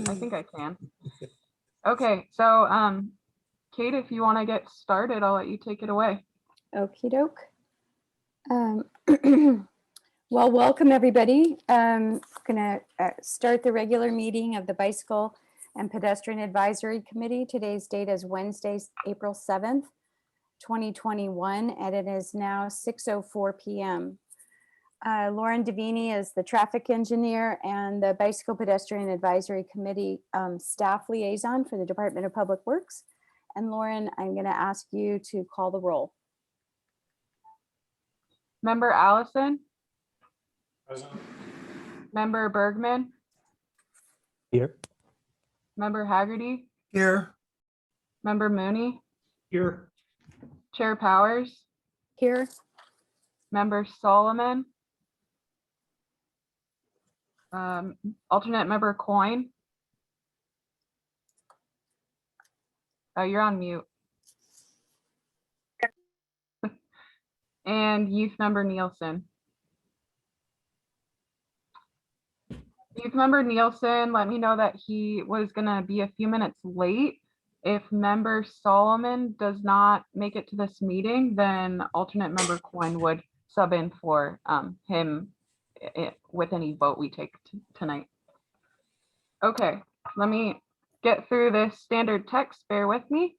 I think I can. Okay, so Kate, if you want to get started, I'll let you take it away. Okie doke. Well, welcome everybody. Gonna start the regular meeting of the Bicycle and Pedestrian Advisory Committee. Today's date is Wednesday, April 7th, 2021, and it is now 6:04 p.m. Lauren Davini is the traffic engineer and the Bicycle Pedestrian Advisory Committee staff liaison for the Department of Public Works. And Lauren, I'm going to ask you to call the roll. Member Allison? Present. Member Bergman? Here. Member Haggerty? Here. Member Mooney? Here. Chair Powers? Here. Member Solomon? Alternate member Coyne? Oh, you're on mute. And youth member Nielsen. Youth member Nielsen let me know that he was gonna be a few minutes late. If member Solomon does not make it to this meeting, then alternate member Coyne would sub in for him with any vote we take tonight. Okay, let me get through this standard text, bear with me.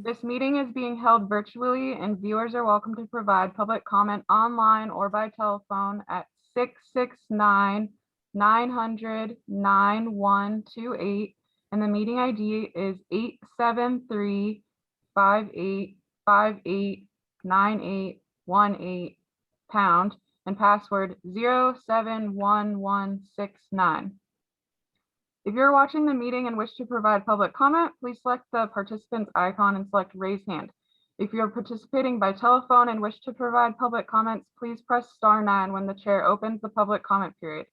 This meeting is being held virtually and viewers are welcome to provide public comment online or by telephone at 669-900-9128. And the meeting ID is 873-5858-9818# and password 071169. If you're watching the meeting and wish to provide public comment, please select the participants icon and select raise hand. If you're participating by telephone and wish to provide public comments, please press *9 when the chair opens the public comment period.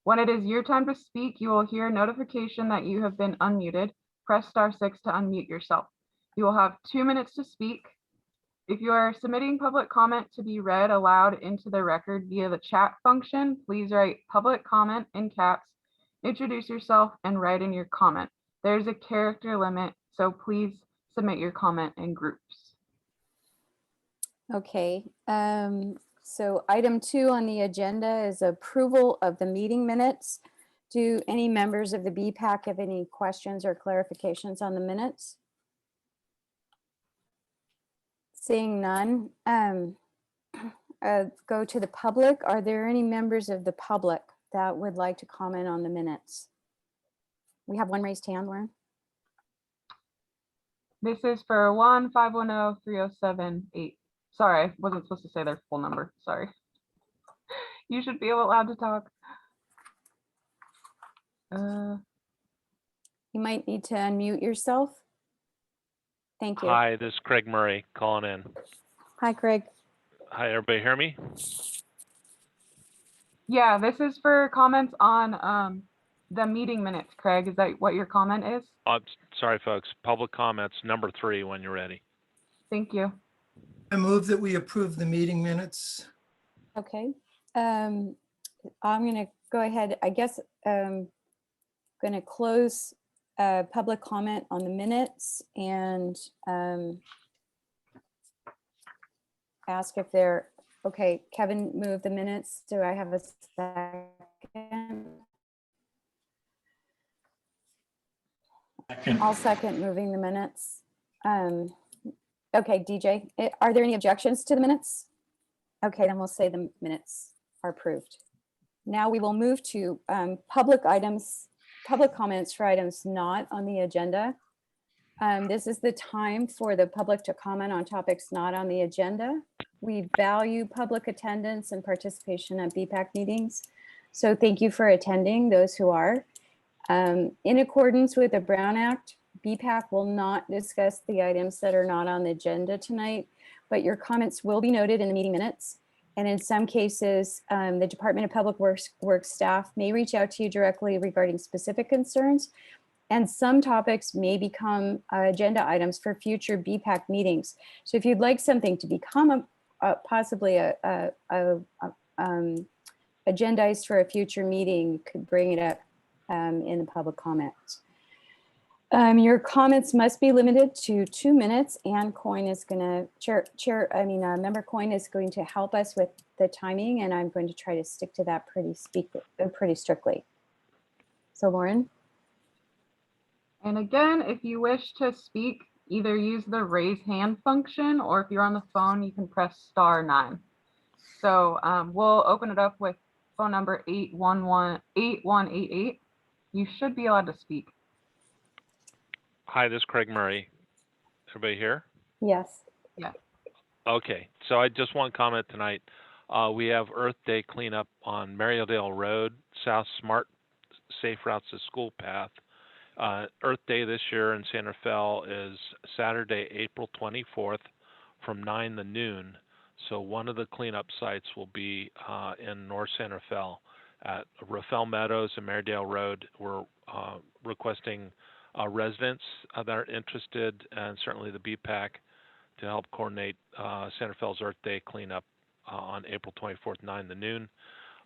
When it is your time to speak, you will hear a notification that you have been unmuted. Press *6 to unmute yourself. You will have 2 minutes to speak. If you are submitting public comment to be read aloud into the record via the chat function, please write public comment in caps, introduce yourself, and write in your comment. There's a character limit, so please submit your comment in groups. Okay, so item 2 on the agenda is approval of the meeting minutes. Do any members of the BPAC have any questions or clarifications on the minutes? Seeing none, go to the public. Are there any members of the public that would like to comment on the minutes? We have one raised hand, Lauren. This is for 1-510-3078. Sorry, I wasn't supposed to say their full number. Sorry. You should be allowed to talk. You might need to unmute yourself. Thank you. Hi, this is Craig Murray calling in. Hi, Craig. Hi, everybody hear me? Yeah, this is for comments on the meeting minutes. Craig, is that what your comment is? Sorry, folks. Public comments, number 3 when you're ready. Thank you. I move that we approve the meeting minutes. Okay. I'm going to go ahead. I guess I'm going to close public comment on the minutes and ask if they're okay. Kevin moved the minutes. Do I have a second? I'll second moving the minutes. Okay, DJ, are there any objections to the minutes? Okay, then we'll say the minutes are approved. Now we will move to public comments for items not on the agenda. This is the time for the public to comment on topics not on the agenda. We value public attendance and participation at BPAC meetings. So thank you for attending, those who are. In accordance with the Brown Act, BPAC will not discuss the items that are not on the agenda tonight, but your comments will be noted in the meeting minutes. And in some cases, the Department of Public Works staff may reach out to you directly regarding specific concerns. And some topics may become agenda items for future BPAC meetings. So if you'd like something to become possibly agendized for a future meeting, you could bring it up in the public comment. Your comments must be limited to 2 minutes, and Coyne is going to Member Coyne is going to help us with the timing, and I'm going to try to stick to that pretty strictly. So Lauren? And again, if you wish to speak, either use the raise hand function, or if you're on the phone, you can press *9. So we'll open it up with phone number 811-8188. You should be allowed to speak. Hi, this is Craig Murray. Everybody here? Yes. Okay, so I just want to comment tonight. We have Earth Day cleanup on Mariodale Road, South Smart Safe Routes to School Path. Earth Day this year in Santa Fe is Saturday, April 24th from 9 to noon. So one of the cleanup sites will be in North Santa Fe at Rafael Meadows and Mariodale Road. We're requesting residents that are interested, and certainly the BPAC, to help coordinate Santa Fe's Earth Day cleanup on April 24th, 9 to noon.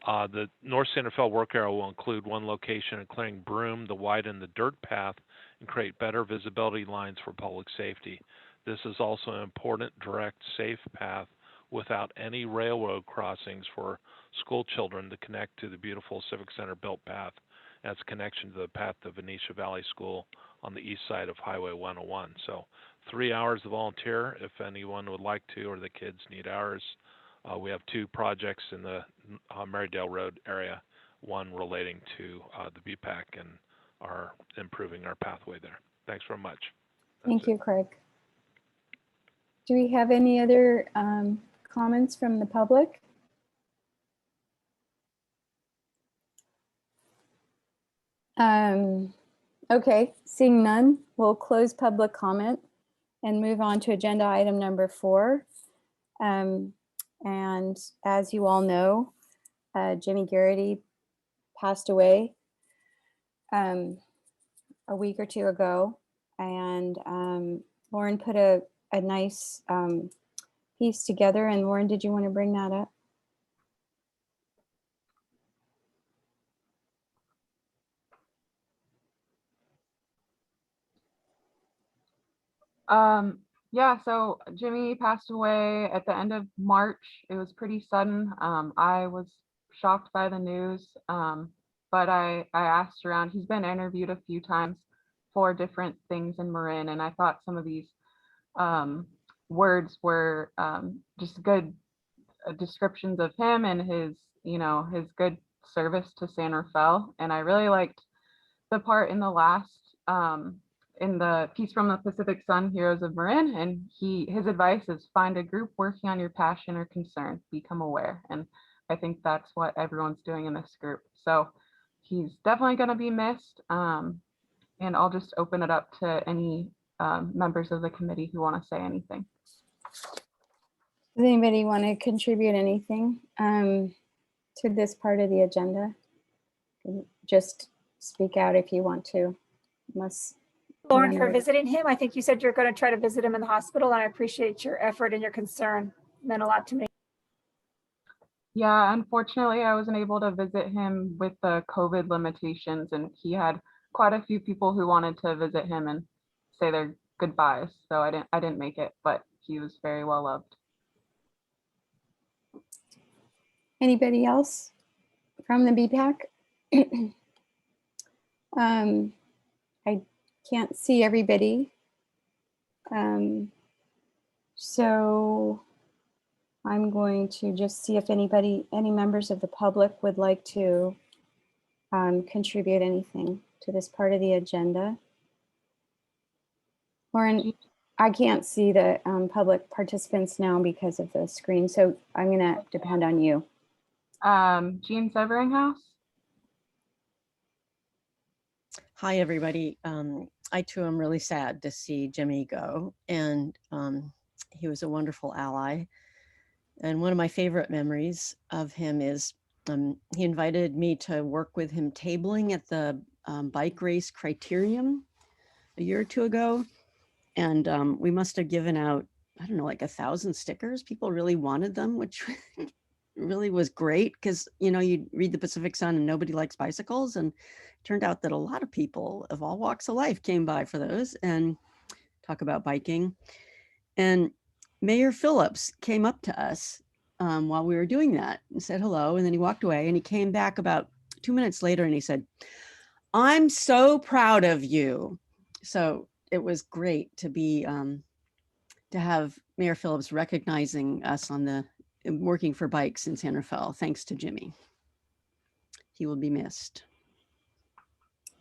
The North Santa Fe work area will include one location including broom to widen the dirt path and create better visibility lines for public safety. This is also an important, direct, safe path without any railroad crossings for school children to connect to the beautiful Civic Center built path and its connection to the path to Venetia Valley School on the east side of Highway 101. So 3 hours to volunteer if anyone would like to, or the kids need hours. We have 2 projects in the Mariodale Road area, one relating to the BPAC and our improving our pathway there. Thanks very much. Thank you, Craig. Do we have any other comments from the public? Okay, seeing none, we'll close public comment and move on to agenda item number 4. And as you all know, Jimmy Garrity passed away a week or 2 ago, and Lauren put a nice piece together. And Lauren, did you want to bring that up? Yeah, so Jimmy passed away at the end of March. It was pretty sudden. I was shocked by the news, but I asked around. He's been interviewed a few times for different things in Marin, and I thought some of these words were just good descriptions of him and his, his good service to San Rafael. And I really liked the part in the last in the piece from the Pacific Sun, Heroes of Marin, and his advice is find a group working on your passion or concern, become aware. And I think that's what everyone's doing in this group. So he's definitely going to be missed. And I'll just open it up to any members of the committee who want to say anything. Does anybody want to contribute anything to this part of the agenda? Just speak out if you want to. Lauren, for visiting him. I think you said you're going to try to visit him in the hospital, and I appreciate your effort and your concern. It meant a lot to me. Yeah, unfortunately, I wasn't able to visit him with the COVID limitations, and he had quite a few people who wanted to visit him and say their goodbyes. So I didn't make it, but he was very well loved. Anybody else from the BPAC? I can't see everybody. So I'm going to just see if any members of the public would like to contribute anything to this part of the agenda. Lauren, I can't see the public participants now because of the screen, so I'm going to depend on you. Jean Severinghouse. Hi, everybody. I too am really sad to see Jimmy go, and he was a wonderful ally. And one of my favorite memories of him is he invited me to work with him tabling at the bike race Criterium a year or 2 ago. And we must have given out, I don't know, like 1,000 stickers. People really wanted them, which really was great because, you know, you read the Pacific Sun and nobody likes bicycles. And it turned out that a lot of people of all walks of life came by for those and talk about biking. And Mayor Phillips came up to us while we were doing that and said hello. And then he walked away and he came back about 2 minutes later and he said, "I'm so proud of you." So it was great to be, to have Mayor Phillips recognizing us on the working for bikes in San Rafael, thanks to Jimmy. He will be missed.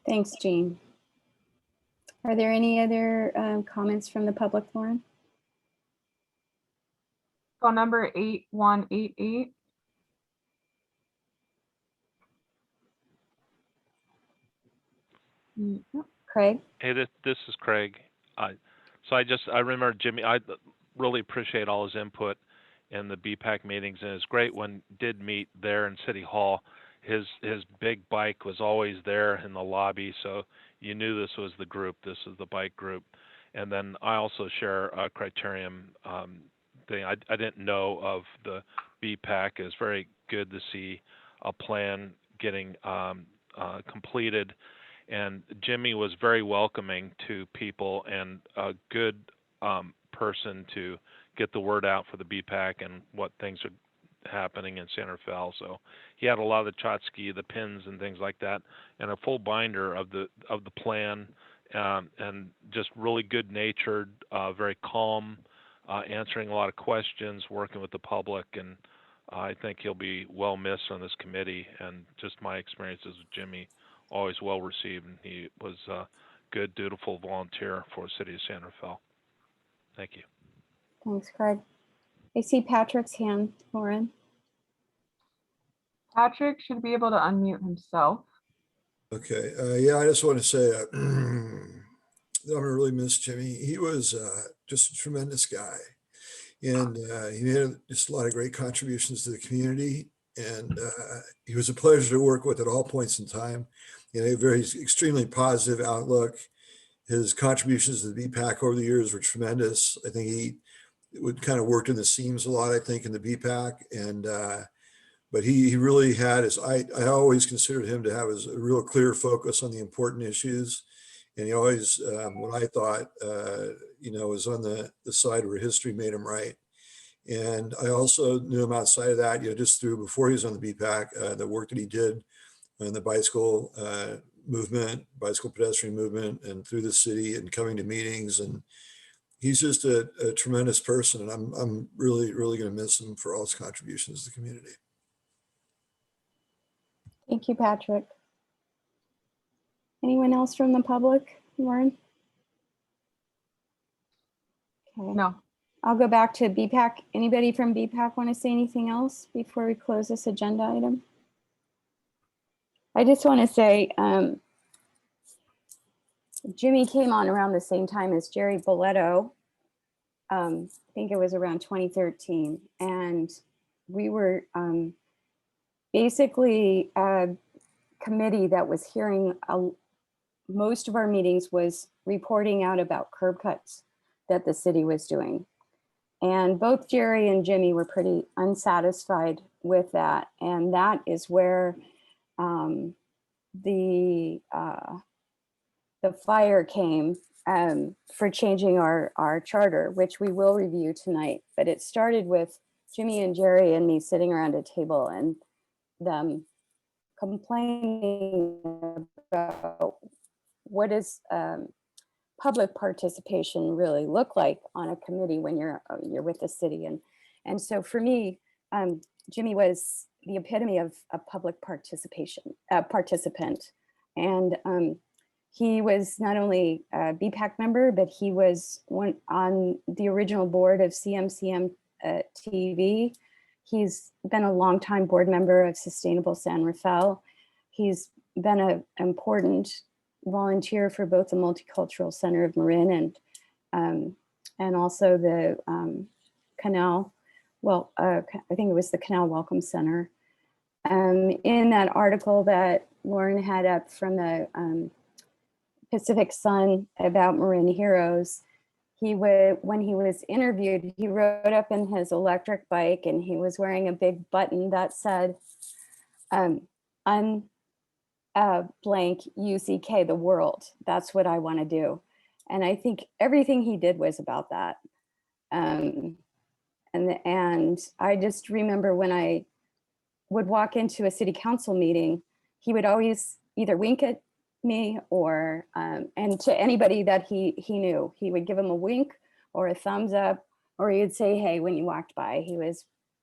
Thanks, Jean. Are there any other comments from the public, Lauren? Phone number 8188. Craig? Hey, this is Craig. I remember Jimmy. I really appreciate all his input in the BPAC meetings, and it's great when did meet there in City Hall. His big bike was always there in the lobby, so you knew this was the group. This is the bike group. And then I also share a Criterion thing. I didn't know of the BPAC. It's very good to see a plan getting completed. And Jimmy was very welcoming to people and a good person to get the word out for the BPAC and what things are happening in San Rafael. So he had a lot of the tchotchke, the pins and things like that, and a full binder of the plan, and just really good natured, very calm, answering a lot of questions, working with the public, and I think he'll be well missed on this committee. And just my experiences with Jimmy, always well received, and he was a good, dutiful volunteer for the city of San Rafael. Thank you. Thanks, Craig. I see Patrick's hand, Lauren. Patrick should be able to unmute himself. Okay. Yeah, I just want to say that I'm gonna really miss Jimmy. He was just a tremendous guy, and he made just a lot of great contributions to the community. And he was a pleasure to work with at all points in time. You know, a very extremely positive outlook. His contributions to the BPAC over the years were tremendous. I think he would kind of worked in the seams a lot, I think, in the BPAC. And but he really had his, I always considered him to have a real clear focus on the important issues. And he always, what I thought, you know, was on the side where history made him right. And I also knew him outside of that, you know, just through before he was on the BPAC, the work that he did in the bicycle movement, bicycle pedestrian movement, and through the city and coming to meetings. And he's just a tremendous person. And I'm really, really going to miss him for all his contributions to the community. Thank you, Patrick. Anyone else from the public, Lauren? Okay. No. I'll go back to BPAC. Anybody from BPAC want to say anything else before we close this agenda item? I just want to say, Jimmy came on around the same time as Jerry Boletto. I think it was around 2013. And we were basically a committee that was hearing, most of our meetings was reporting out about curb cuts that the city was doing. And both Jerry and Jimmy were pretty unsatisfied with that. And that is where the fire came for changing our charter, which we will review tonight. But it started with Jimmy and Jerry and me sitting around a table and them complaining about what is public participation really look like on a committee when you're with the city. And so for me, Jimmy was the epitome of a public participant. And he was not only a BPAC member, but he was on the original board of CMCM TV. He's been a longtime board member of Sustainable San Rafael. He's been an important volunteer for both the Multicultural Center of Marin and also the Canal. Well, I think it was the Canal Welcome Center. In that article that Lauren had up from the Pacific Sun about Marin Heroes, when he was interviewed, he rode up in his electric bike and he was wearing a big button that said, blank UCK, the world. That's what I want to do. And I think everything he did was about that. And I just remember when I would walk into a city council meeting, he would always either wink at me or, and to anybody that he knew, he would give him a wink or a thumbs up, or he would say, hey, when you walked by.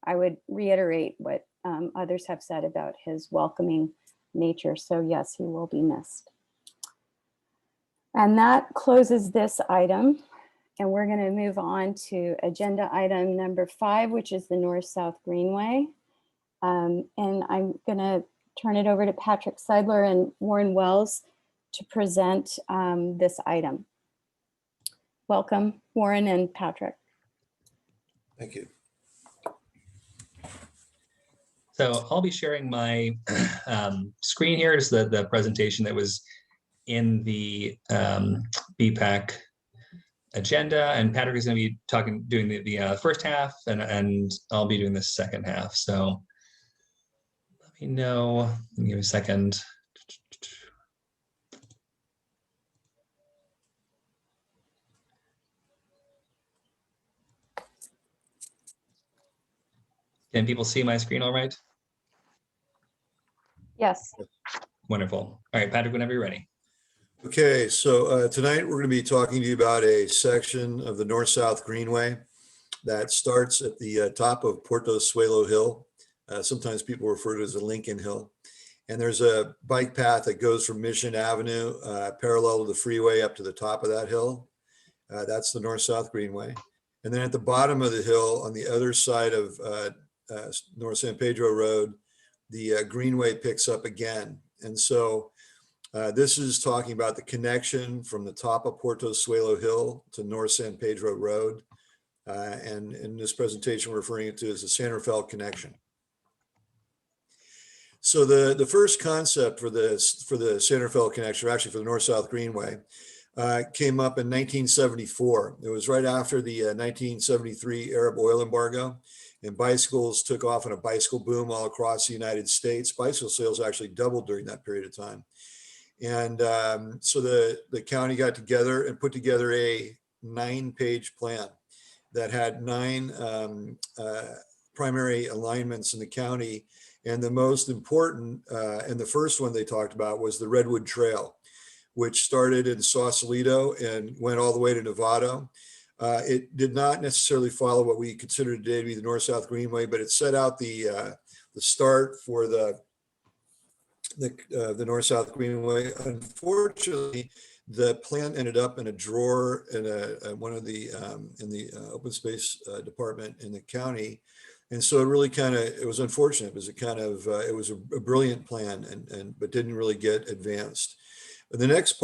I would reiterate what others have said about his welcoming nature. So yes, he will be missed. And that closes this item. And we're going to move on to agenda item number 5, which is the North-South Greenway. And I'm going to turn it over to Patrick Seidler and Warren Wells to present this item. Welcome, Warren and Patrick. Thank you. So I'll be sharing my screen here. Is the presentation that was in the BPAC agenda, and Patrick is going to be doing the first half, and I'll be doing the second half. So let me know. Give me a second. Can people see my screen all right? Yes. Wonderful. All right, Patrick, whenever you're ready. Okay, so tonight we're going to be talking to you about a section of the North-South Greenway that starts at the top of Porto Suelo Hill. Sometimes people refer to it as the Lincoln Hill. And there's a bike path that goes from Mission Avenue parallel to the freeway up to the top of that hill. That's the North-South Greenway. And then at the bottom of the hill on the other side of North San Pedro Road, the Greenway picks up again. And so this is talking about the connection from the top of Porto Suelo Hill to North San Pedro Road. And in this presentation, we're referring to as the San Rafael connection. So the first concept for the San Rafael connection, or actually for the North-South Greenway, came up in 1974. It was right after the 1973 Arab oil embargo, and bicycles took off in a bicycle boom all across the United States. Bicycle sales actually doubled during that period of time. And so the county got together and put together a 9-page plan that had 9 primary alignments in the county. And the most important, and the first one they talked about, was the Redwood Trail, which started in Sausalito and went all the way to Novato. It did not necessarily follow what we consider today to be the North-South Greenway, but it set out the start for the North-South Greenway. Unfortunately, the plan ended up in a drawer in one of the in the open space department in the county, and so it really it was unfortunate. It was it was a brilliant plan, but didn't really get advanced. But the next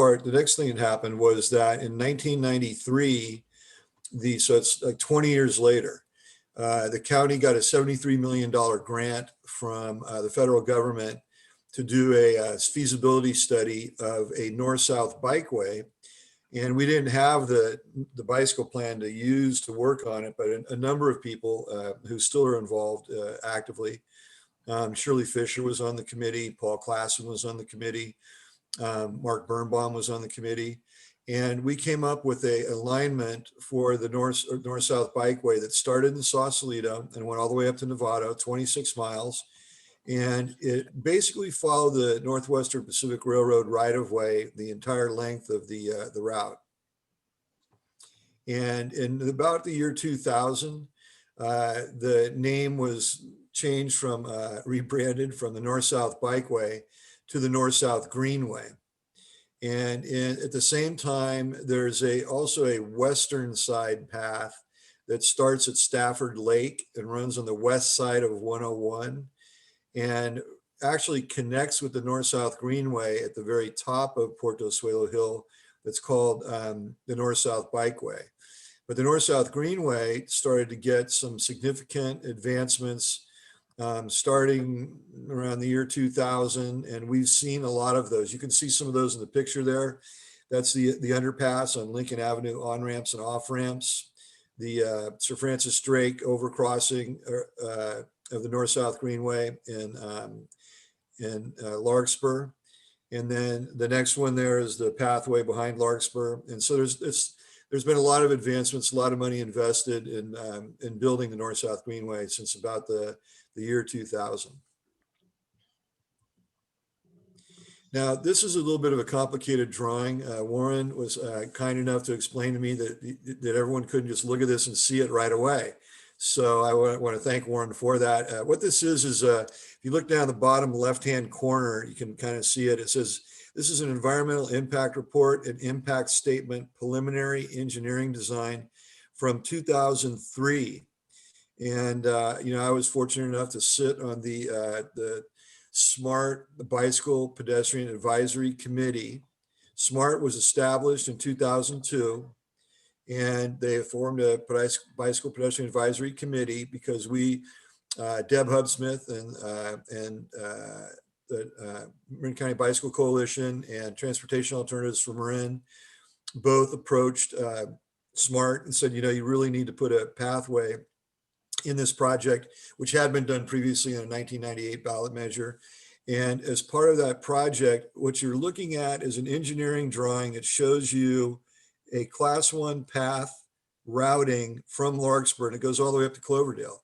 thing that happened was that in 1993, so it's like 20 years later, the county got a $73 million grant from the federal government to do a feasibility study of a north-south bikeway. And we didn't have the bicycle plan to use to work on it, but a number of people who still are involved actively. Shirley Fisher was on the committee, Paul Klassen was on the committee, Mark Birnbaum was on the committee. And we came up with a alignment for the north-south bikeway that started in Sausalito and went all the way up to Novato, 26 miles. And it basically followed the Northwestern Pacific Railroad right-of-way the entire length of the route. And in about the year 2000, the name was changed from, rebranded from the North-South Bikeway to the North-South Greenway. And at the same time, there's also a western side path that starts at Stafford Lake and runs on the west side of 101. And actually connects with the North-South Greenway at the very top of Porto Suelo Hill. That's called the North-South Bikeway. But the North-South Greenway started to get some significant advancements starting around the year 2000. And we've seen a lot of those. You can see some of those in the picture there. That's the underpass on Lincoln Avenue, on ramps and off ramps. The Sir Francis Drake overcrossing of the North-South Greenway in Larkspur. And then the next one there is the pathway behind Larkspur. And so there's been a lot of advancements, a lot of money invested in building the North-South Greenway since about the year 2000. Now, this is a little bit of a complicated drawing. Warren was kind enough to explain to me that everyone couldn't just look at this and see it right away. So I want to thank Warren for that. What this is if you look down the bottom left-hand corner, you can kind of see it. It says, this is an environmental impact report and impact statement preliminary engineering design from 2003. And, I was fortunate enough to sit on the SMART, the Bicycle Pedestrian Advisory Committee. SMART was established in 2002, and they formed a Bicycle Pedestrian Advisory Committee because we, Deb Hubsmith and the Marin County Bicycle Coalition and Transportation Alternatives for Marin both approached SMART and said, you really need to put a pathway in this project, which had been done previously in a 1998 ballot measure. And as part of that project, what you're looking at is an engineering drawing that shows you a class 1 path routing from Larkspur, and it goes all the way up to Cloverdale.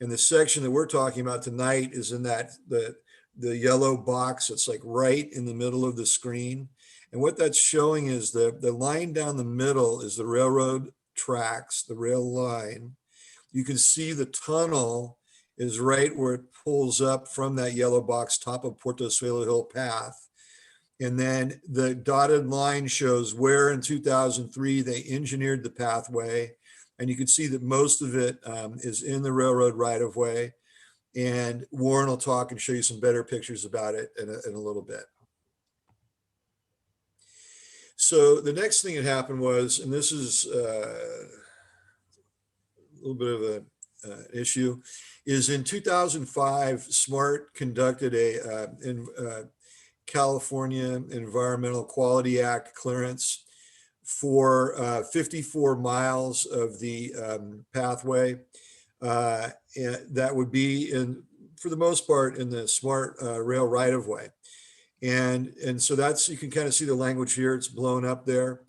And the section that we're talking about tonight is in the yellow box. It's like right in the middle of the screen. And what that's showing is the line down the middle is the railroad tracks, the rail line. You can see the tunnel is right where it pulls up from that yellow box, top of Portosuelo Hill Path. And then the dotted line shows where in 2003 they engineered the pathway. And you can see that most of it is in the railroad right-of-way. And Warren will talk and show you some better pictures about it in a little bit. So the next thing that happened was, and this is a little bit of an issue, is in 2005, SMART conducted a California Environmental Quality Act clearance for 54 miles of the pathway. And that would be for the most part in the SMART rail right-of-way. And so you can kind of see the language here, it's blown up there.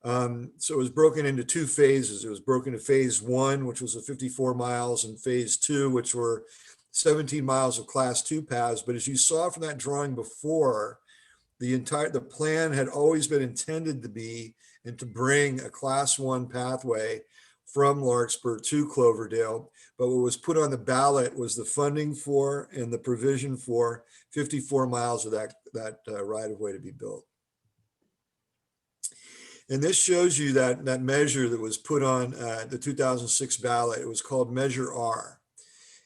So it was broken into 2 phases. It was broken to phase 1, which was the 54 miles, and phase 2, which were 17 miles of class 2 paths. But as you saw from that drawing before, the plan had always been intended to be and to bring a class 1 pathway from Larkspur to Cloverdale. But what was put on the ballot was the funding for and the provision for 54 miles of that right-of-way to be built. And this shows you that measure that was put on the 2006 ballot. It was called Measure R.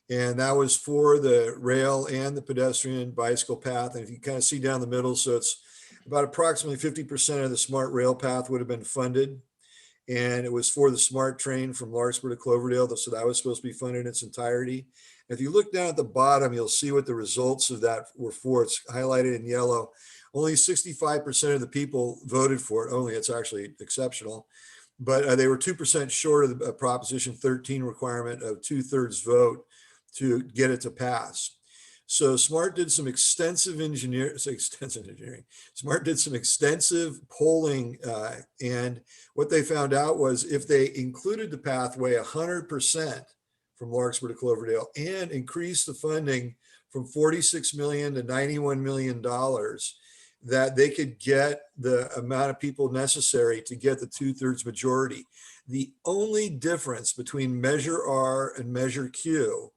And that was for the rail and the pedestrian bicycle path. And if you kind of see down the middle, so it's about approximately 50% of the SMART rail path would have been funded. And it was for the SMART train from Larkspur to Cloverdale. So that was supposed to be funded in its entirety. If you look down at the bottom, you'll see what the results of that were for. It's highlighted in yellow. Only 65% of the people voted for it. Only, it's actually exceptional. But they were 2% short of the Proposition 13 requirement of 2/3 vote to get it to pass. So SMART did some extensive engineering. SMART did some extensive polling, and what they found out was if they included the pathway 100% from Larkspur to Cloverdale and increased the funding from $46 million to $91 million, that they could get the amount of people necessary to get the 2/3 majority. The only difference between Measure R and Measure Q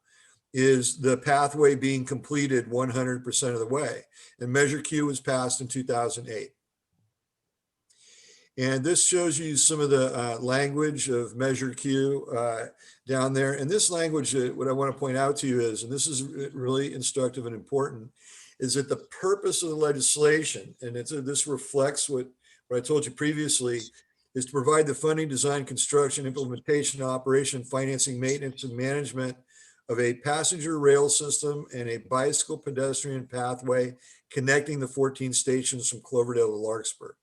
is the pathway being completed 100% of the way. And Measure Q was passed in 2008. And this shows you some of the language of Measure Q down there. And this language, what I want to point out to you is, and this is really instructive and important, is that the purpose of the legislation, and this reflects what I told you previously, is to provide the funding, design, construction, implementation, operation, financing, maintenance, and management of a passenger rail system and a bicycle pedestrian pathway connecting the 14 stations from Cloverdale to Larkspur.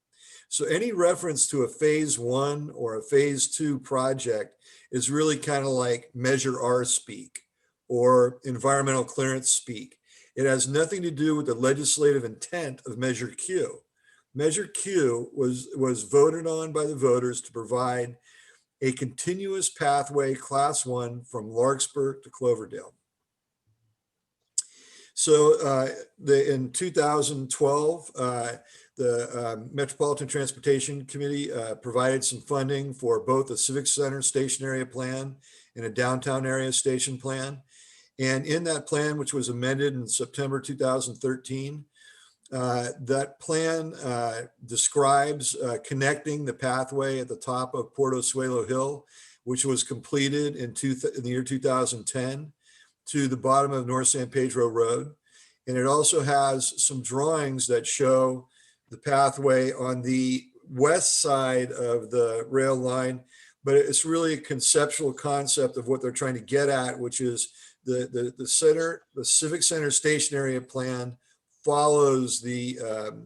So any reference to a phase 1 or a phase 2 project is really kind of like Measure R speak or environmental clearance speak. It has nothing to do with the legislative intent of Measure Q. Measure Q was voted on by the voters to provide a continuous pathway Class 1 from Larkspur to Cloverdale. So in 2012, the Metropolitan Transportation Committee provided some funding for both a Civic Center station area plan and a downtown area station plan. And in that plan, which was amended in September 2013, that plan describes connecting the pathway at the top of Portosuelo Hill, which was completed in the year 2010, to the bottom of North San Pedro Road. And it also has some drawings that show the pathway on the west side of the rail line, but it's really a conceptual concept of what they're trying to get at, which is the Civic Center station area plan follows the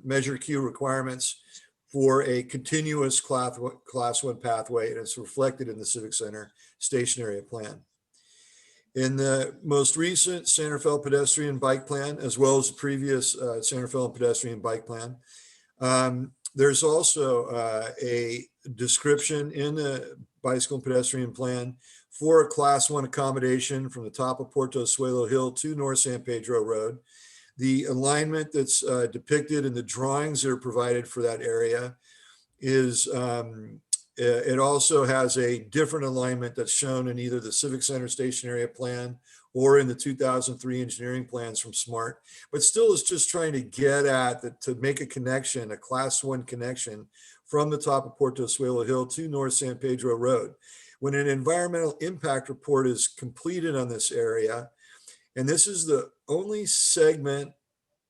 Measure Q requirements for a continuous Class 1 pathway, and it's reflected in the Civic Center station area plan. In the most recent Santa Fe pedestrian bike plan, as well as the previous Santa Fe pedestrian bike plan, there's also a description in the bicycle and pedestrian plan for a Class 1 accommodation from the top of Portosuelo Hill to North San Pedro Road. The alignment that's depicted in the drawings that are provided for that area is, it also has a different alignment that's shown in either the Civic Center station area plan or in the 2003 engineering plans from SMART, but still is just trying to get at to make a connection, a Class 1 connection from the top of Portosuelo Hill to North San Pedro Road. When an environmental impact report is completed on this area, and this is the only segment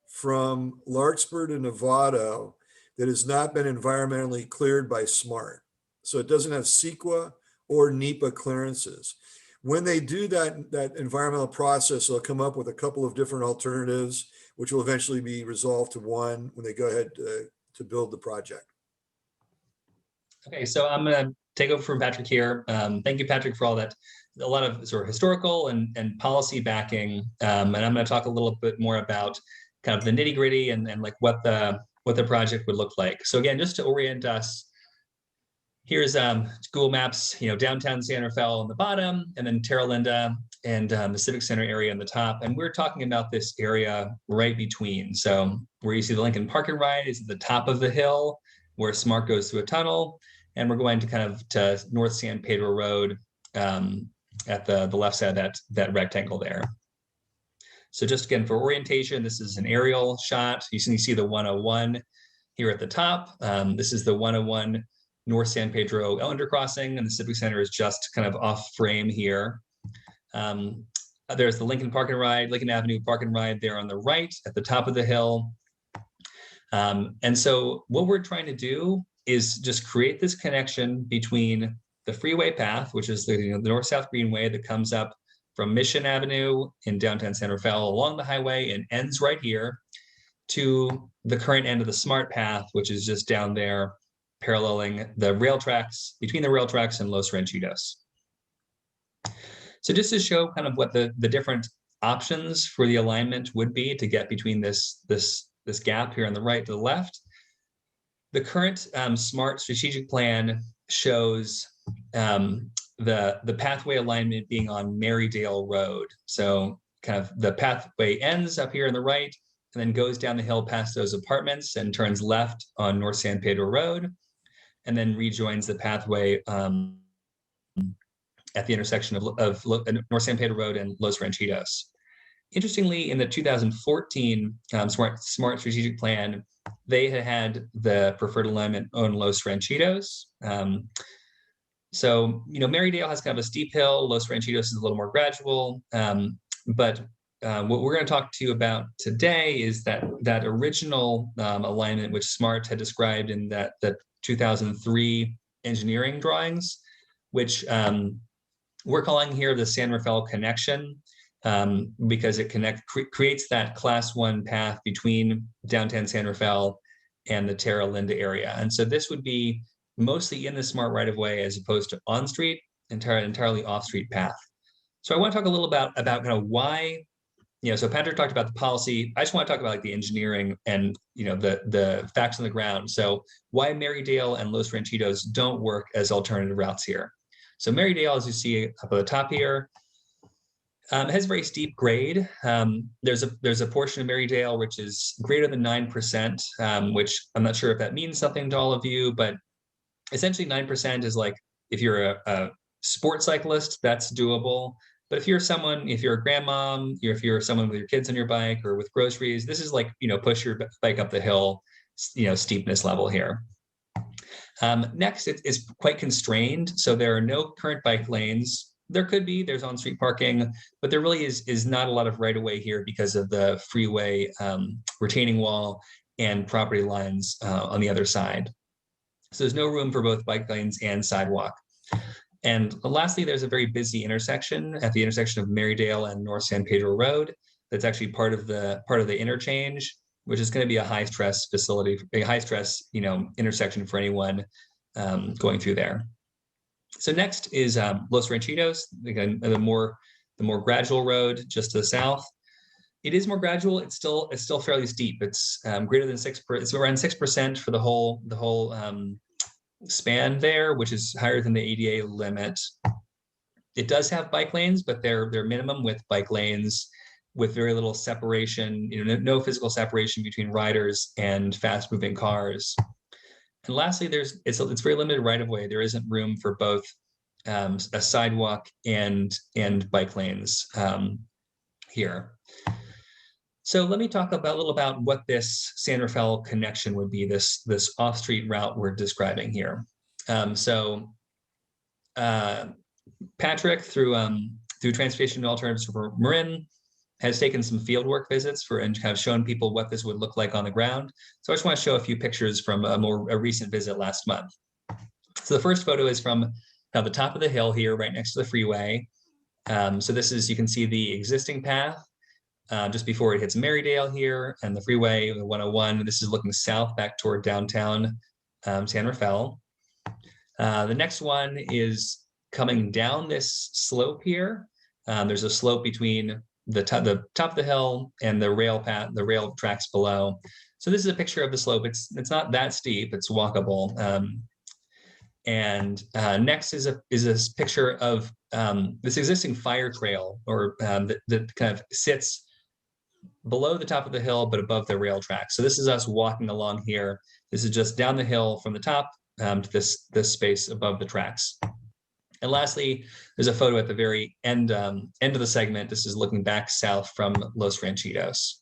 from Larkspur to Novato that has not been environmentally cleared by SMART. So it doesn't have CEQA or NEPA clearances. When they do that environmental process, they'll come up with a couple of different alternatives, which will eventually be resolved to one when they go ahead to build the project. Okay, so I'm going to take over from Patrick here. Thank you, Patrick, for all that, a lot of sort of historical and policy backing. And I'm going to talk a little bit more about kind of the nitty gritty and like what the project would look like. So again, just to orient us, here's Google Maps, downtown Santa Fe on the bottom, and then Terra Linda and the Civic Center area on the top. And we're talking about this area right between. So where you see the Lincoln Park and Ride is at the top of the hill, where SMART goes through a tunnel. And we're going to kind of to North San Pedro Road at the left side of that rectangle there. So just again, for orientation, this is an aerial shot. You see the 101 here at the top. This is the 101 North San Pedro undercrossing, and the Civic Center is just kind of off frame here. There's the Lincoln Avenue Park and Ride there on the right at the top of the hill. And so what we're trying to do is just create this connection between the freeway path, which is the North-South Greenway that comes up from Mission Avenue in downtown Santa Fe along the highway and ends right here, to the current end of the SMART path, which is just down there paralleling the rail tracks, between the rail tracks and Los Ranchitos. So just to show kind of what the different options for the alignment would be to get between this gap here on the right to the left, the current SMART strategic plan shows the pathway alignment being on Marydale Road. So kind of the pathway ends up here on the right and then goes down the hill past those apartments and turns left on North San Pedro Road, and then rejoins the pathway at the intersection of North San Pedro Road and Los Ranchitos. Interestingly, in the 2014 SMART strategic plan, they had the preferred alignment on Los Ranchitos. So, Marydale has kind of a steep hill. Los Ranchitos is a little more gradual. But what we're going to talk to you about today is that original alignment, which SMART had described in that 2003 engineering drawings, which we're calling here the San Rafael connection, because it creates that Class 1 path between downtown San Rafael and the Terra Linda area. And so this would be mostly in the smart right of way as opposed to on street, entirely off street path. So I want to talk a little about kind of why, so Patrick talked about the policy. I just want to talk about like the engineering and, the facts on the ground. So why Marydale and Los Ranchitos don't work as alternative routes here. So Marydale, as you see up at the top here, has very steep grade. There's a portion of Marydale which is greater than 9%, which I'm not sure if that means something to all of you, but essentially 9% is like, if you're a sports cyclist, that's doable. But if you're a grandmom, if you're someone with your kids on your bike or with groceries, this is like, push your bike up the hill, steepness level here. Next, it is quite constrained. So there are no current bike lanes. There's on-street parking, but there really is not a lot of right-of-way here because of the freeway retaining wall and property lines on the other side. So there's no room for both bike lanes and sidewalk. And lastly, there's a very busy intersection at the intersection of Marydale and North San Pedro Road. That's actually part of the interchange, which is going to be a high-stress facility, a high-stress intersection for anyone going through there. So next is Los Ranchitos, again, the more gradual road just to the south. It is more gradual. It's still fairly steep. It's greater than 6%. It's around 6% for the whole span there, which is higher than the ADA limit. It does have bike lanes, but they're minimum with bike lanes with very little separation. No physical separation between riders and fast-moving cars. And lastly, it's very limited right of way. There isn't room for both a sidewalk and bike lanes here. So let me talk a little about what this San Rafael connection would be, this off-street route we're describing here. Patrick, through Transportation Alternatives for Marin, has taken some fieldwork visits and have shown people what this would look like on the ground. So I just want to show a few pictures from a recent visit last month. So the first photo is from the top of the hill here, right next to the freeway. So this is, you can see the existing path just before it hits Marydale here and the freeway, the 101. This is looking south back toward downtown San Rafael. The next one is coming down this slope here. There's a slope between the top of the hill and the rail tracks below. So this is a picture of the slope. It's not that steep, it's walkable. Next is a picture of this existing fire trail, or that kind of sits below the top of the hill, but above the rail track. So this is us walking along here. This is just down the hill from the top to this space above the tracks. And lastly, there's a photo at the very end of the segment. This is looking back south from Los Ranchitos.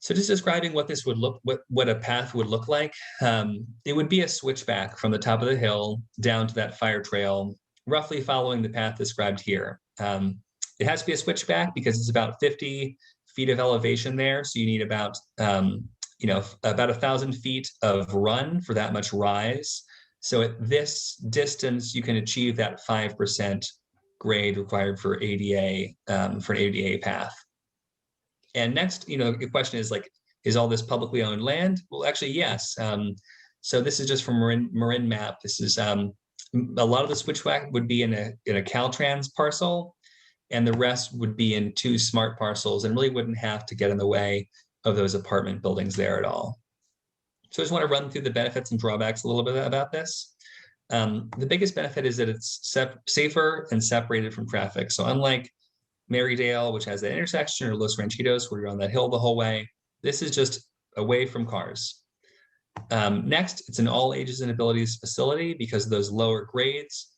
So just describing what this would what a path would look like. It would be a switchback from the top of the hill down to that fire trail, roughly following the path described here. It has to be a switchback because it's about 50 feet of elevation there. So you need about 1,000 feet of run for that much rise. So at this distance, you can achieve that 5% grade required for ADA, for an ADA path. And next, the question is is all this publicly owned land? Well, actually, yes. So this is just from Marin map. This is a lot of the switchback would be in a Caltrans parcel, and the rest would be in 2 smart parcels, and really wouldn't have to get in the way of those apartment buildings there at all. So I just want to run through the benefits and drawbacks a little bit about this. The biggest benefit is that it's safer and separated from traffic. So unlike Marydale, which has that intersection, or Los Ranchitos, where you're on that hill the whole way, this is just away from cars. Next, it's an all ages and abilities facility because of those lower grades.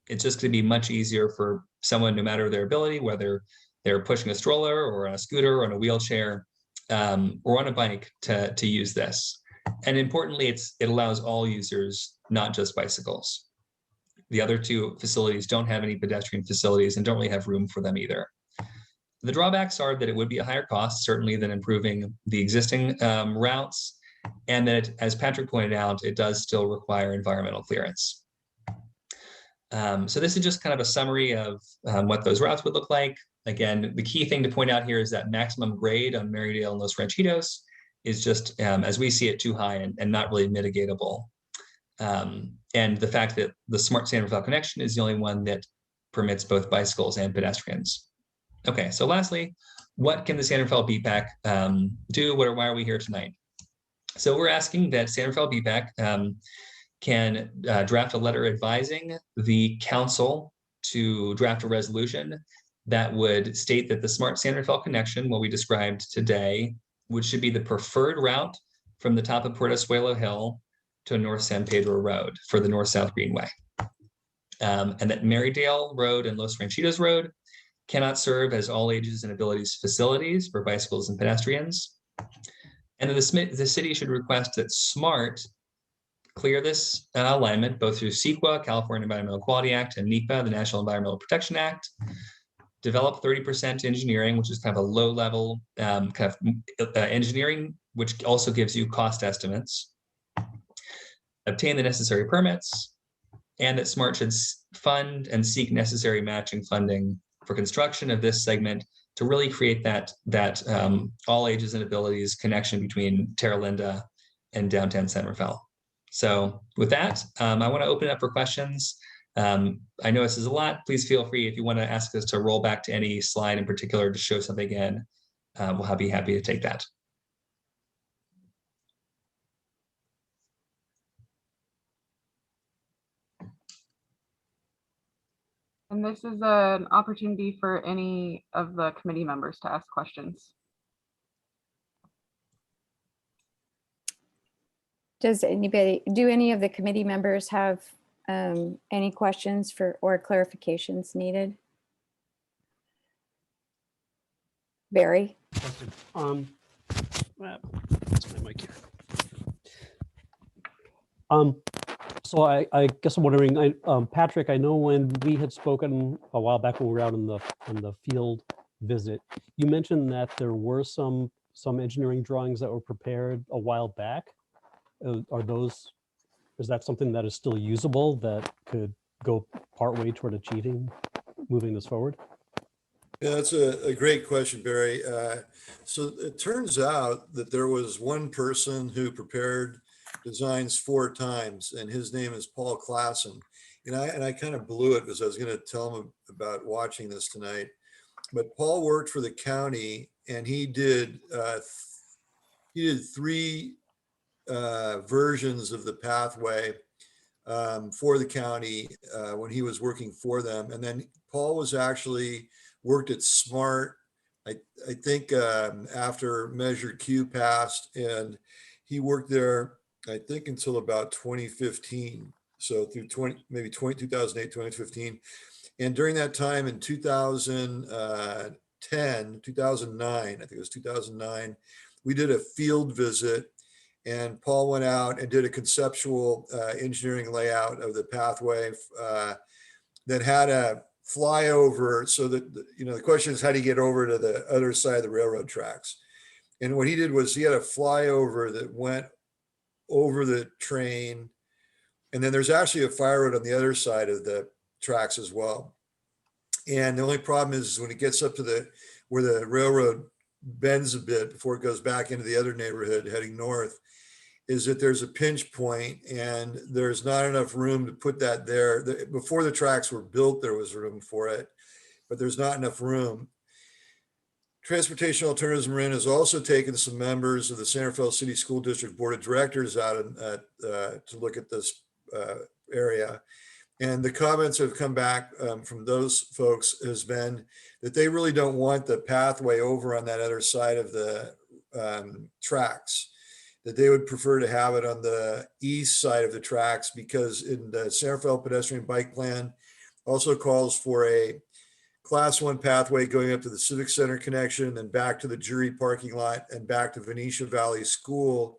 It's just going to be much easier for someone, no matter their ability, whether they're pushing a stroller or on a scooter or on a wheelchair or on a bike, to use this. And importantly, it allows all users, not just bicycles. The other 2 facilities don't have any pedestrian facilities and don't really have room for them either. The drawbacks are that it would be a higher cost, certainly, than improving the existing routes, and that, as Patrick pointed out, it does still require environmental clearance. So this is just kind of a summary of what those routes would look like. Again, the key thing to point out here is that maximum grade on Marydale and Los Ranchitos is just, as we see it, too high and not really mitigatable. And the fact that the Smart San Rafael connection is the only one that permits both bicycles and pedestrians. Okay, so lastly, what can the San Rafael BPAC do? Why are we here tonight? So we're asking that San Rafael BPAC can draft a letter advising the council to draft a resolution that would state that the Smart San Rafael connection, what we described today, which should be the preferred route from the top of Puerto Suelo Hill to North San Pedro Road for the North-South Greenway. And that Marydale Road and Los Ranchitos Road cannot serve as all ages and abilities facilities for bicycles and pedestrians. And then the city should request that SMART clear this alignment both through CEQA, California Environmental Quality Act, and NEPA, the National Environmental Protection Act. Develop 30% engineering, which is kind of a low-level engineering, which also gives you cost estimates. Obtain the necessary permits, and that SMART should fund and seek necessary matching funding for construction of this segment to really create that all ages and abilities connection between Terra Linda and downtown San Rafael. So with that, I want to open it up for questions. I know this is a lot. Please feel free if you want to ask us to roll back to any slide in particular to show something again. We'll be happy to take that. And this is an opportunity for any of the committee members to ask questions. Do any of the committee members have any questions or clarifications needed? Barry? Well, that's my mic here. So I guess I'm wondering, Patrick, I know when we had spoken a while back when we were out on the field visit, you mentioned that there were some engineering drawings that were prepared a while back. Is that something that is still usable that could go partway toward moving this forward? Yeah, that's a great question, Barry. So it turns out that there was one person who prepared designs 4 times, and his name is Paul Klassen. And I kind of blew it because I was going to tell him about watching this tonight. But Paul worked for the county, and he did 3 versions of the pathway for the county when he was working for them. And then Paul was actually worked at SMART, I think after Measure Q passed, and he worked there, I think, until about 2015. So through 2008, 2015. And during that time in 2009, I think it was 2009, we did a field visit, and Paul went out and did a conceptual engineering layout of the pathway that had a flyover, so that, the question is, how do you get over to the other side of the railroad tracks? And what he did was he had a flyover that went over the train, and then there's actually a fire road on the other side of the tracks as well. And the only problem is when it gets up to where the railroad bends a bit before it goes back into the other neighborhood heading north, is that there's a pinch point, and there's not enough room to put that there. Before the tracks were built, there was room for it, but there's not enough room. Transportation Alternatives Marin has also taken some members of the San Rafael City School District Board of Directors out to look at this area. And the comments that have come back from those folks has been that they really don't want the pathway over on that other side of the tracks, that they would prefer to have it on the east side of the tracks, because in the San Rafael Pedestrian Bike Plan also calls for a Class 1 pathway going up to the Civic Center connection and back to the jury parking lot and back to Venetia Valley School.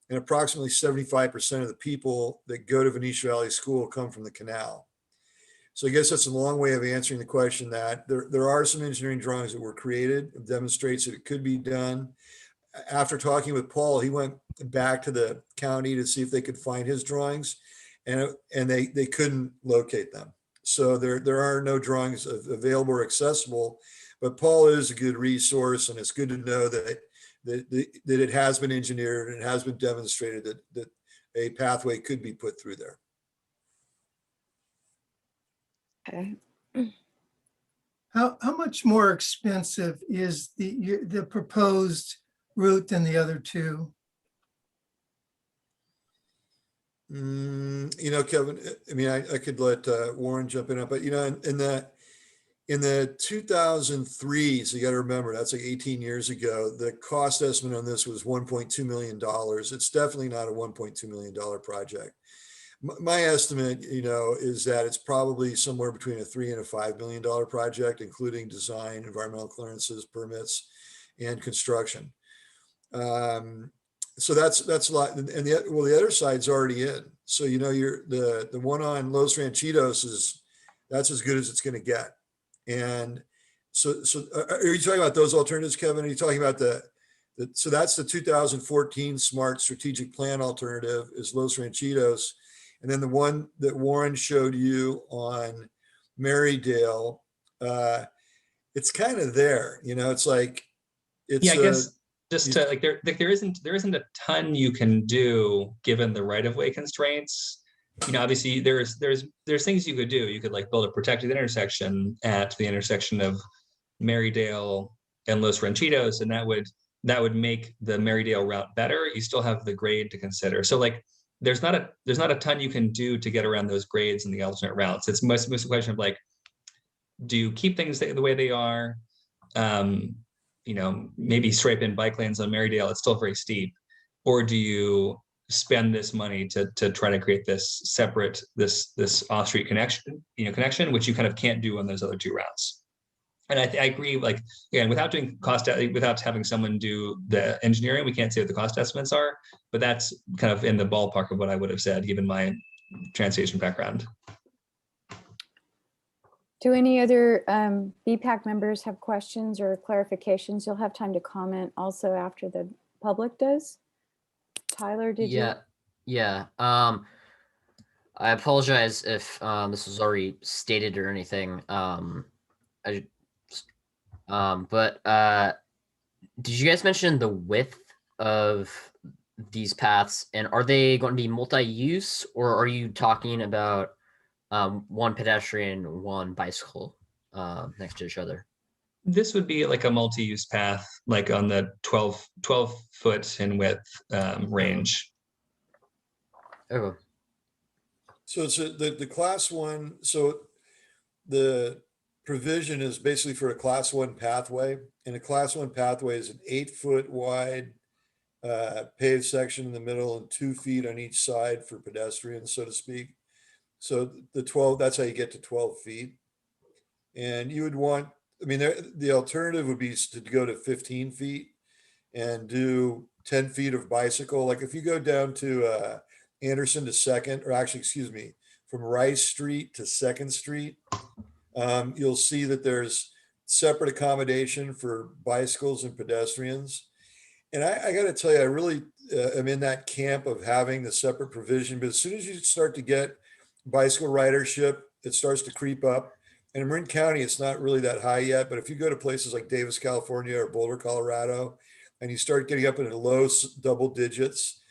And approximately 75% of the people that go to Venetia Valley School come from the canal. So I guess that's a long way of answering the question that there are some engineering drawings that were created. It demonstrates that it could be done. After talking with Paul, he went back to the county to see if they could find his drawings, and they couldn't locate them. So there are no drawings available or accessible, but Paul is a good resource, and it's good to know that that it has been engineered and it has been demonstrated that a pathway could be put through there. Okay. How much more expensive is the proposed route than the other two? You know, Kevin, I mean, I could let Warren jump in, but you know, in the 2003, so you got to remember that's like 18 years ago. The cost estimate on this was $1.2 million. It's definitely not a $1.2 million project. My estimate, you know, is that it's probably somewhere between a $3 and a $5 million project, including design, environmental clearances, permits, and construction. So that's a lot. And the other side's already in. So, you know, the one on Los Ranchitos that's as good as it's going to get. And so are you talking about those alternatives, Kevin? Are you talking about so that's the 2014 Smart Strategic Plan alternative is Los Ranchitos. And then the one that Warren showed you on Marydale, it's kind of there, you know, it's like, Yeah, I guess just to there isn't a ton you can do given the right-of-way constraints. You know, obviously there's things you could do. You could like build a protected intersection at the intersection of Marydale and Los Ranchitos, and that would make the Marydale route better. You still have the grade to consider. So like there's not a ton you can do to get around those grades and the alternate routes. It's most a question of like, do you keep things the way they are? You know, maybe stripe in bike lanes on Marydale, it's still very steep. Or do you spend this money to try to create this separate, this off-street connection, which you kind of can't do on those other two routes. And I agree, like, again, without doing without having someone do the engineering, we can't say what the cost estimates are, but that's kind of in the ballpark of what I would have said, given my transportation background. Do any other BPAC members have questions or clarifications? You'll have time to comment also after the public does. Tyler, did you? Yeah. I apologize if this was already stated or anything. But did you guys mention the width of these paths, and are they going to be multi-use, or are you talking about one pedestrian, one bicycle next to each other? This would be like a multi-use path, like on the 12 foot in width range. Oh. So it's the class one. So the provision is basically for a class one pathway, and a class one pathway is an 8 foot wide paved section in the middle and 2 feet on each side for pedestrians, so to speak. So the 12, that's how you get to 12 feet. And you would want, I mean, the alternative would be to go to 15 feet and do 10 feet of bicycle. Like if you go down to Anderson to Second, or actually, excuse me, from Rice Street to Second Street, you'll see that there's separate accommodation for bicycles and pedestrians. And I got to tell you, I really am in that camp of having the separate provision. But as soon as you start to get bicycle ridership, it starts to creep up. And in Marin County, it's not really that high yet. But if you go to places like Davis, California, or Boulder, Colorado, and you start getting up into low double digits,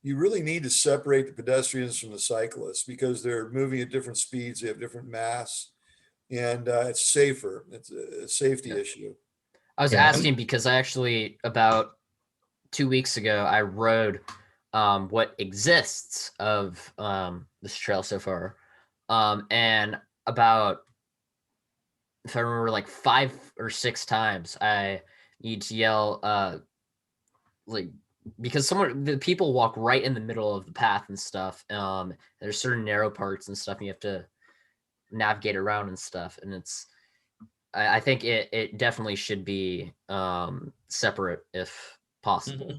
you really need to separate the pedestrians from the cyclists because they're moving at different speeds. They have different mass, and it's safer. It's a safety issue. I was asking because I actually, about 2 weeks ago, I rode what exists of this trail so far. And about, if I remember, like 5 or 6 times, I need to yell, like, because the people walk right in the middle of the path and stuff. There's certain narrow parts and stuff, and you have to navigate around and stuff. And I think it definitely should be separate if possible.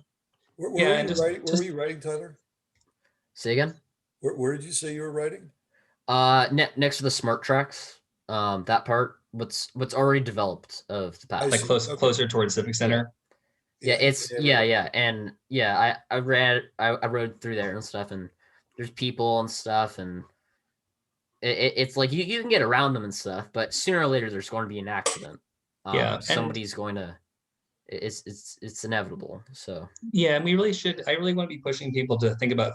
Where were you writing, Tyler? Say again? Where did you say you were writing? Next to the smart tracks, that part, what's already developed of the path. Like closer towards Civic Center. Yeah, and yeah, I rode through there and stuff, and there's people and stuff, and it's like you can get around them and stuff, but sooner or later there's going to be an accident. Somebody's going to it's inevitable. So Yeah, and we really should. I really want to be pushing people to think about,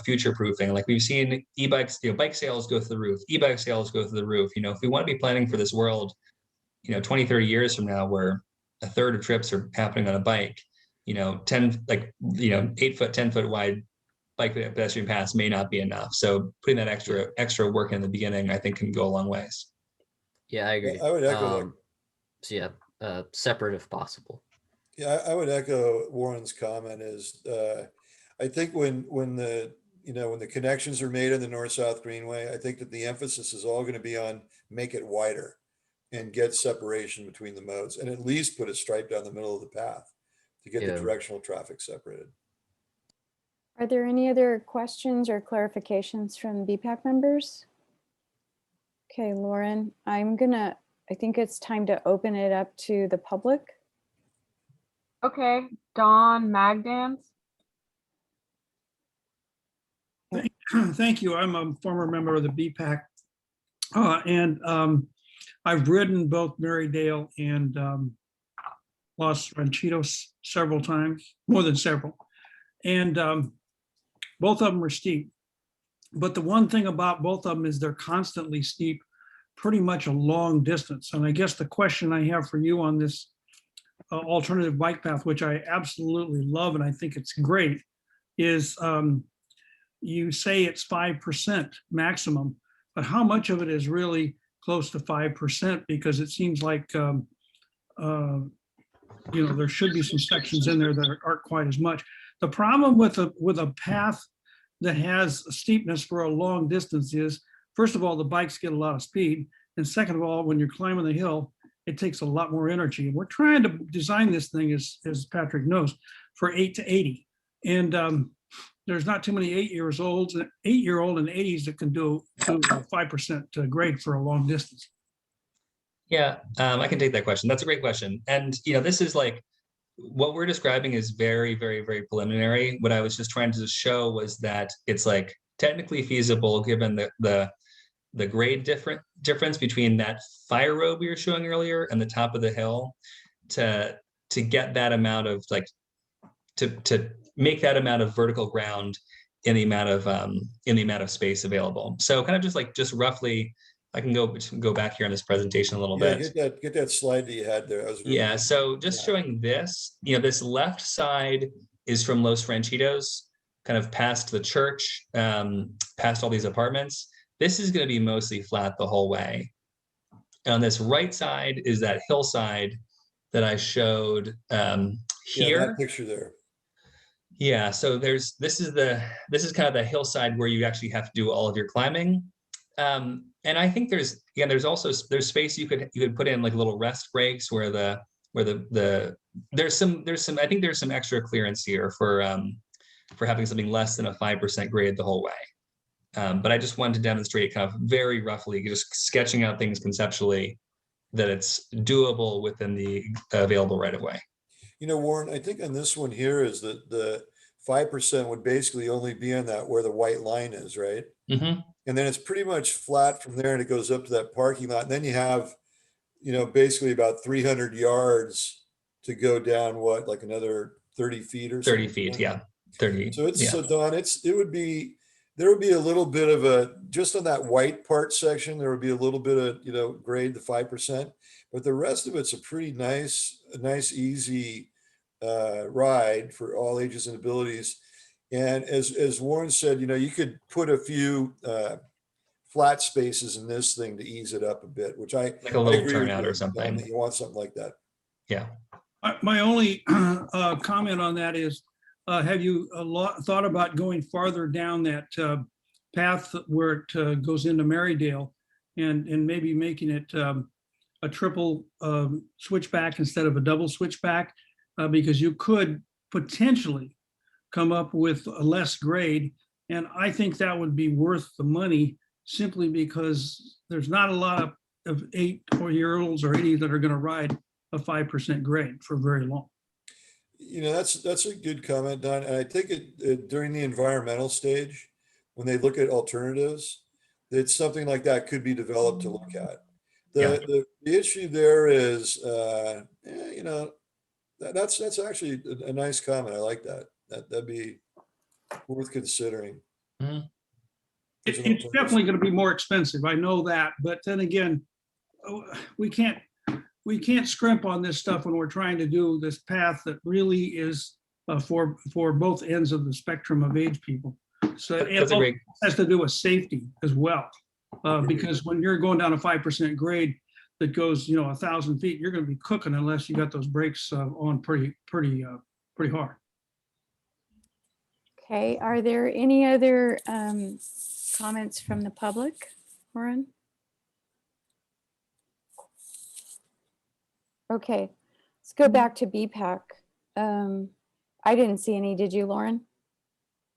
future proofing. Like we've seen e-bikes, bike sales go through the roof, e-bike sales go through the roof. If we want to be planning for this world, 20, 30 years from now, where a third of trips are happening on a bike, 8 foot, 10 foot wide bike pedestrian paths may not be enough. So putting that extra work in the beginning, I think, can go a long ways. yeah, I agree. I would echo that. So yeah, separate if possible. Yeah, I would echo Warren's comment is, I think when the, when the connections are made in the North-South Greenway, I think that the emphasis is all going to be on make it wider and get separation between the modes and at least put a stripe down the middle of the path to get the Yeah. directional traffic separated. Are there any other questions or clarifications from BPAC members? Okay, Lauren, I think it's time to open it up to the public. Okay, Don Magdans. Thank you. I'm a former member of the BPAC. And I've ridden both Marydale and Los Ranchitos several times, more than several. And both of them are steep. But the one thing about both of them is they're constantly steep, pretty much a long distance. And I guess the question I have for you on this alternative bike path, which I absolutely love and I think it's great, is you say it's 5% maximum, but how much of it is really close to 5%? Because it seems like there should be some sections in there that aren't quite as much. The problem with a path that has a steepness for a long distance is, first of all, the bikes get a lot of speed, and second of all, when you're climbing the hill, it takes a lot more energy. And we're trying to design this thing, as Patrick knows, for 8 to 80, and there's not too many 8-year-old and 80s that can do a 5% grade for a long distance. Yeah, I can take that question. That's a great question. And, this is like, what we're describing is very, very, very preliminary. What I was just trying to show was that it's like technically feasible given the grade difference between that fire road we were showing earlier and the top of the hill to get that amount of to make that amount of vertical ground in the amount of space available. So kind of just roughly, I can go back here on this presentation a little bit. Get that slide that you had there. Yeah, so just showing this, this left side is from Los Ranchitos, kind of past the church, past all these apartments. This is going to be mostly flat the whole way. And on this right side is that hillside that I showed here. Yeah, that picture there. Yeah, so this is kind of the hillside where you actually have to do all of your climbing. And I think there's space you could put in like little rest breaks where there's some I think there's some extra clearance here for having something less than a 5% grade the whole way. But I just wanted to demonstrate kind of very roughly, just sketching out things conceptually, that it's doable within the available right of way. Warren, I think on this one here is that the 5% would basically only be on that where the white line is, right? Mm-hmm. And then it's pretty much flat from there and it goes up to that parking lot. And then you have, basically about 300 yards to go down like another 30 feet or 30 something. feet, yeah. 30. So yeah. So Don, there would be a little bit of just on that white part section, there would be a little bit of, grade, the 5%, but the rest of it's a pretty nice, easy ride for all ages and abilities. And as Warren said, you could put a few flat spaces in this thing to ease it up a bit, which like a little turnout or something. That you want something like that. Yeah. My only comment on that is, have you thought about going farther down that path where it goes into Marydale and maybe making it a triple switchback instead of a double switchback? Because you could potentially come up with a less grade. And I think that would be worth the money simply because there's not a lot of 8-year-olds or 80 that are going to ride a 5% grade for very long. That's a good comment, Don. And I think during the environmental stage, when they look at alternatives, that something like that could be developed to look at. The issue there is, That's actually a nice comment. I like that. That'd be worth considering. Mhm. It's definitely going to be more expensive. I know that, but then again, we can't scrimp on this stuff when we're trying to do this path that really is for both ends of the spectrum of age people. So it That's a great, has to do with safety as well, because when you're going down a 5% grade that goes, 1,000 feet, you're going to be cooking unless you got those brakes on pretty hard. Okay, are there any other comments from the public, Lauren? Okay, let's go back to BPAC. I didn't see any, did you, Lauren?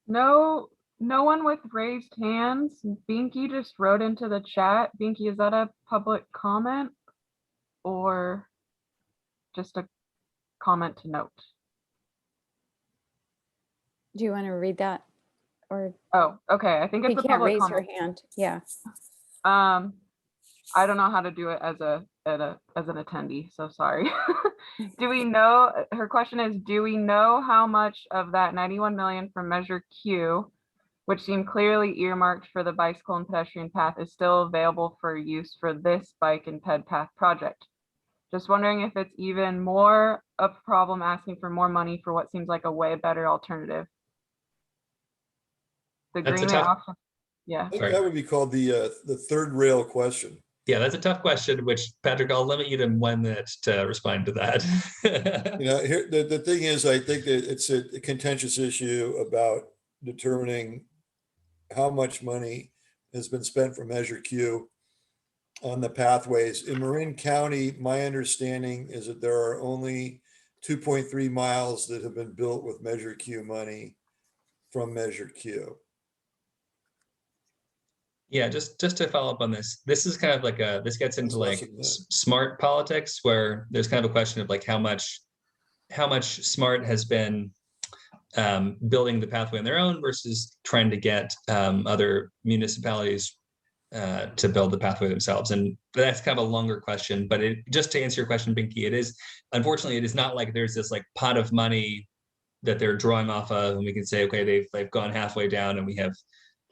No, no one with raised hands. Binky just wrote into the chat. Binky, is that a public comment or just a comment to note? Do you want to read that? Or Oh, okay. I think you it's a can't public raise your comment. hand. Yeah. I don't know how to do it as an attendee, so sorry. Do we know, her question is, do we know how much of that 91 million from Measure Q, which seemed clearly earmarked for the bicycle and pedestrian path, is still available for use for this bike and ped path project? Just wondering if it's even more of a problem asking for more money for what seems like a way better alternative. The That's a Greenway tough- option. Yeah. I think Sorry. that would be called the third rail question. yeah, that's a tough question, which Patrick, I'll limit you to 1 minute to respond to that. Here, the thing is, I think that it's a contentious issue about determining how much money has been spent for Measure Q on the pathways. In Marin County, my understanding is that there are only 2.3 miles that have been built with Measure Q money from Measure Q. Yeah, just to follow up on this, this is kind of like this gets into like smart politics, where there's kind of a question of like how much smart has been building the pathway on their own versus trying to get other municipalities to build the pathway themselves. And that's kind of a longer question, but just to answer your question, Binky, it is, unfortunately, it is not like there's this like pot of money that they're drawing off of and we can say, okay, they've gone halfway down and we have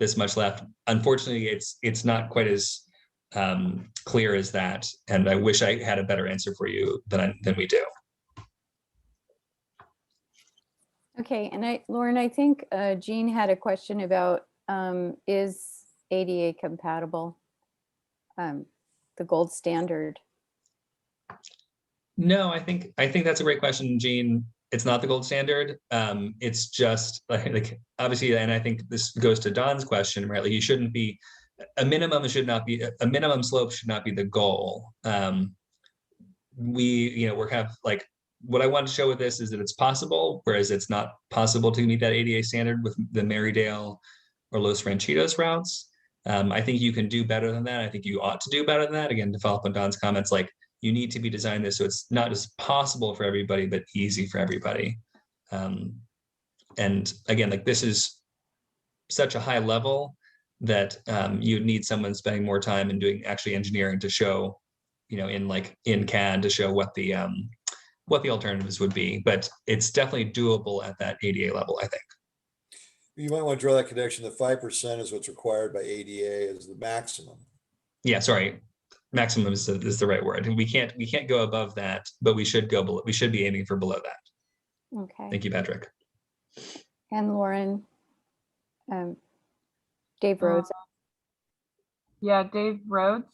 this much left. Unfortunately, it's not quite as clear as that. And I wish I had a better answer for you than we do. Okay, and Lauren, I think Jean had a question about is ADA compatible, the gold standard? No, I think that's a great question, Jean. It's not the gold standard. It's just like obviously, and I think this goes to Don's question, right? Like you shouldn't be a minimum slope should not be the goal. We're kind of like, what I want to show with this is that it's possible, whereas it's not possible to meet that ADA standard with the Marydale or Los Ranchitos routes. I think you can do better than that. I think you ought to do better than that. Again, to follow up on Don's comments, like you need to be designed this so it's not just possible for everybody, but easy for everybody. And again, like this is such a high level that you need someone spending more time and doing actually engineering to show, in CAD to show what the alternatives would be. But it's definitely doable at that ADA level, I think. You might want to draw that connection. The 5% is what's required by ADA as the maximum. Yeah, sorry. Maximum is the right word. We can't go above that, but we should go below. We should be aiming for below that. Okay. Thank you, Patrick. And Lauren, Dave Rhodes. Yeah, Dave Rhodes.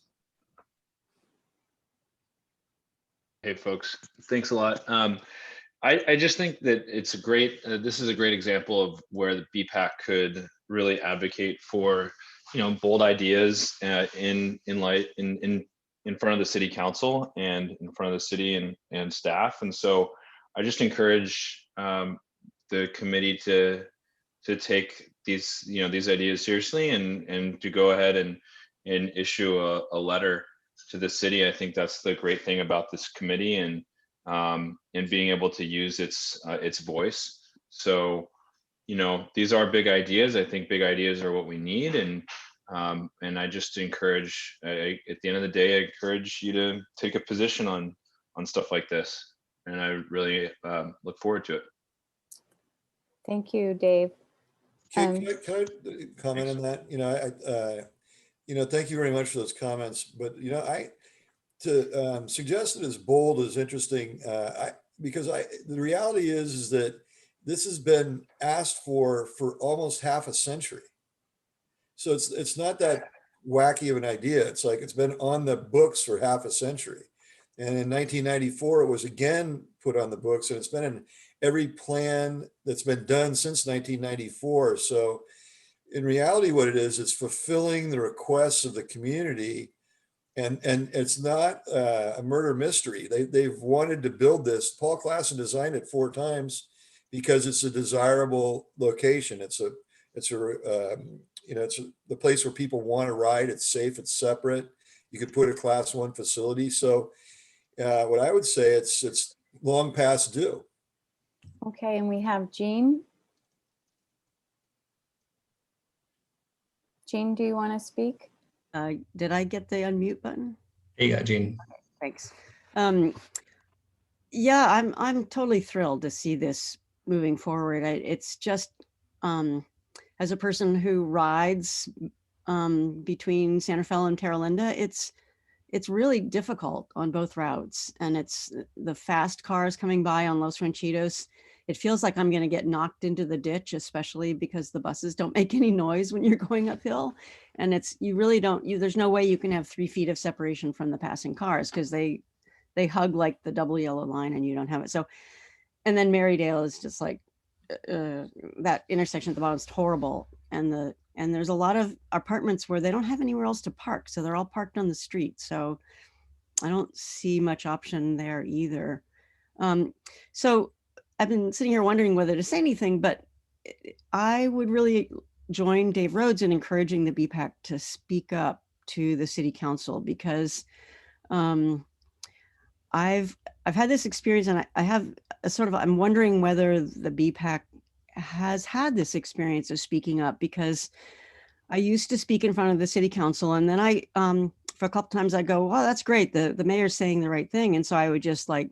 Hey, folks. Thanks a lot. I just think that it's a great. This is a great example of where the BPAC could really advocate for, bold ideas in front of the city council and in front of the city and staff. And so I just encourage the committee to take these ideas seriously and to go ahead and issue a letter to the city. I think that's the great thing about this committee and being able to use its voice. So, these are big ideas. I think big ideas are what we need. And I just encourage, at the end of the day, I encourage you to take a position on stuff like this. and I really look forward to it. Thank you, Dave. Can I comment on that? Thank you very much for those comments. But to suggest it as bold is interesting. Because the reality is that this has been asked for almost half a century. So it's not that wacky of an idea. It's like it's been on the books for half a century. And in 1994, it was again put on the books, and it's been in every plan that's been done since 1994. So in reality, what it is, it's fulfilling the requests of the community. And it's not a murder mystery. They've wanted to build this. Paul Klassen designed it 4 times because it's a desirable location. It's the place where people want to ride. It's safe. It's separate. You could put a Class 1 facility. So what I would say, it's long past due. Okay, and we have Jean. Jean, do you want to speak? Did I get the unmute button? There you go, Jean. Thanks. Yeah, I'm totally thrilled to see this moving forward. It's just, as a person who rides between Santa Fe and Terra Linda, it's really difficult on both routes, and it's the fast cars coming by on Los Ranchitos. It feels like I'm going to get knocked into the ditch, especially because the buses don't make any noise when you're going uphill. And you really don't, there's no way you can have 3 feet of separation from the passing cars, because they hug like the double yellow line and you don't have it. So, and then Marydale is just like, that intersection at the bottom is horrible. And there's a lot of apartments where they don't have anywhere else to park. So they're all parked on the street. So I don't see much option there either. So I've been sitting here wondering whether to say anything, but I would really join Dave Rhodes in encouraging the BPAC to speak up to the city council, because I've had this experience, and I have a sort of, I'm wondering whether the BPAC has had this experience of speaking up, because I used to speak in front of the city council, and then I, for a couple times I go, "Oh, that's great. The mayor's saying the right thing." And so I would just like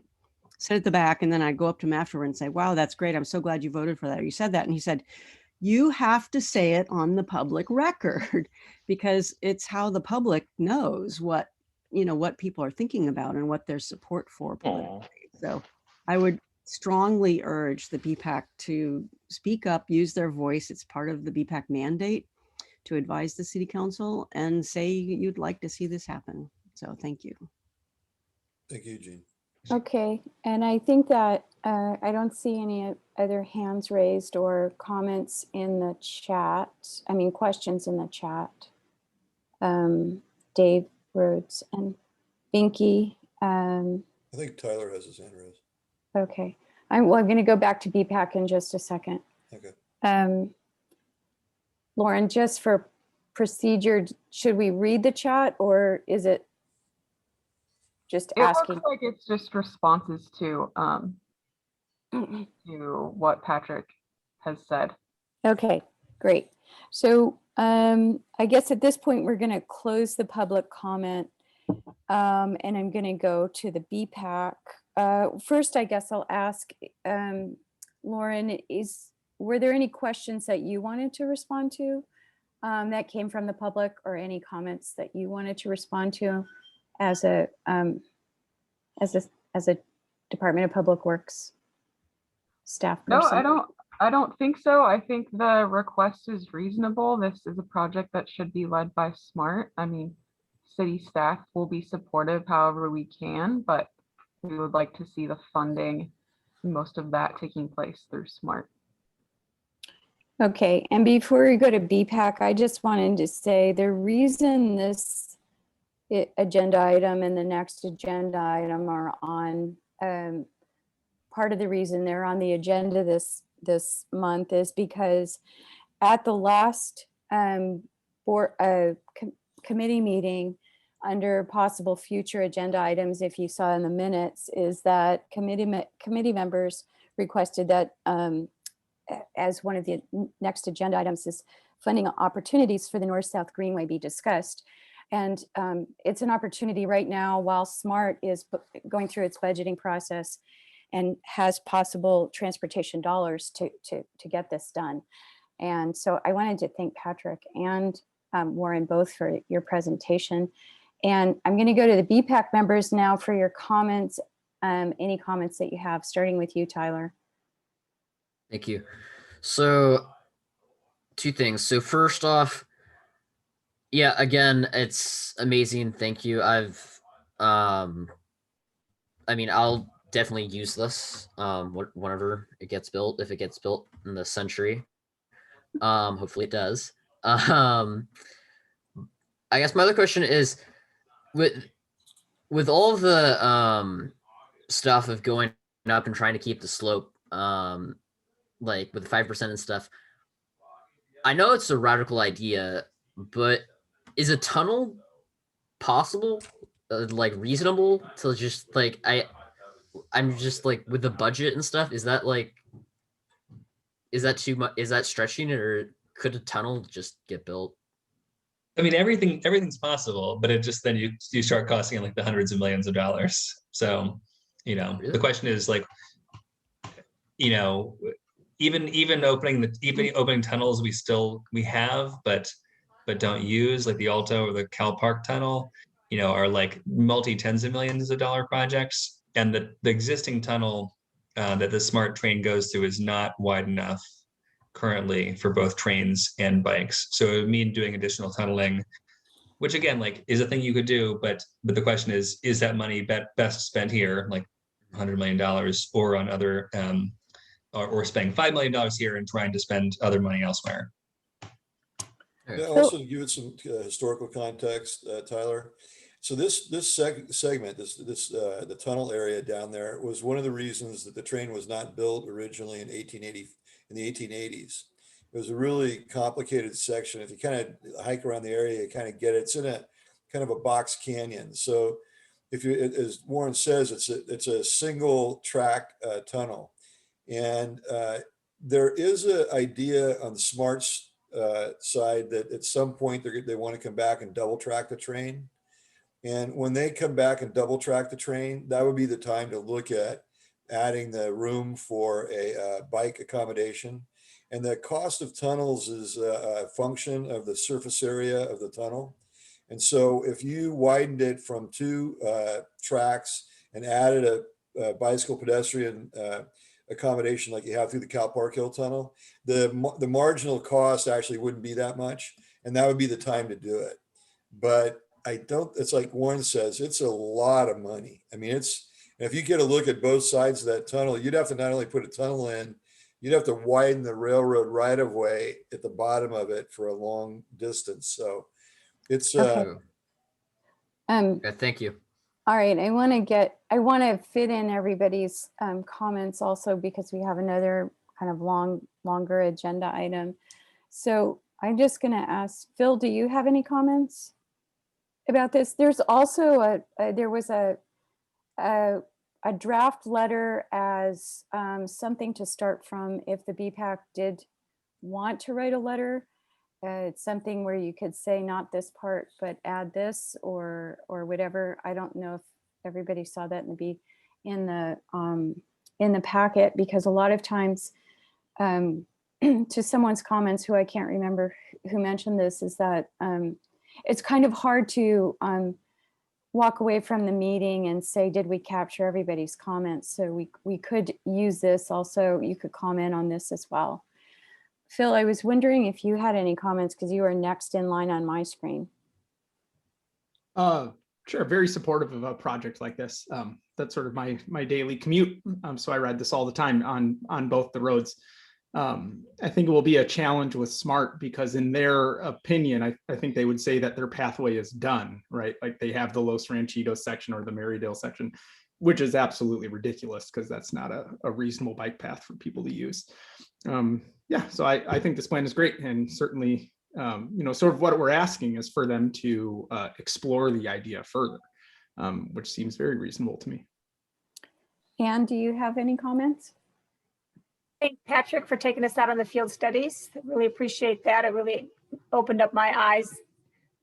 sit at the back, and then I'd go up to him afterward and say, "Wow, that's great. I'm so glad you voted for that. You said that." And he said, "You have to say it on the public record because it's how the public knows what people are thinking about and what their support for politically." So I would strongly urge the BPAC to speak up, use their voice. It's part of the BPAC mandate to advise the city council and say you'd like to see this happen. So thank you. Thank you, Jean. Okay, and I think that I don't see any other hands raised or comments in the chat. I mean, questions in the chat. Dave Rhodes and Binky. I think Tyler has his hand raised. Okay, I'm going to go back to BPAC in just a second. Okay. Lauren, just for procedure, should we read the chat, or is it just asking? It looks like it's just responses to what Patrick has said. Okay, great. So I guess at this point, we're going to close the public comment, and I'm going to go to the BPAC. First, I guess I'll ask Lauren, were there any questions that you wanted to respond to that came from the public, or any comments that you wanted to respond to as a Department of Public Works staff person? No, I don't think so. I think the request is reasonable. This is a project that should be led by SMART. I mean, city staff will be supportive however we can, but we would like to see the funding, most of that taking place through SMART. Okay, and before we go to BPAC, I just wanted to say the reason this agenda item and the next agenda item are on, part of the reason they're on the agenda this month is because at the last committee meeting, under possible future agenda items, if you saw in the minutes, is that committee members requested that as one of the next agenda items is funding opportunities for the North-South Greenway be discussed. And it's an opportunity right now while SMART is going through its budgeting process and has possible transportation dollars to get this done. And so I wanted to thank Patrick and Warren both for your presentation. And I'm going to go to the BPAC members now for your comments. Any comments that you have, starting with you, Tyler. Thank you. So 2 things. So first off, yeah, again, it's amazing. Thank you. I mean, I'll definitely use this whenever it gets built, if it gets built in the century. Hopefully it does. I guess my other question is, with all the stuff of going up and trying to keep the slope, like with 5% and stuff, I know it's a radical idea, but is a tunnel possible? Like reasonable to just like I'm just like with the budget and stuff. Is that too much? Is that stretching it, or could a tunnel just get built? I mean, everything's possible, but it just then you start costing like the hundreds of millions of dollars. So, Really? the question is like, even opening tunnels we have, but don't use, like the Alto or the Cal Park tunnel, are like multi-tens of millions of dollar projects. And the existing tunnel that the SMART train goes through is not wide enough currently for both trains and bikes. So it would mean doing additional tunneling, which again, like, is a thing you could do, but the question is that money best spent here, like $100 million, or on other, or spending $5 million here and trying to spend other money elsewhere? Yeah, also give it some historical context, Tyler. So this segment, the tunnel area down there, was one of the reasons that the train was not built originally in the 1880s. It was a really complicated section. If you kind of hike around the area, you kind of get it. It's in a kind of a box canyon. So if you, as Warren says, it's a single track tunnel, and there is an idea on the SMART's side that at some point they want to come back and double track the train. And when they come back and double track the train, that would be the time to look at adding the room for a bike accommodation. And the cost of tunnels is a function of the surface area of the tunnel. And so if you widened it from 2 tracks and added a bicycle pedestrian accommodation like you have through the Cal Park Hill Tunnel, the marginal cost actually wouldn't be that much. And that would be the time to do it. But it's like Warren says, it's a lot of money. I mean, if you get a look at both sides of that tunnel, you'd have to not only put a tunnel in, you'd have to widen the railroad right of way at the bottom of it for a long distance. So it's Okay. Okay, thank you. All right, I want to fit in everybody's comments also, because we have another kind of longer agenda item. So I'm just going to ask Phil, do you have any comments about this? There's also there was a draft letter as something to start from if the BPAC did want to write a letter. It's something where you could say not this part, but add this or whatever. I don't know if everybody saw that in the packet, because a lot of times, to someone's comments, who I can't remember who mentioned this, is that it's kind of hard to walk away from the meeting and say, did we capture everybody's comments? So we could use this also. You could comment on this as well. Phil, I was wondering if you had any comments, because you are next in line on my screen. Sure, very supportive of a project like this. That's sort of my daily commute. So I ride this all the time on both the roads. I think it will be a challenge with SMART, because in their opinion, I think they would say that their pathway is done, right? Like they have the Los Ranchitos section or the Marydale section, which is absolutely ridiculous, because that's not a reasonable bike path for people to use. Yeah, so I think this plan is great, and certainly, sort of what we're asking is for them to explore the idea further, which seems very reasonable to me. Anne, do you have any comments? Thank Patrick for taking us out on the field studies. I really appreciate that. It really opened up my eyes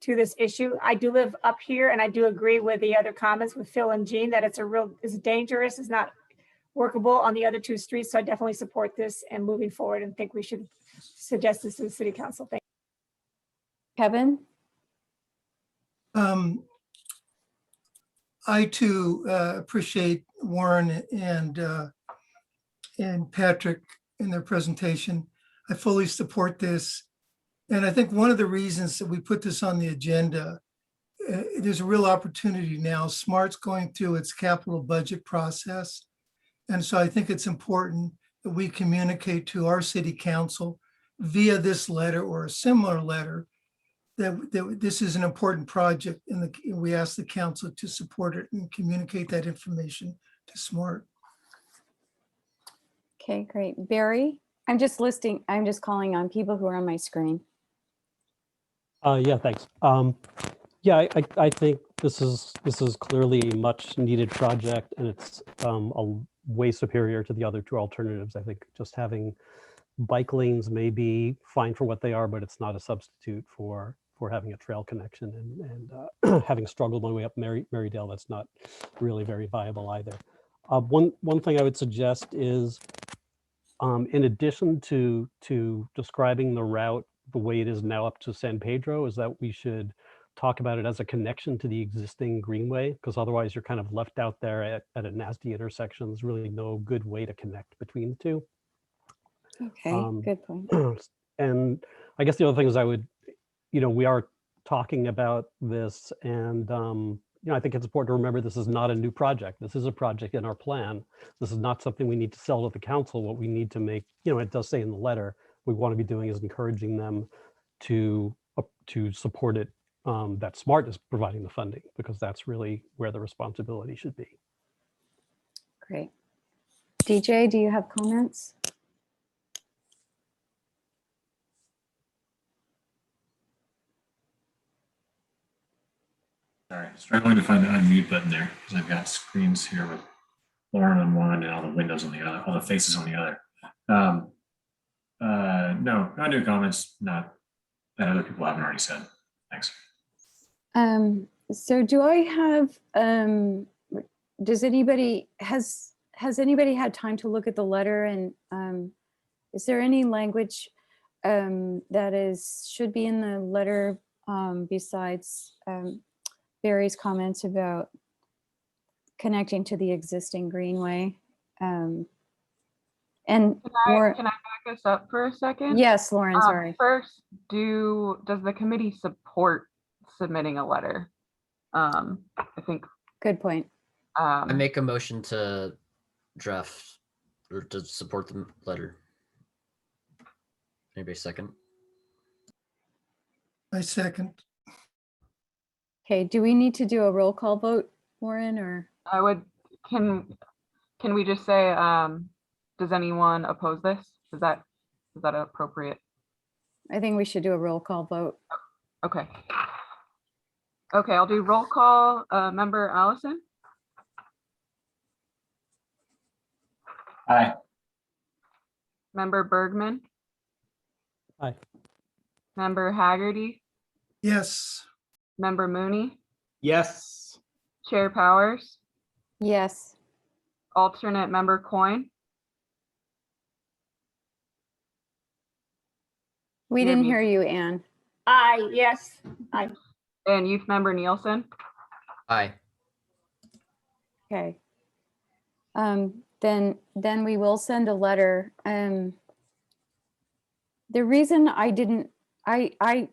to this issue. I do live up here, and I do agree with the other comments with Phil and Jean that it's dangerous. It's not workable on the other two streets. So I definitely support this and moving forward and think we should suggest this to the city council. Thank Kevin? I too appreciate Warren and Patrick in their presentation. I fully support this. And I think one of the reasons that we put this on the agenda, there's a real opportunity now. SMART's going through its capital budget process. And so I think it's important that we communicate to our city council via this letter or a similar letter that this is an important project, and we ask the council to support it and communicate that information to SMART. Okay, great. Barry, I'm just calling on people who are on my screen. Yeah, thanks. Yeah, I think this is clearly a much needed project, and it's way superior to the other two alternatives. I think just having bike lanes may be fine for what they are, but it's not a substitute for having a trail connection, and having struggled my way up Marydale, that's not really very viable either. One thing I would suggest is, in addition to describing the route the way it is now up to San Pedro, is that we should talk about it as a connection to the existing greenway, because otherwise you're kind of left out there at a nasty intersection. There's really no good way to connect between the two. Okay, good point. And I guess the other thing is we are talking about this, and I think it's important to remember this is not a new project. This is a project in our plan. This is not something we need to sell to the council. What we need to make, it does say in the letter, we want to be doing is encouraging them to support it, that SMART is providing the funding, because that's really where the responsibility should be. Great. DJ, do you have comments? Sorry, struggling to find the unmute button there because I've got screens here with Lauren on one and all the windows on the other, all the faces on the other. No new comments, not that other people haven't already said. Thanks. So do I have, has anybody had time to look at the letter, and is there any language that should be in the letter besides Barry's comments about connecting to the existing greenway? And Can I back us up for a second? Yes, Lauren, sorry. First, does the committee support submitting a letter? I think. Good point. I make a motion to draft or to support the letter. Anybody second? I second. Okay, do we need to do a roll call vote, Warren, or? I would, can we just say, does anyone oppose this? Is that appropriate? I think we should do a roll call vote. Okay. Okay, I'll do roll call. Member Allison? Aye. Member Bergman? Aye. Member Haggerty? Yes. Member Mooney? Yes. Chair Powers? Yes. Alternate member Coyne? We You're didn't muted. hear you, Anne. Aye, yes, aye. And youth member Nielsen? Aye. Okay. Then we will send a letter. The reason I didn't, I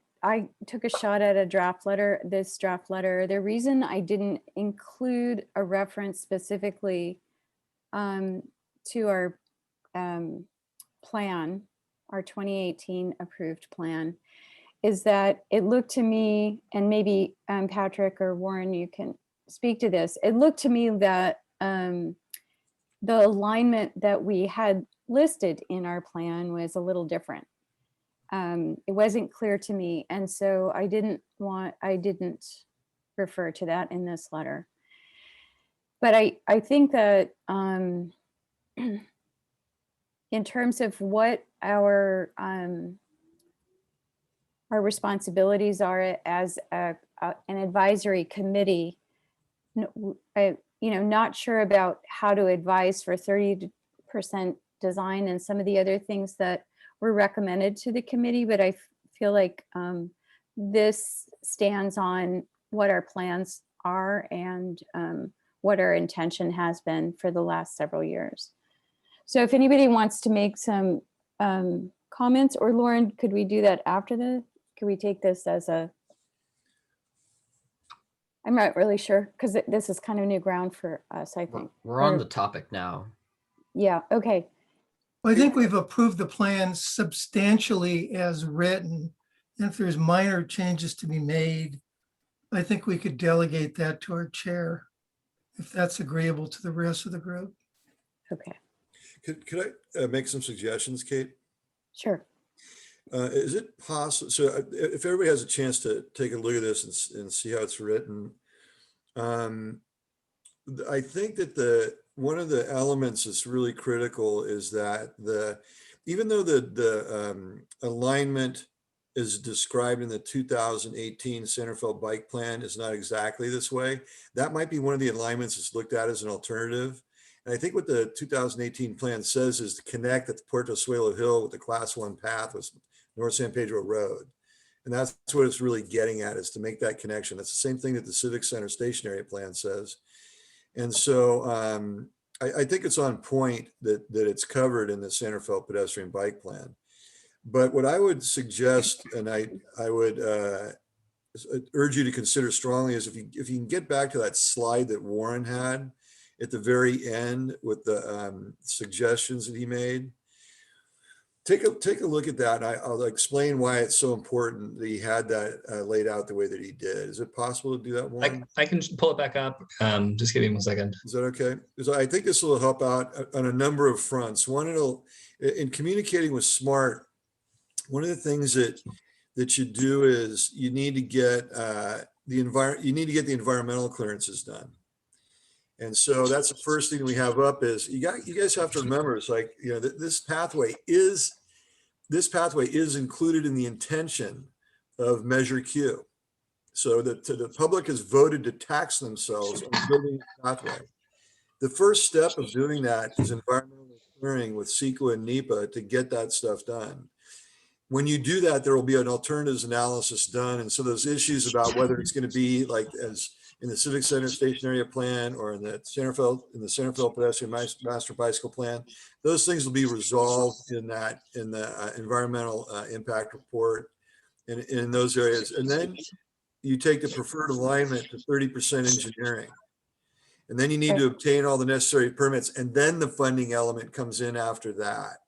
took a shot at this draft letter. The reason I didn't include a reference specifically to our plan, our 2018 approved plan, is that it looked to me, and maybe Patrick or Warren, you can speak to this. It looked to me that the alignment that we had listed in our plan was a little different. It wasn't clear to me. And so I didn't refer to that in this letter. But I think that in terms of what our responsibilities are as an advisory committee, not sure about how to advise for 30% design and some of the other things that were recommended to the committee, but I feel like this stands on what our plans are and what our intention has been for the last several years. So if anybody wants to make some comments, or Lauren, could we do that after could we take this as I'm not really sure, because this is kind of new ground for us, I think. We're on the topic now. Yeah, okay. I think we've approved the plan substantially as written. And if there's minor changes to be made, I think we could delegate that to our chair, if that's agreeable to the rest of the group. Okay, Could I make some suggestions, Kate? sure. Is it possible, so if everybody has a chance to take a look at this and see how it's written, I think that one of the elements that's really critical is that even though the alignment is described in the 2018 Centerville Bike Plan is not exactly this way, that might be one of the alignments that's looked at as an alternative. And I think what the 2018 plan says is to connect at the Puerto Suelo Hill with the Class 1 path with North San Pedro Road. And that's what it's really getting at, is to make that connection. That's the same thing that the Civic Center stationary plan says. And so I think it's on point that it's covered in the Centerville pedestrian bike plan. But what I would suggest, and I would urge you to consider strongly, is if you can get back to that slide that Warren had at the very end with the suggestions that he made, take a look at that. And I'll explain why it's so important that he had that laid out the way that he did. Is it possible to do that, Warren? I can pull it back up. Just give me 1 second. Is that okay? Because I think this will help out on a number of fronts. One, in communicating with SMART, one of the things that you do is you need to get the environmental clearances done. And so that's the first thing we have up is you guys have to remember, it's like, this pathway is included in the intention of Measure Q. So that the public has voted to tax themselves on building the pathway. The first step of doing that is environmental clearing with CEQA and NEPA to get that stuff done. When you do that, there will be an alternatives analysis done. And so those issues about whether it's going to be like as in the Civic Center Station Area Plan or in the Centerville Pedestrian Master Bicycle Plan, those things will be resolved in the environmental impact report in those areas. And then you take the preferred alignment to 30% engineering. And then you need to obtain all the necessary permits. And then the funding element comes in after that.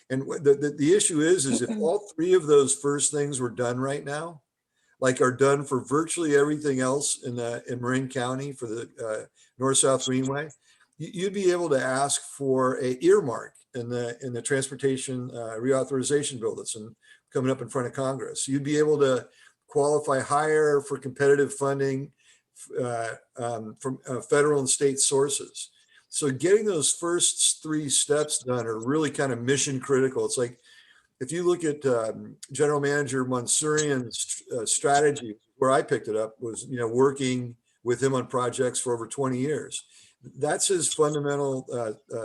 And the issue is if all three of those first things were done right now, like are done for virtually everything else in Marin County for the North-South Greenway, you'd be able to ask for a earmark in the transportation reauthorization bill that's coming up in front of Congress. You'd be able to qualify higher for competitive funding from federal and state sources. So getting those first three steps done are really kind of mission critical. It's like, if you look at General Manager Mansourian's strategy, where I picked it up was, working with him on projects for over 20 years. That's his fundamental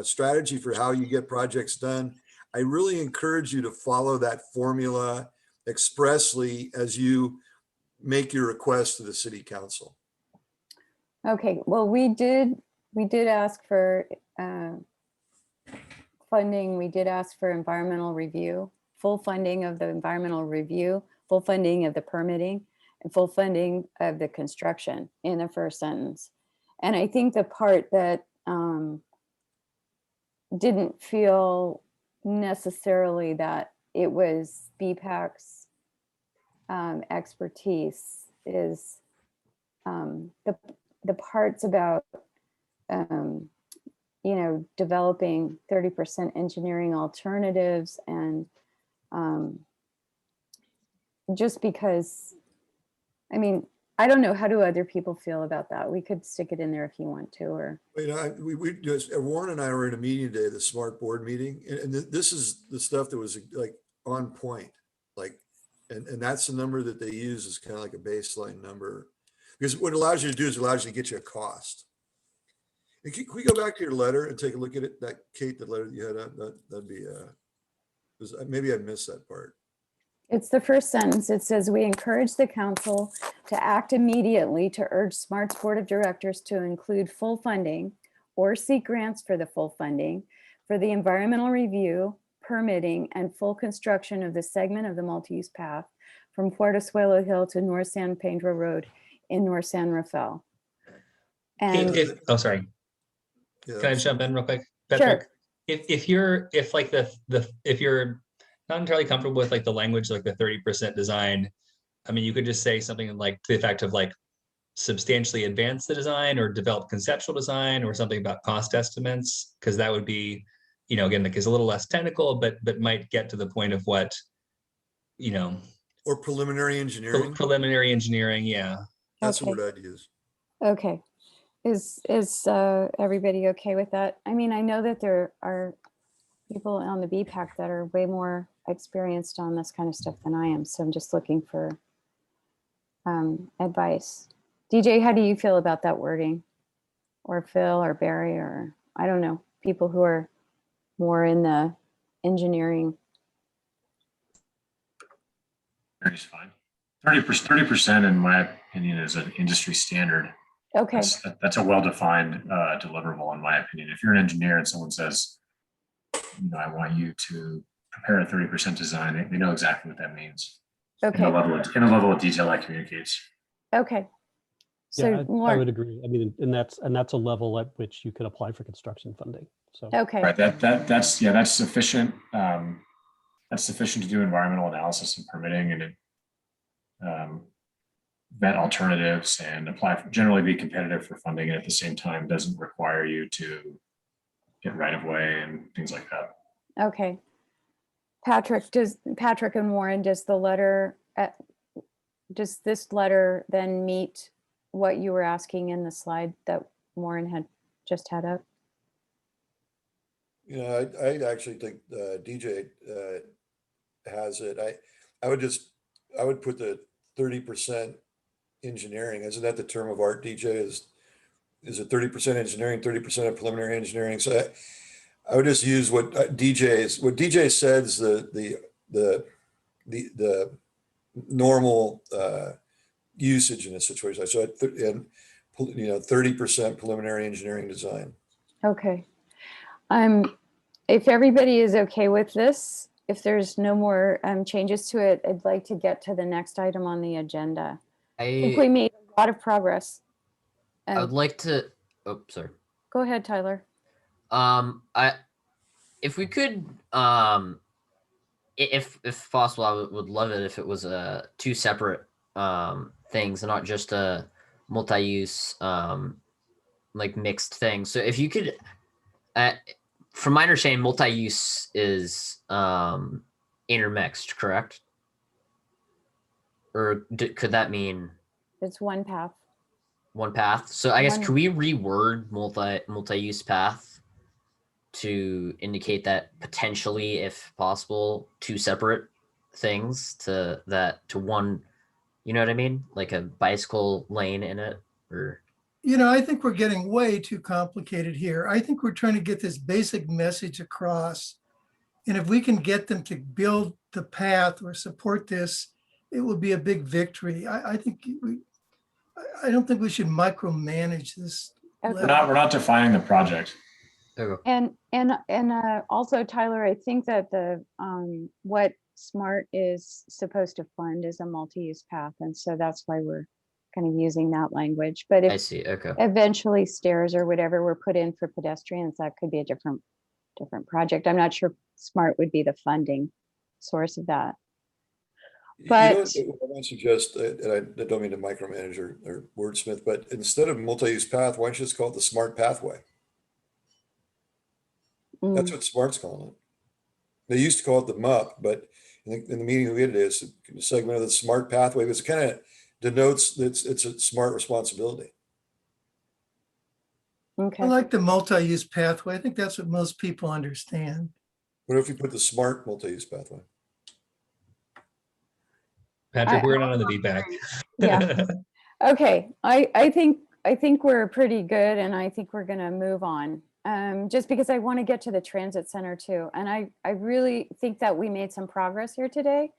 strategy for how you get projects done. I really encourage you to follow that formula expressly as you make your request to the City Council. Okay, well, we did ask for funding. We did ask for environmental review, full funding of the environmental review, full funding of the permitting, and full funding of the construction in the first sentence. And I think the part that didn't feel necessarily that it was BPAC's expertise is the parts about developing 30% engineering alternatives, and just because, I don't know, how do other people feel about that? We could stick it in there if you want to, or. We just, Warren and I were in a meeting today, the SMART board meeting, and this is the stuff that was like on point, and that's the number that they use as kind of like a baseline number, because what it allows you to do is it allows you to get you a cost. And can we go back to your letter and take a look at it, that Kate, the letter that you had, that'd be, maybe I missed that part. It's the first sentence. It says, we encourage the council to act immediately to urge SMART's board of directors to include full funding or seek grants for the full funding for the environmental review, permitting, and full construction of the segment of the multi-use path from Puerto Hill to North San Pedro Road in North San Rafael. And Oh, sorry. Yeah, Can I jump in real quick, Patrick? Sure. If you're not entirely comfortable with like the language, like the 30% design, I mean, you could just say something like to the effect of like substantially advance the design or develop conceptual design or something about cost estimates, because that would be, you know, again, like is a little less technical, but might get to the point of what, you know, or preliminary engineering. Preliminary engineering, yeah. That's Okay. the word I'd use. Okay. Is everybody okay with that? I mean, I know that there are people on the BPAC that are way more experienced on this kind of stuff than I am. So I'm just looking for advice. DJ, how do you feel about that wording? Or Phil or Barry, or I don't know, people who are more in the engineering. It's fine. 30% in my opinion is an industry standard. Okay. That's a well-defined deliverable in my opinion. If you're an engineer and someone says, you know, I want you to prepare a 30% design, they know exactly what that means. Okay. In the level of detail that communicates. Okay. So Yeah, I more, would agree. I mean, and that's a level at which you could apply for construction funding. So okay. Right. That's sufficient. That's sufficient to do environmental analysis and permitting, and it, vet alternatives and generally be competitive for funding, and at the same time doesn't require you to get right of way and things like that. Okay. Patrick and Warren, does this letter then meet what you were asking in the slide that Warren had just had up? You know, I actually think DJ has it. I would put the 30% engineering. Isn't that the term of art, DJ? Is it 30% engineering, 30% of preliminary engineering? So I would just use what DJ says the normal usage in a situation. So and you know, 30% preliminary engineering design. Okay. If everybody is okay with this, if there's no more changes to it, I'd like to get to the next item on the agenda. I think we made a lot of progress. I would like to, oh, sorry. Go ahead, Tyler. If we could, if possible, I would love it if it was two separate things and not just a multi-use like mixed thing. So if you could, from my understanding, multi-use is intermixed, correct? Or could that mean it's one path? One path. So I guess could we reword multi-use path to indicate that potentially, if possible, two separate things to one, you know what I mean? Like a bicycle lane in it, or you know, I think we're getting way too complicated here. I think we're trying to get this basic message across. And if we can get them to build the path or support this, it will be a big victory. I don't think we should micromanage this. Okay. We're not defining the project. And also, Tyler, I think that the what SMART is supposed to fund is a multi-use path, and so that's why we're kind of using that language. But if I see, okay, eventually stairs or whatever were put in for pedestrians, that could be a different project. I'm not sure SMART would be the funding source of that. But you know what I might suggest, and I don't mean to micromanage or wordsmith, but instead of multi-use path, why don't you just call it the SMART pathway? That's what SMART's calling it. They used to call it the MUP, but in the meeting we had today, it's a segment of the SMART pathway, because it kind of denotes that it's a SMART responsibility. Okay. I like the multi-use pathway. I think that's what most people understand. What if you put the SMART multi-use pathway? Patrick, we're not on the feedback. Yeah. Okay. I think I think we're pretty good, and I think we're gonna move on. Just because I want to get to the transit center too. And I really think that we made some progress here today.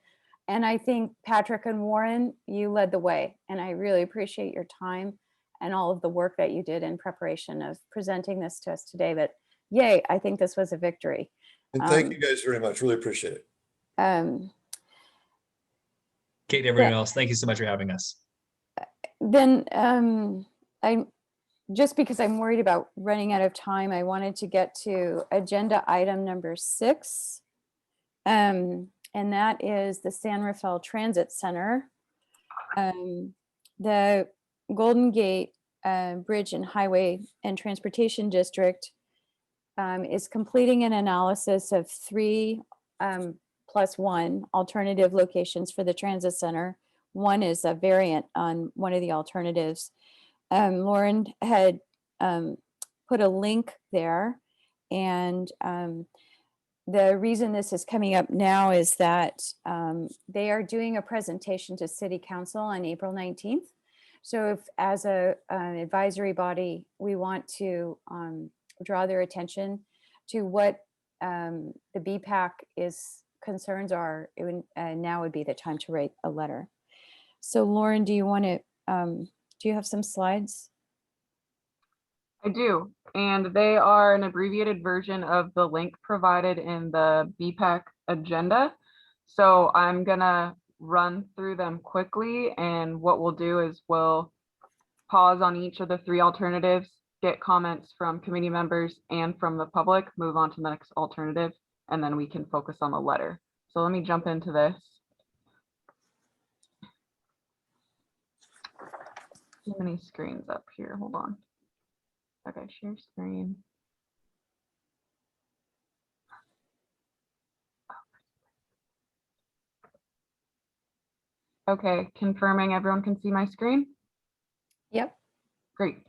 And I think Patrick and Warren, you led the way. And I really appreciate your time and all of the work that you did in preparation of presenting this to us today. But yay, I think this was a victory. And thank you guys very much. Really appreciate it. Kate, everyone else, thank you so much for having us. Then just because I'm worried about running out of time, I wanted to get to agenda item number 6. And that is the San Rafael Transit Center. The Golden Gate Bridge and Highway and Transportation District is completing an analysis of 3 plus 1 alternative locations for the transit center. One is a variant on one of the alternatives. Lauren had put a link there, and the reason this is coming up now is that they are doing a presentation to City Council on April 19th. So if as an advisory body, we want to draw their attention to what the BPAC concerns are, now would be the time to write a letter. So Lauren, do you want to, do you have some slides? I do, and they are an abbreviated version of the link provided in the BPAC agenda. So I'm gonna run through them quickly, and what we'll do is we'll pause on each of the 3 alternatives, get comments from committee members and from the public, move on to the next alternative, and then we can focus on the letter. So let me jump into this. Too many screens up here, hold on. Okay, share screen. Okay, confirming everyone can see my screen? Yep. Great.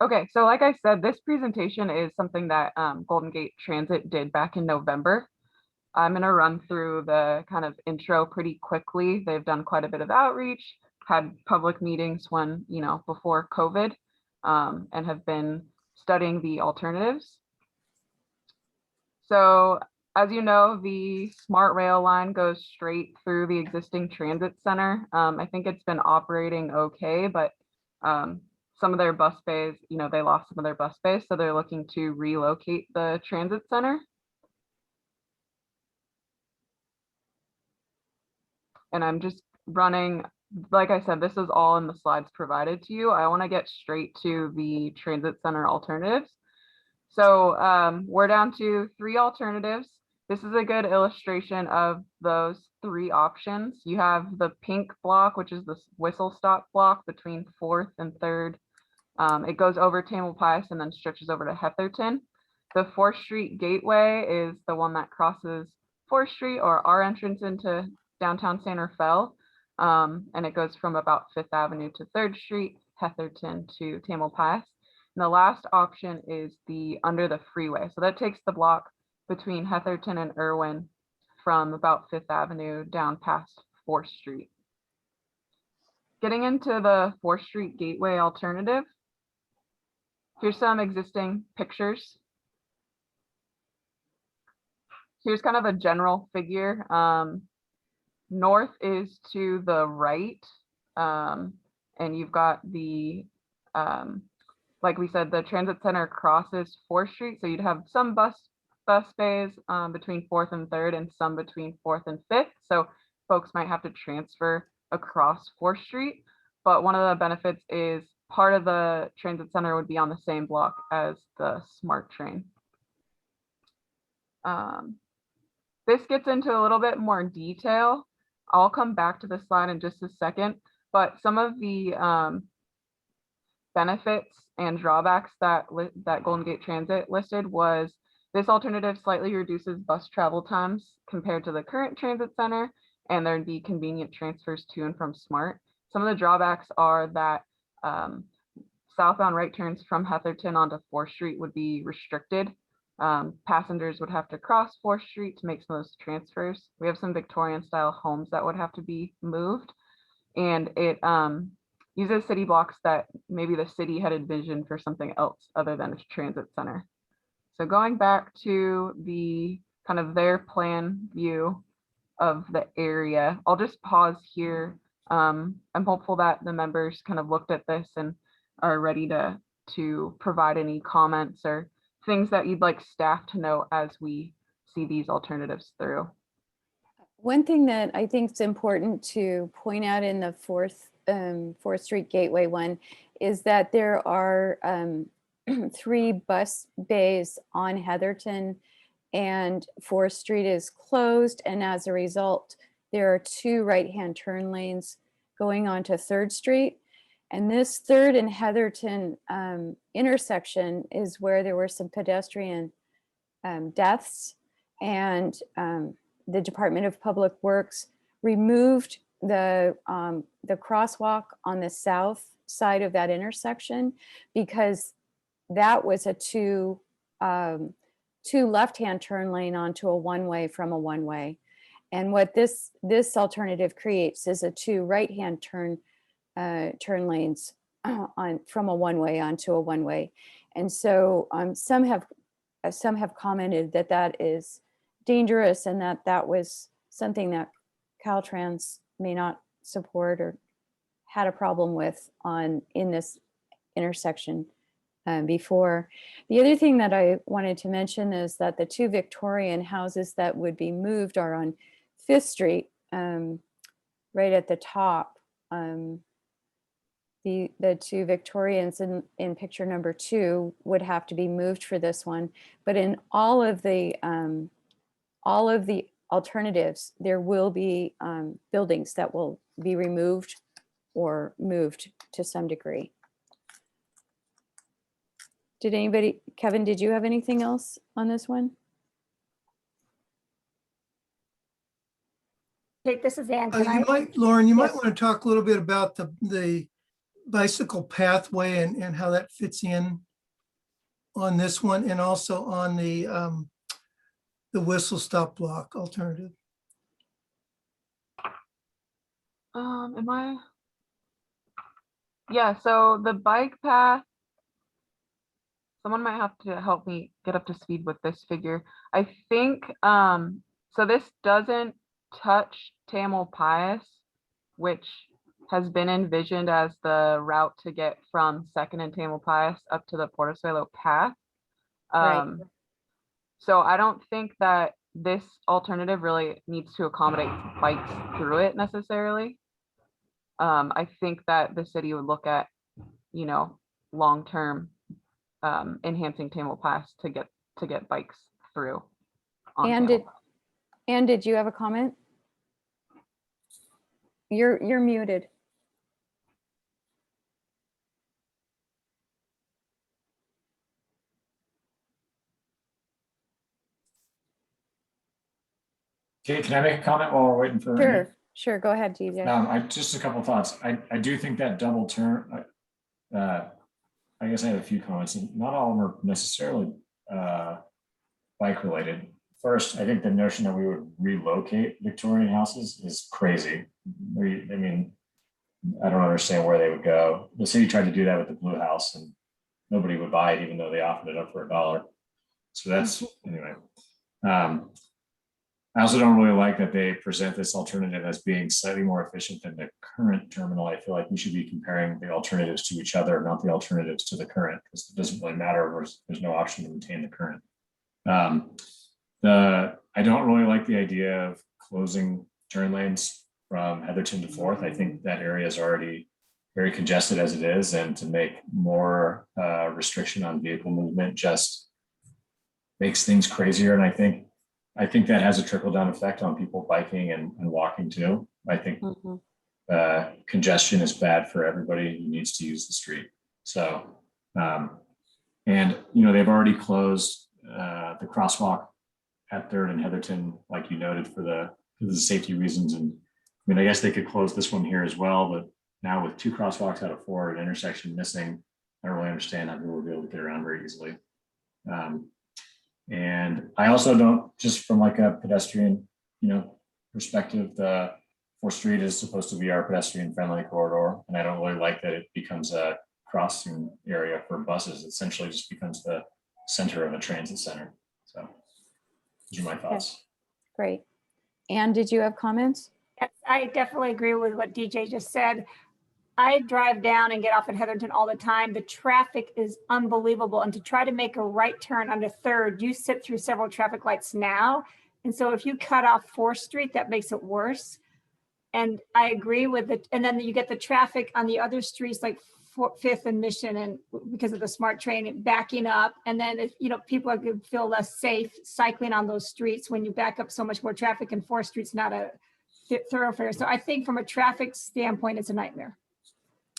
Okay, so like I said, this presentation is something that Golden Gate Transit did back in November. I'm gonna run through the kind of intro pretty quickly. They've done quite a bit of outreach, had public meetings when, before COVID, and have been studying the alternatives. So as you know, the Smart Rail line goes straight through the existing transit center. I think it's been operating okay, but some of their bus bays, they lost some of their bus bays, so they're looking to relocate the transit center. And I'm just running, like I said, this is all in the slides provided to you. I want to get straight to the transit center alternatives. So we're down to 3 alternatives. This is a good illustration of those 3 options. You have the pink block, which is the whistle stop block between 4th and 3rd. It goes over Tamalpais and then stretches over to Hetherton. The 4th Street Gateway is the one that crosses 4th Street, or our entrance into downtown San Rafael. And it goes from about 5th Avenue to 3rd Street, Hetherton to Tamalpais. And the last option is the under the freeway. So that takes the block between Hetherton and Irwin from about 5th Avenue down past 4th Street. Getting into the 4th Street Gateway alternative, here's some existing pictures. Here's kind of a general figure. North is to the right, and you've got the, like we said, the transit center crosses 4th Street, so you'd have some bus bays between 4th and 3rd and some between 4th and 5th, so folks might have to transfer across 4th Street, but one of the benefits is part of the transit center would be on the same block as the SMART train. This gets into a little bit more detail. I'll come back to this slide in just a second, but some of the benefits and drawbacks that Golden Gate Transit listed was this alternative slightly reduces bus travel times compared to the current transit center, and there'd be convenient transfers to and from SMART. Some of the drawbacks are that southbound right turns from Hetherton onto 4th Street would be restricted. Passengers would have to cross 4th Street to make some of those transfers. We have some Victorian style homes that would have to be moved, and it use as city blocks that maybe the city had envisioned for something else other than a transit center. So going back to the kind of their plan view of the area, I'll just pause here. I'm hopeful that the members kind of looked at this and are ready to provide any comments or things that you'd like staff to know as we see these alternatives through. One thing that I think is important to point out in the Fourth Street Gateway one is that there are 3 bus bays on Heatherton, and 4th Street is closed. And as a result, there are 2 right-hand turn lanes going onto 3rd Street. And this 3rd and Heatherton intersection is where there were some pedestrian deaths, and the Department of Public Works removed the crosswalk on the south side of that intersection because that was a 2 left-hand turn lane onto a one-way from a one-way. And what this alternative creates is a 2 right-hand turn lanes from a one-way onto a one-way. And so some have commented that that is dangerous and that was something that Caltrans may not support or had a problem with in this intersection before. The other thing that I wanted to mention is that the 2 Victorian houses that would be moved are on 5th Street, right at the top. The 2 Victorians in picture number 2 would have to be moved for this one, but in all of the alternatives, there will be buildings that will be removed or moved to some degree. Did anybody, Kevin, did you have anything else on this one? Kate, this is Ann. Can You I? might, Lauren, you might Yes. want to talk a little bit about the bicycle pathway and how that fits in on this one, and also on the whistle stop block alternative. Yeah, so the bike path, someone might have to help me get up to speed with this figure. I think, so this doesn't touch Tamalpais, which has been envisioned as the route to get from 2nd and Tamalpais up to the Portosuelo path. Right. So I don't think that this alternative really needs to accommodate bikes through it necessarily. I think that the city would look at, long-term enhancing Tamalpais to get bikes through. And did you have a comment? You're muted. Okay, can I make a comment while we're waiting for? Sure. Go ahead, DJ. Just a couple thoughts. I do think that double turn, I guess I have a few comments, and not all of them are necessarily bike related. First, I think the notion that we would relocate Victorian houses is crazy. I mean, I don't understand where they would go. The city tried to do that with the Blue House and nobody would buy it, even though they offered it up for $1. So that's, anyway. I also don't really like that they present this alternative as being slightly more efficient than the current terminal. I feel like we should be comparing the alternatives to each other, not the alternatives to the current, because it doesn't really matter. There's no option to maintain the current. I don't really like the idea of closing turn lanes from Heatherton to 4th. I think that area is already very congested as it is, and to make more restriction on vehicle movement just makes things crazier. And I think that has a trickle down effect on people biking and walking too. I think congestion is bad for everybody who needs to use the street. So, and they've already closed the crosswalk at 3rd and Heatherton, like you noted, for the safety reasons. And I mean, I guess they could close this one here as well, but now with 2 crosswalks out of 4, an intersection missing, I don't really understand how people will be able to get around very easily. And I also don't, just from like a pedestrian, perspective, the 4th Street is supposed to be our pedestrian friendly corridor. And I don't really like that it becomes a crossing area for buses. It essentially just becomes the center of a transit center. So those are my thoughts. Great. Anne, did you have comments? Yes, I definitely agree with what DJ just said. I drive down and get off at Heatherton all the time. The traffic is unbelievable. And to try to make a right turn onto 3rd, you sit through several traffic lights now. And so if you cut off 4th Street, that makes it worse. And I agree with it. And then you get the traffic on the other streets like 5th and Mission, and because of the smart train backing up. And then, if, people are going to feel less safe cycling on those streets when you back up so much more traffic, and 4th Street's not a thoroughfare. So I think from a traffic standpoint, it's a nightmare.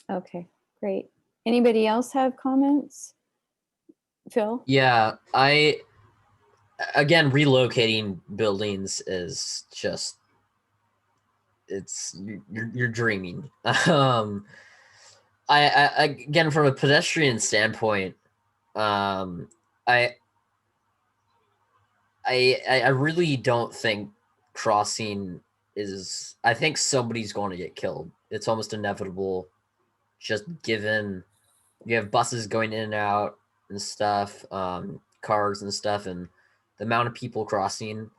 Okay, great. Anybody else have comments? Phil? Yeah, again, relocating buildings is just, you're dreaming. I again, from a pedestrian standpoint, I really don't think crossing is, I think somebody's going to get killed. It's almost inevitable, just given you have buses going in and out and stuff, cars and stuff, and the amount of people crossing.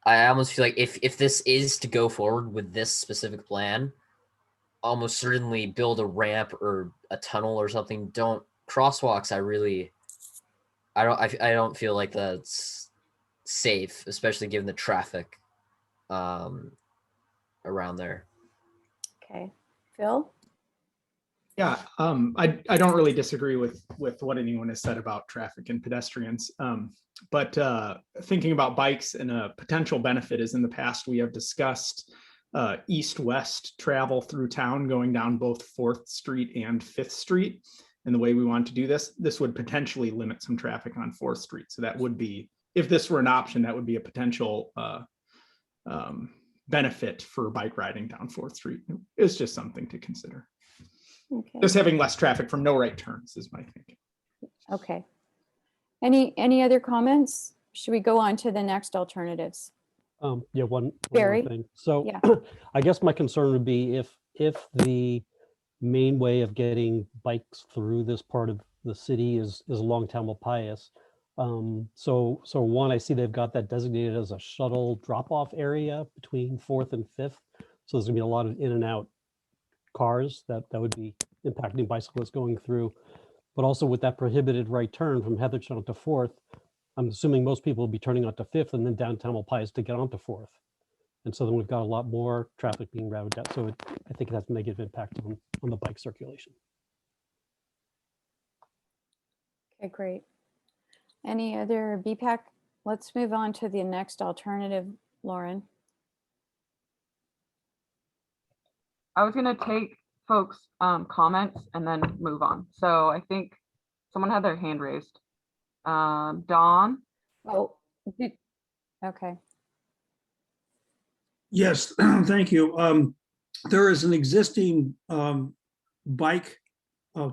I almost feel like if this is to go forward with this specific plan, almost certainly build a ramp or a tunnel or something. Don't crosswalks. I don't feel like that's safe, especially given the traffic around there. Okay, Phil? Yeah, I don't really disagree with what anyone has said about traffic and pedestrians. But thinking about bikes and a potential benefit is, in the past we have discussed east-west travel through town, going down both 4th Street and 5th Street. And the way we want to do this would potentially limit some traffic on 4th Street. So that would be, if this were an option, that would be a potential benefit for bike riding down 4th Street. It's just something to consider. Okay. Just having less traffic from no right turns is my thinking. Okay. Any other comments? Should we go on to the next alternatives? Yeah, one more Barry? thing. So Yeah. I guess my concern would be if the main way of getting bikes through this part of the city is along Tamalpais. So one, I see they've got that designated as a shuttle drop-off area between 4th and 5th. So there's gonna be a lot of in and out cars that would be impacting bicyclists going through. But also with that prohibited right turn from Heatherton to 4th, I'm assuming most people will be turning onto 5th and then down Tamalpais to get onto 4th. And so then we've got a lot more traffic being routed out. So I think it has a negative impact on the bike circulation. Okay, great. Any other BPAC? Let's move on to the next alternative, Lauren. I was gonna take folks' comments and then move on. So I think someone had their hand raised. Dawn. Oh, okay. Yes, thank you. There is an existing bike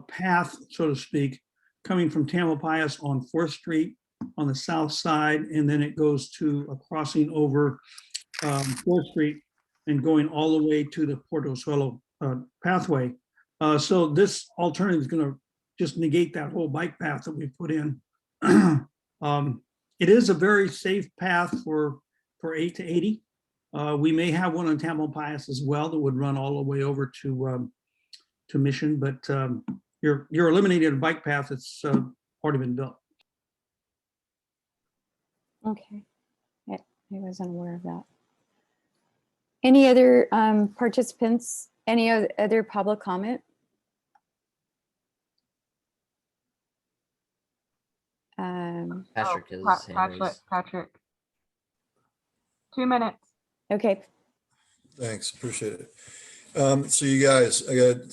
path, so to speak, coming from Tamalpais on 4th Street on the south side, and then it goes to a crossing over 4th Street and going all the way to the Port Osuelo pathway. So this alternative is going to just negate that whole bike path that we put in. It is a very safe path for 8 to 80. We may have one on Tamalpais as well that would run all the way over to Mission, but you're eliminating a bike path that's already been built. Okay. Yeah, I wasn't aware of that. Any other participants? Any other public comment? Patrick is Patrick. 2 minutes. Okay. Thanks, appreciate it. So you guys, I got,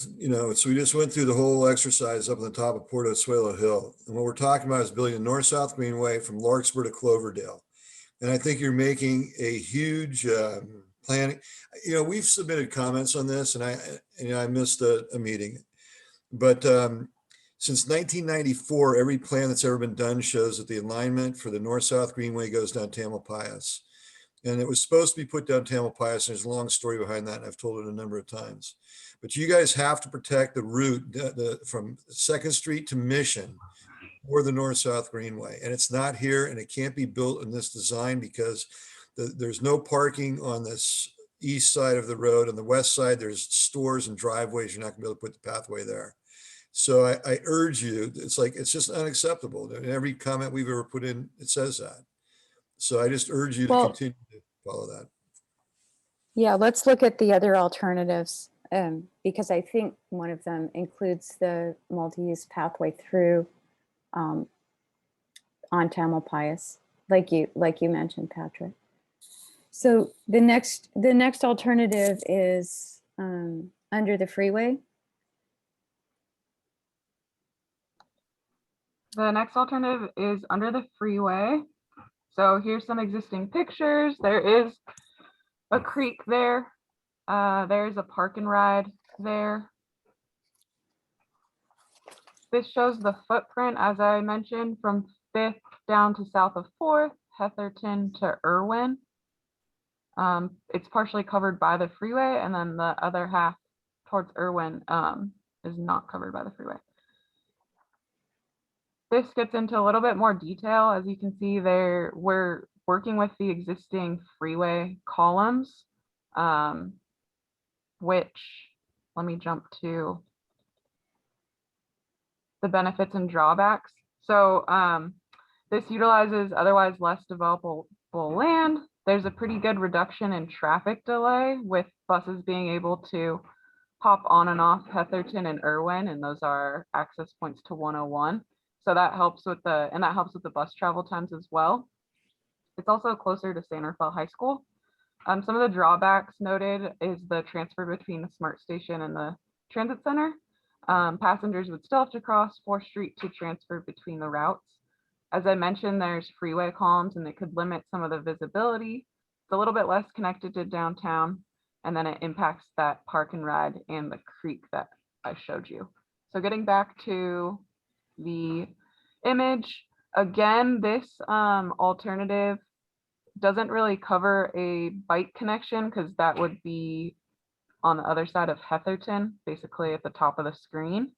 so we just went through the whole exercise up on the top of Port Osuelo Hill. And what we're talking about is building a north-south greenway from Larkspur to Cloverdale. And I think you're making a huge planning. We've submitted comments on this, and I missed a meeting. But since 1994, every plan that's ever been done shows that the alignment for the north-south greenway goes down Tamalpais. And it was supposed to be put down Tamalpais, and there's a long story behind that, and I've told it a number of times. But you guys have to protect the route from 2nd Street to Mission or the North-South Greenway. And it's not here, and it can't be built in this design because there's no parking on this east side of the road. On the west side, there's stores and driveways. You're not gonna be able to put the pathway there. So I urge you, it's just unacceptable. In every comment we've ever put in, it says that. So I just urge you to Well- continue to follow that. Yeah, let's look at the other alternatives, because I think one of them includes the multi-use pathway through on Tamalpais, like you mentioned, Patrick. So the next alternative is under the freeway. The next alternative is under the freeway. So here's some existing pictures. There is a creek there. There's a park and ride there. This shows the footprint, as I mentioned, from 5th down to south of 4th, Heatherton to Irwin. It's partially covered by the freeway, and then the other half towards Irwin is not covered by the freeway. This gets into a little bit more detail. As you can see there, we're working with the existing freeway columns, which, let me jump to the benefits and drawbacks. So this utilizes otherwise less developable land. There's a pretty good reduction in traffic delay with buses being able to hop on and off Heatherton and Irwin, and those are access points to 101. So that helps with the bus travel times as well. It's also closer to San Rafael High School. Some of the drawbacks noted is the transfer between the SMART station and the transit center. Passengers would still have to cross 4th Street to transfer between the routes. As I mentioned, there's freeway columns and it could limit some of the visibility. It's a little bit less connected to downtown, and then it impacts that park and ride and the creek that I showed you. So getting back to the image, again, this alternative doesn't really cover a bike connection because that would be on the other side of Heatherton, basically at the top of the screen.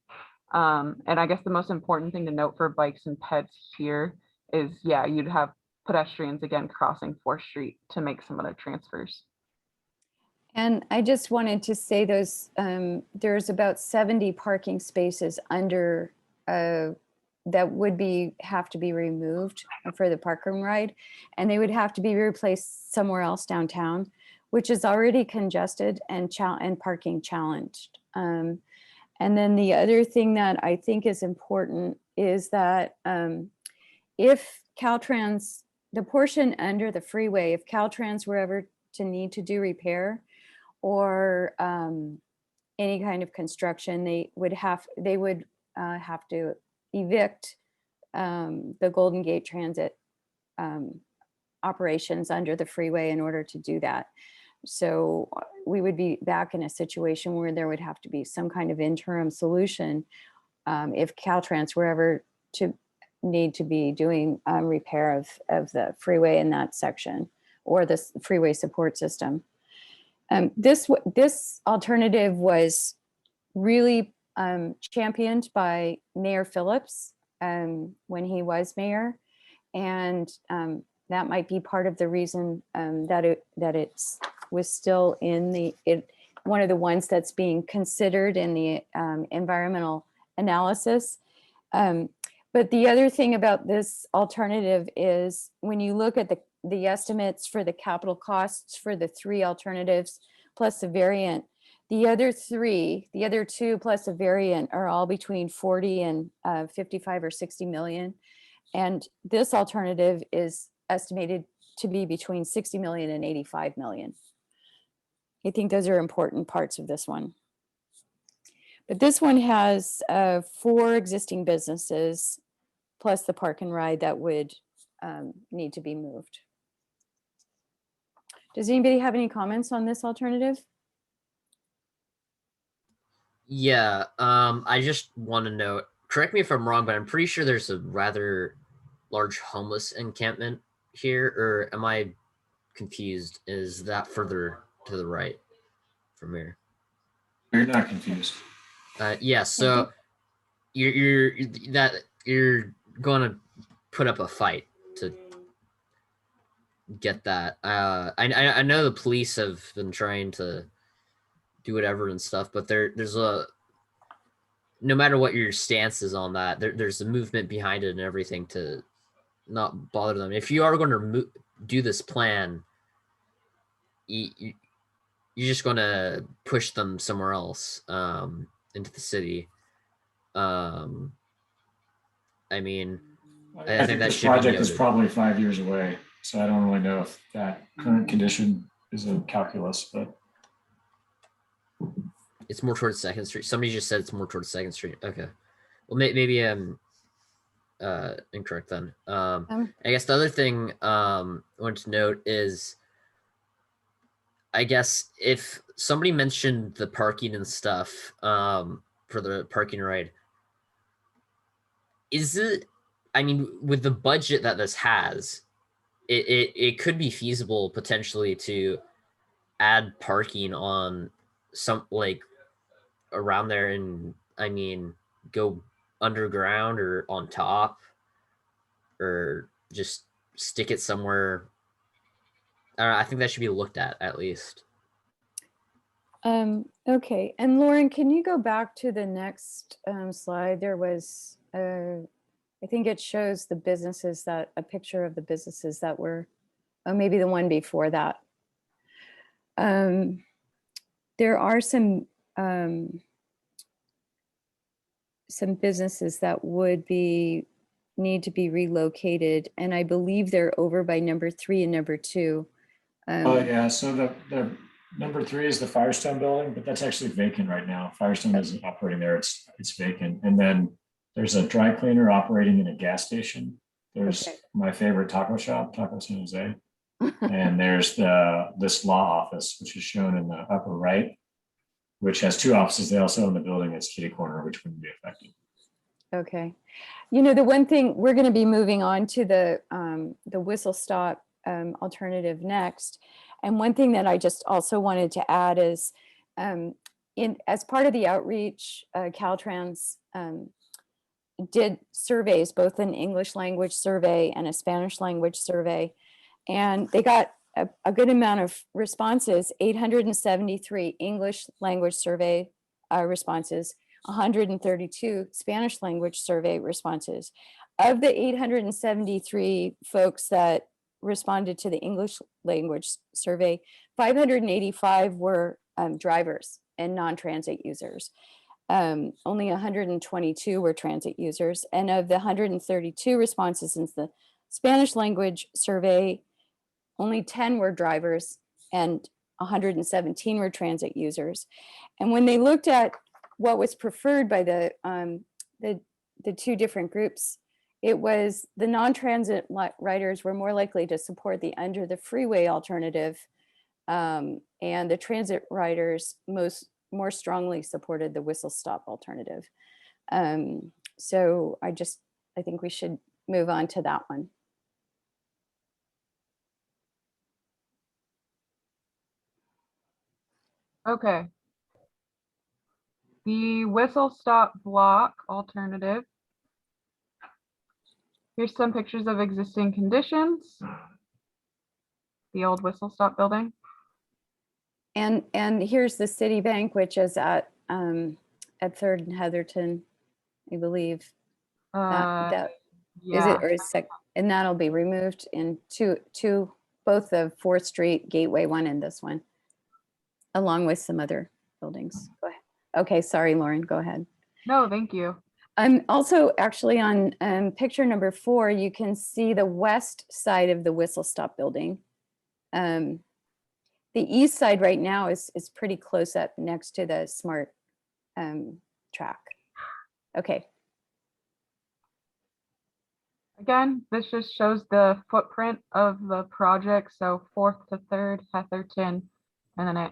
And I guess the most important thing to note for bikes and peds here is, yeah, you'd have pedestrians again crossing 4th Street to make some of their transfers. And I just wanted to say there's about 70 parking spaces under that would have to be removed for the park and ride, and they would have to be replaced somewhere else downtown, which is already congested and parking challenged. And then the other thing that I think is important is that if Caltrans, the portion under the freeway, if Caltrans were ever to need to do repair or any kind of construction, they would have to evict the Golden Gate Transit operations under the freeway in order to do that. So we would be back in a situation where there would have to be some kind of interim solution if Caltrans were ever to need to be doing repair of the freeway in that section or the freeway support system. This alternative was really championed by Mayor Phillips when he was mayor, and that might be part of the reason that it was still in one of the ones that's being considered in the environmental analysis. But the other thing about this alternative is when you look at the estimates for the capital costs for the 3 alternatives plus the variant, the other two plus a variant are all between 40 and 55 or 60 million. And this alternative is estimated to be between 60 million and 85 million. I think those are important parts of this one. But this one has 4 existing businesses plus the park and ride that would need to be moved. Does anybody have any comments on this alternative? Yeah, I just want to know, correct me if I'm wrong, but I'm pretty sure there's a rather large homeless encampment here, or am I confused. Is that further to the right from here? You're not confused. Yeah. So you're going to put up a fight to get that. I know the police have been trying to do whatever and stuff, but there's a, no matter what your stance is on that, there's a movement behind it and everything to not bother them. If you are going to do this plan, you're just going to push them somewhere else, into the city. I mean, I think that this should be project is noted. probably 5 years away, so I don't really know if that current condition is a calculus, but It's more towards Second Street. Somebody just said it's more towards Second Street. Okay. Well, maybe I'm incorrect then. I guess the other thing I wanted to note is, I guess if somebody mentioned the parking and stuff for the parking ride, is it, I mean, with the budget that this has, it could be feasible potentially to add parking on some, like, around there, and I mean, go underground or on top, or just stick it somewhere. I don't know, I think that should be looked at least. Okay, and Lauren, can you go back to the next slide? There was, I think it shows the businesses, that a picture of the businesses that were, oh, maybe the one before that. There are some businesses that would need to be relocated, and I believe they're over by number 3 and number 2. yeah, so the number 3 is the Firestone building, but that's actually vacant right now. Firestone isn't operating there, it's vacant. And then there's a dry cleaner operating in a gas station. There's my favorite taco shop, Taco San Jose. And there's this law office, which is shown in the upper right, which has 2 offices. They also own the building that's kitty corner, which wouldn't be affected. Okay. You know, the one thing, we're going to be moving on to the whistle stop alternative next. And one thing that I just also wanted to add is, as part of the outreach, Caltrans did surveys, both an English language survey and a Spanish language survey. And they got a good amount of responses, 873 English language survey responses, 132 Spanish language survey responses. Of the 873 folks that responded to the English language survey, 585 were drivers and non-transit users. Only 122 were transit users. And of the 132 responses in the Spanish language survey, only 10 were drivers and 117 were transit users. And when they looked at what was preferred by the 2 different groups, it was the non-transit riders were more likely to support the under the freeway alternative, and the transit riders more strongly supported the whistle stop alternative. So I think we should move on to that one. Okay. The whistle stop block alternative. Here's some pictures of existing conditions. The old whistle stop building. And here's the Citibank, which is at 3rd and Heatherton, I believe. Yeah. Is it, or is and that'll be removed in both the 4th Street Gateway one and this one, along with some other buildings. Go ahead. Okay, sorry, Lauren, go ahead. No, thank you. Also, actually, on picture number 4, you can see the west side of the whistle stop building. The east side right now is pretty close up next to the smart track. Okay. Again, this just shows the footprint of the project. So 4th to 3rd, Heatherton, and then it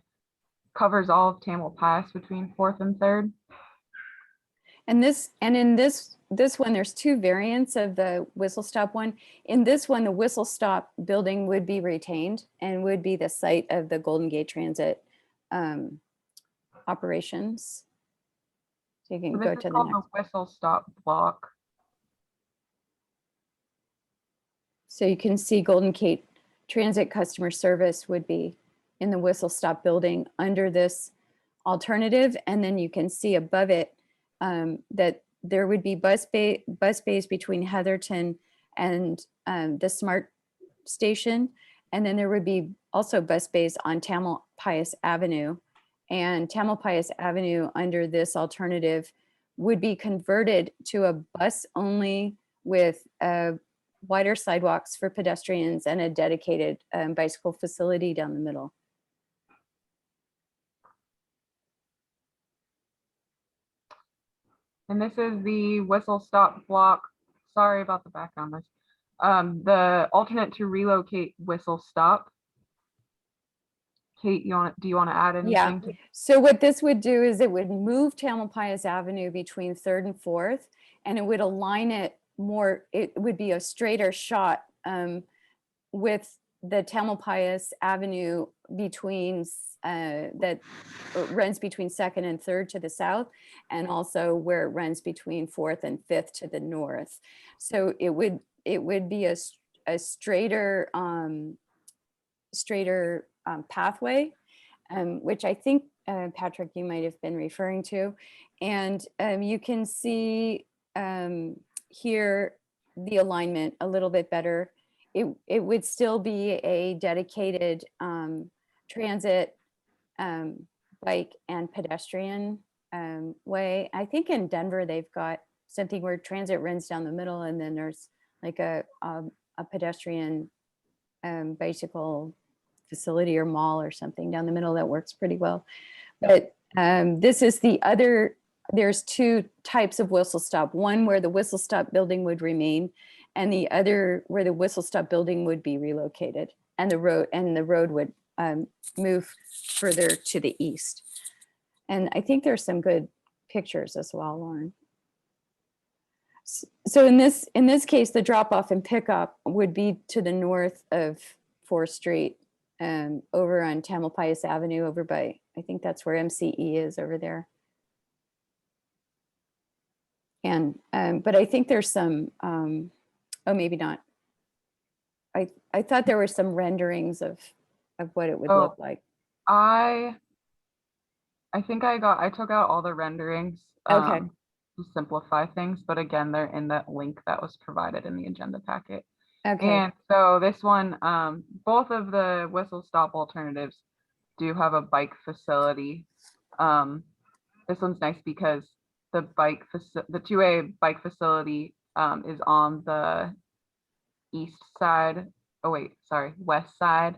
covers all of Tamil Pass between 4th and 3rd. And in this this one, there's two variants of the whistle stop one. In this one, the whistle stop building would be retained and would be the site of the Golden Gate Transit operations. So you can So go this is to the called next. the whistle stop block. So you can see Golden Gate Transit customer service would be in the whistle stop building under this alternative. And then you can see above it that there would be bus bays between Heatherton and the Smart Station. And then there would be also bus bays on Tamalpais Avenue. And Tamalpais Avenue under this alternative would be converted to a bus only with wider sidewalks for pedestrians and a dedicated bicycle facility down the middle. And this is the whistle stop block. Sorry about the background noise. The alternate to relocate whistle stop. Kate, do you want to add anything? Yeah. So what this would do is it would move Tamalpais Avenue between 3rd and 4th, and it would align it more. It would be a straighter shot with the Tamalpais Avenue between that runs between 2nd and 3rd to the south, and also where it runs between 4th and 5th to the north. So it would be a straighter pathway, which I think Patrick, you might have been referring to, and you can see here the alignment a little bit better. It would still be a dedicated transit, bike and pedestrian way. I think in Denver, they've got something where transit runs down the middle and then there's like a pedestrian bicycle facility or mall or something down the middle that works pretty well. But this is the other, there's two types of whistle stop. One where the whistle stop building would remain, and the other where the whistle stop building would be relocated, and the road would move further to the east. And I think there's some good pictures as well, Lauren. So in this case, the drop off and pickup would be to the north of 4th Street, over on Tamalpais Avenue, over by, I think that's where MCE is over there. And but I think there's some oh, maybe not. I thought there were some renderings of what it would look like. I think I took out all the renderings Okay. to simplify things, but again, they're in that link that was provided in the agenda packet. Okay. And so this one, both of the whistle stop alternatives do have a bike facility. This one's nice because the 2A bike facility is on the east side. Oh wait, sorry, west side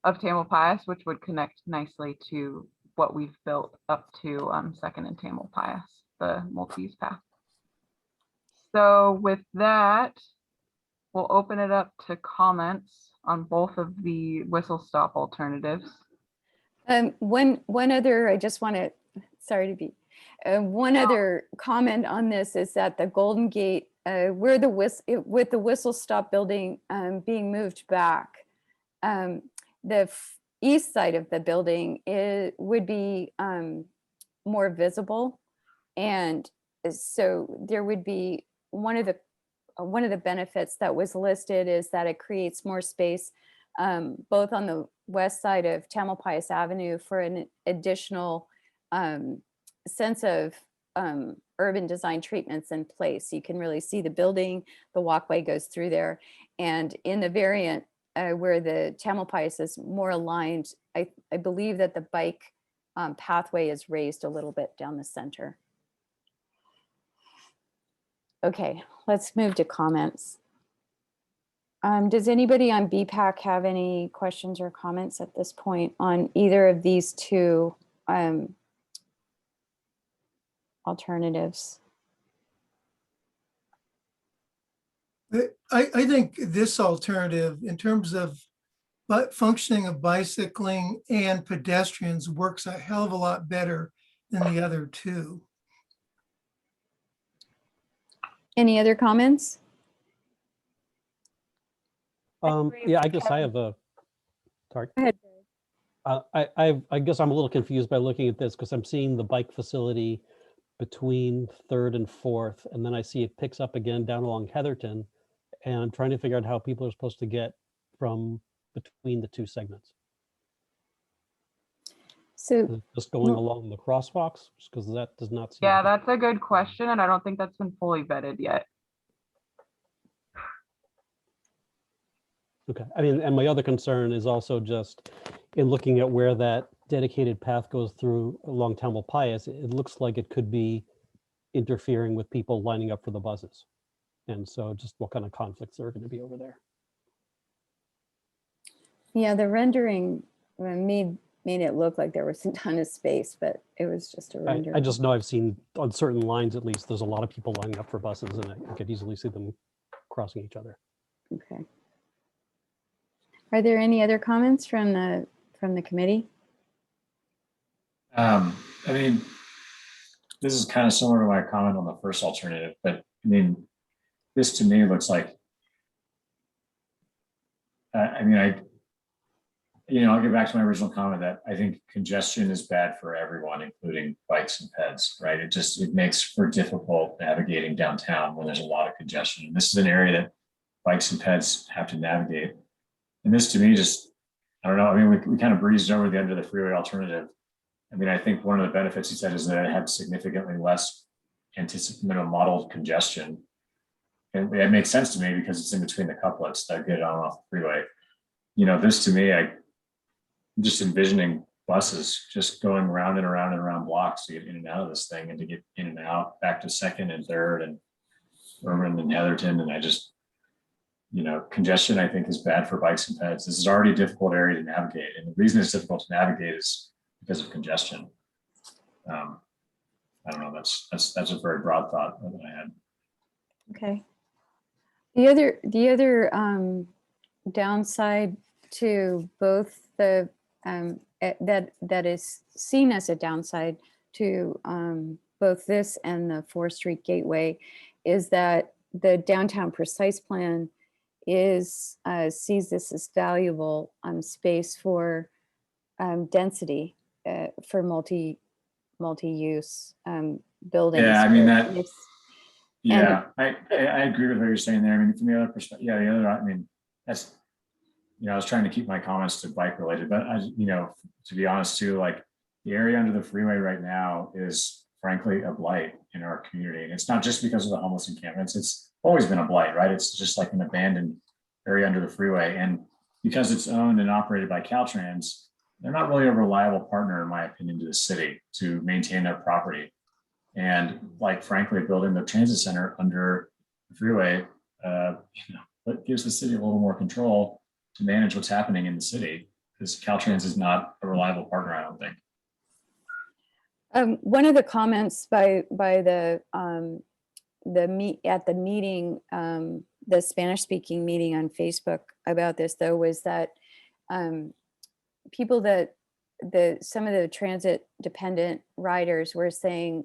of Tamalpais, which would connect nicely to what we've built up to 2nd and Tamalpais, the multi-use path. So with that, we'll open it up to comments on both of the whistle stop alternatives. One other, I just want to, sorry to be, one other comment on this is that the Golden Gate, where with the whistle stop building being moved back, the east side of the building would be more visible, and so there would be one of the benefits that was listed is that it creates more space both on the west side of Tamalpais Avenue for an additional sense of urban design treatments in place. You can really see the building, the walkway goes through there. And in the variant where the Tamalpais is more aligned, I believe that the bike pathway is raised a little bit down the center. Okay, let's move to comments. Does anybody on BPAC have any questions or comments at this point on either of these two alternatives? I think this alternative, in terms of functioning of bicycling and pedestrians, works a hell of a lot better than the other two. Any other comments? Yeah, I guess I have a, sorry. Go ahead. I guess I'm a little confused by looking at this because I'm seeing the bike facility between 3rd and 4th, and then I see it picks up again down along Heatherton, and I'm trying to figure out how people are supposed to get from between the two segments. So Is it just going along the crosswalks? Because that does not seem. Yeah, like it. that's a good question, and I don't think that's been fully vetted yet. Okay, I mean, and my other concern is also just in looking at where that dedicated path goes through along Temple Pius, it looks like it could be interfering with people lining up for the buses. And so just what kind of conflicts are going to be over there? yeah, the rendering made it look like there was a ton of space, but it was just a rendering. I just know I've seen on certain lines, at least, there's a lot of people lining up for buses, and I could easily see them crossing each other. Okay. Are there any other comments from the committee? I mean, this is kind of similar to my comment on the first alternative, but I mean, this to me looks like, I'll get back to my original comment that I think congestion is bad for everyone, including bikes and peds, right? It makes for difficult navigating downtown when there's a lot of congestion. And this is an area that bikes and peds have to navigate. And this to me I don't know, I mean, we kind of breezed over the end of the freeway alternative. I mean, I think one of the benefits he said is that it had significantly less modeled congestion. And it makes sense to me because it's in between the couplets that get on off the freeway. This to me, I'm just envisioning buses just going round and around and around blocks to get in and out of this thing and to get in and out back to 2nd and 3rd and Urban and Heatherton. And I just, congestion I think is bad for bikes and peds. This is already a difficult area to navigate. And the reason it's difficult to navigate is because of congestion. I don't know, that's a very broad thought that I had. Okay. The other downside to both the that is seen as a downside to both this and the 4th Street Gateway is that the downtown precise plan sees this as valuable space for density for multi-use buildings. Yeah, I mean that. Yeah, I agree with what you're saying there. I mean, from the other perspective, that's, I was trying to keep my comments to bike related, but to be honest too, like the area under the freeway right now is frankly a blight in our community. And it's not just because of the homeless encampments, it's always been a blight, right? It's just like an abandoned area under the freeway. And because it's owned and operated by Caltrans, they're not really a reliable partner, in my opinion, to the city to maintain their property. And like, frankly, building the transit center under the freeway, it gives the city a little more control to manage what's happening in the city, because Caltrans is not a reliable partner, I don't think. One of the comments by the meeting, the Spanish-speaking meeting on Facebook about this, though, was that people that some of the transit dependent riders were saying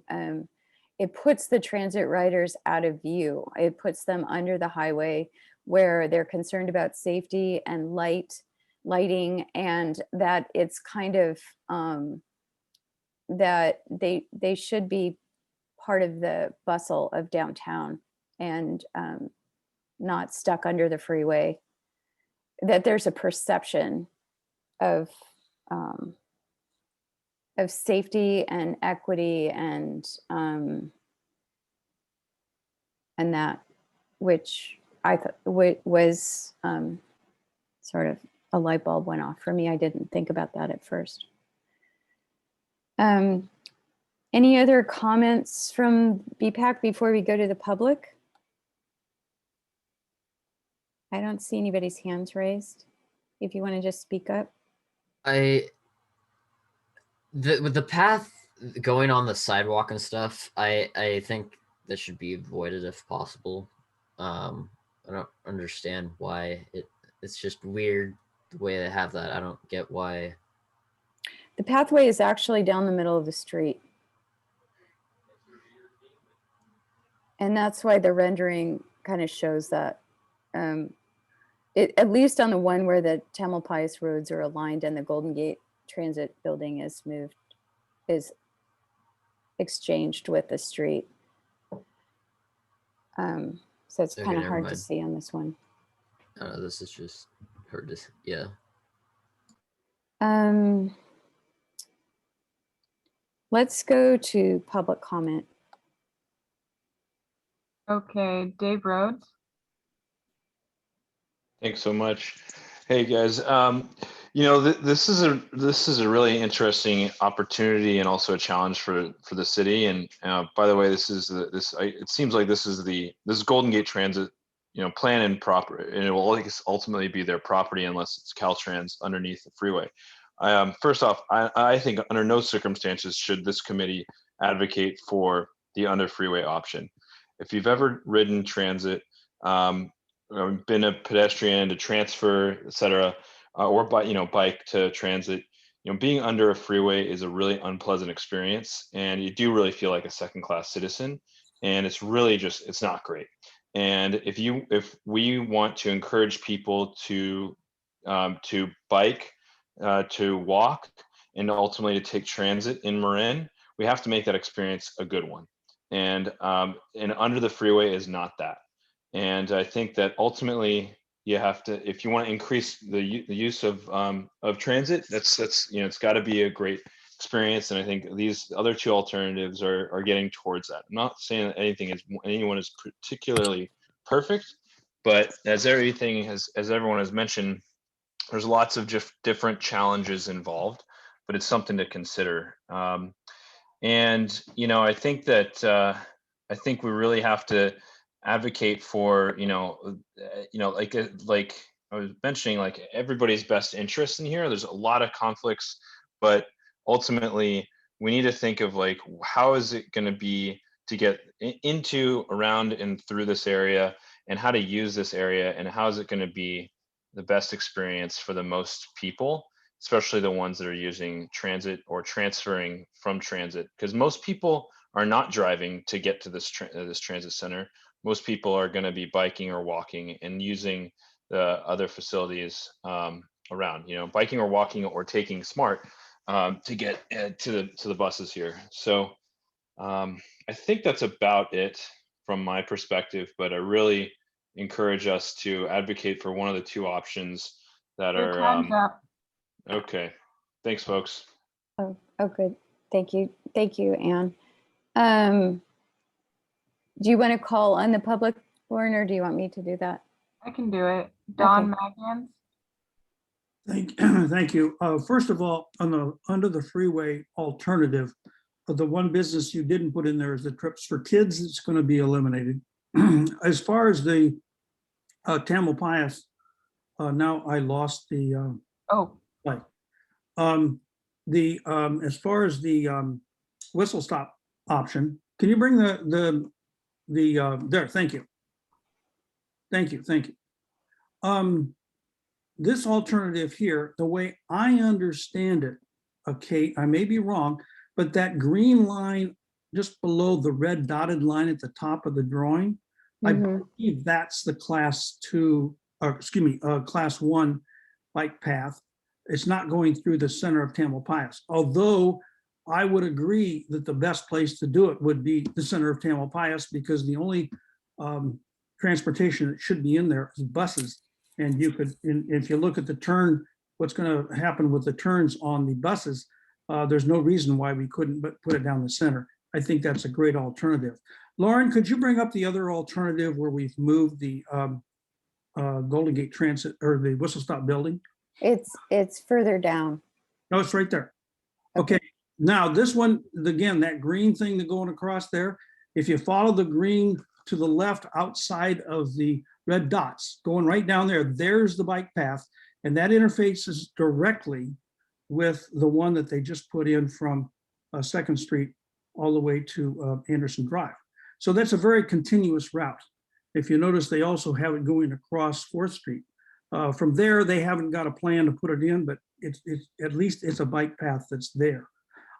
it puts the transit riders out of view. It puts them under the highway where they're concerned about safety and lighting, and that it's kind of that they should be part of the bustle of downtown and not stuck under the freeway. That there's a perception of safety and equity and that, which I thought was sort of a light bulb went off for me. I didn't think about that at first. Any other comments from BPAC before we go to the public? I don't see anybody's hands raised. If you want to just speak up. With the path going on the sidewalk and stuff, I think that should be avoided if possible. I don't understand why it's just weird the way they have that. I don't get why. The pathway is actually down the middle of the street. And that's why the rendering kind of shows that. At least on the one where the Tamalpais roads are aligned and the Golden Gate Transit Building is exchanged with the street. So it's Okay, kind of never hard to mind. see on this one. This is just hard to, yeah. Let's go to public comment. Okay, Dave Rhodes. Thanks so much. Hey guys, you know, this is a really interesting opportunity and also a challenge for the city. And by the way, it seems like this is Golden Gate Transit, you know, plan and proper, and it will ultimately be their property unless it's Caltrans underneath the freeway. First off, I think under no circumstances should this committee advocate for the under freeway option. If you've ever ridden transit, been a pedestrian to transfer, etc., or bike to transit, you know, being under a freeway is a really unpleasant experience, and you do really feel like a second-class citizen, and it's really just, it's not great. And if we want to encourage people to bike, to walk, and ultimately to take transit in Marin, we have to make that experience a good one. And under the freeway is not that. And I think that ultimately you have to, if you want to increase the use of transit, that's you know, it's got to be a great experience. And I think these other two alternatives are getting towards that. I'm not saying that anyone is particularly perfect, but as everyone has mentioned, there's lots of different challenges involved, but it's something to consider. And you know, I think that I think we really have to advocate for, like I was mentioning, like everybody's best interest in here. There's a lot of conflicts, but ultimately we need to think of like, how is it going to be to get into, around, and through this area, and how to use this area, and how is it going to be the best experience for the most people, especially the ones that are using transit or transferring from transit, because most people are not driving to get to this transit center. Most people are going to be biking or walking and using the other facilities around, you know, biking or walking or taking SMART to get to the buses here. So I think that's about it from my perspective, but I really encourage us to advocate for one of the two options that Your are time's up. okay. Thanks, folks. Oh, good. Thank you. Thank you, Anne. Do you want to call on the public, Lauren, or do you want me to do that? I can do it. Don Okay. Magans. Thank you. First of all, under the freeway alternative, the one business you didn't put in there is the trips for kids. It's going to be eliminated. As far as the Tamalpais, now I lost the light. As far as the whistle stop option, can you bring the there? Thank you. Thank you. Thank you. This alternative here, the way I understand it, Kate, I may be wrong, but that green line just below the red dotted line at the top of the drawing, I believe that's the class 1 bike path. It's not going through the center of Tamalpais, although I would agree that the best place to do it would be the center of Tamalpais, because the only transportation that should be in there is buses. And you could, if you look at the turn, what's going to happen with the turns on the buses, there's no reason why we couldn't but put it down the center. I think that's a great alternative. Lauren, could you bring up the other alternative where we've moved the Golden Gate Transit or the Whistle Stop building? It's further down. No, it's right there. Okay. Now this one, again, that green thing that going across there, if you follow the green to the left outside of the red dots, going right down there, there's the bike path, and that interfaces directly with the one that they just put in from 2nd Street all the way to Anderson Drive. So that's a very continuous route. If you notice, they also have it going across 4th Street. From there, they haven't got a plan to put it in, but it's at least it's a bike path that's there.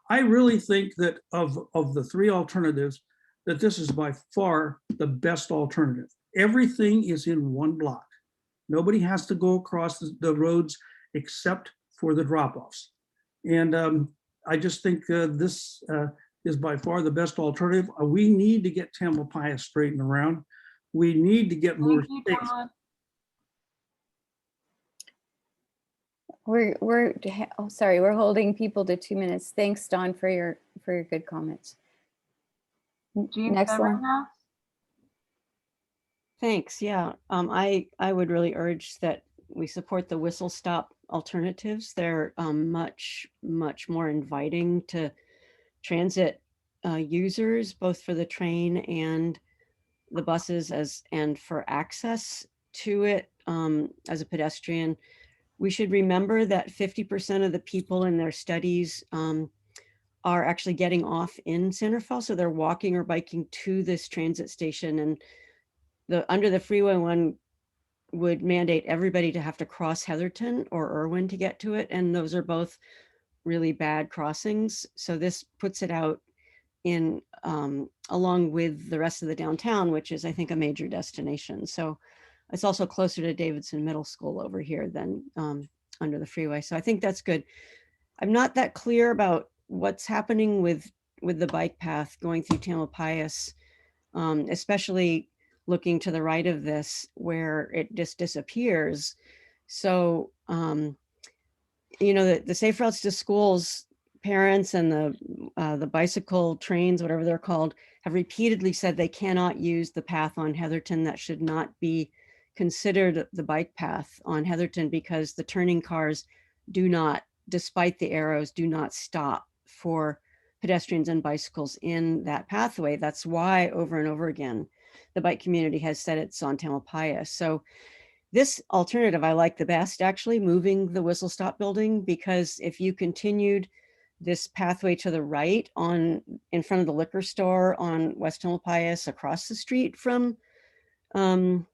I really think that of the three alternatives, that this is by far the best alternative. Everything is in one block. Nobody has to go across the roads except for the drop-offs. And I just think this is by far the best alternative. We need to get Tamalpais straightened around. We need to get more Thank you, space. Dawn. Oh, sorry, we're holding people to 2 minutes. Thanks, Dawn, for your good comments. Jean Next one. Severn. Thanks. Yeah, I would really urge that we support the whistle stop alternatives. They're much more inviting to transit users, both for the train and the buses and for access to it as a pedestrian. We should remember that 50% of the people in their studies are actually getting off in Centerville, so they're walking or biking to this transit station, and under the freeway one would mandate everybody to have to cross Heatherton or Irwin to get to it. And those are both really bad crossings. So this puts it out in along with the rest of the downtown, which is, I think, a major destination. So it's also closer to Davidson Middle School over here than under the freeway. So I think that's good. I'm not that clear about what's happening with the bike path going through Tamalpais, especially looking to the right of this where it just disappears. So, you know, the Safe Routes to Schools parents and the bicycle trains, whatever they're called, have repeatedly said they cannot use the path on Heatherton. That should not be considered the bike path on Heatherton because the turning cars do not, despite the arrows, do not stop for pedestrians and bicycles in that pathway. That's why over and over again, the bike community has said it's on Tamalpais. So this alternative I like the best, actually, moving the whistle stop building, because if you continued this pathway to the right in front of the liquor store on West Tamalpais across the street from, I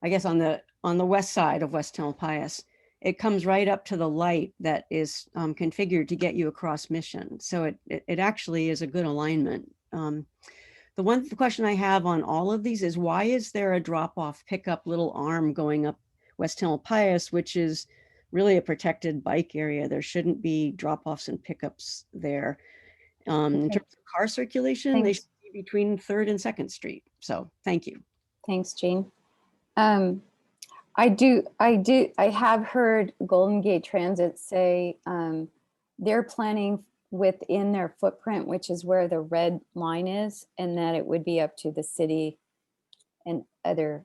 guess on the west side of West Tamalpais, it comes right up to the light that is configured to get you across Mission. So it actually is a good alignment. The one question I have on all of these is, why is there a drop-off pickup little arm going up West Tamalpais, which is really a protected bike area? There shouldn't be drop-offs and pickups there. In terms of car circulation, they should be between 3rd and 2nd Street. So thank you. Thanks, Jean. I have heard Golden Gate Transit say they're planning within their footprint, which is where the red line is, and that it would be up to the city and other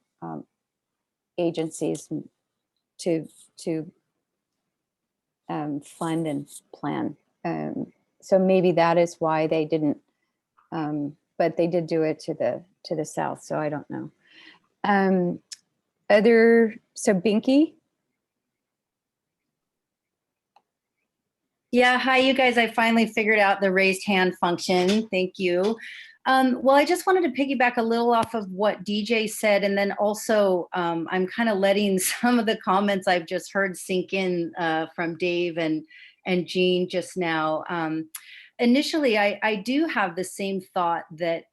agencies to fund and plan. So maybe that is why they didn't, but they did do it to the south. So I don't know. So Binky. Yeah, hi, you guys. I finally figured out the raised hand function. Thank you. Well, I just wanted to piggyback a little off of what DJ said, and then also I'm kind of letting some of the comments I've just heard sink in from Dave and Jean just now. Initially, I do have the same thought that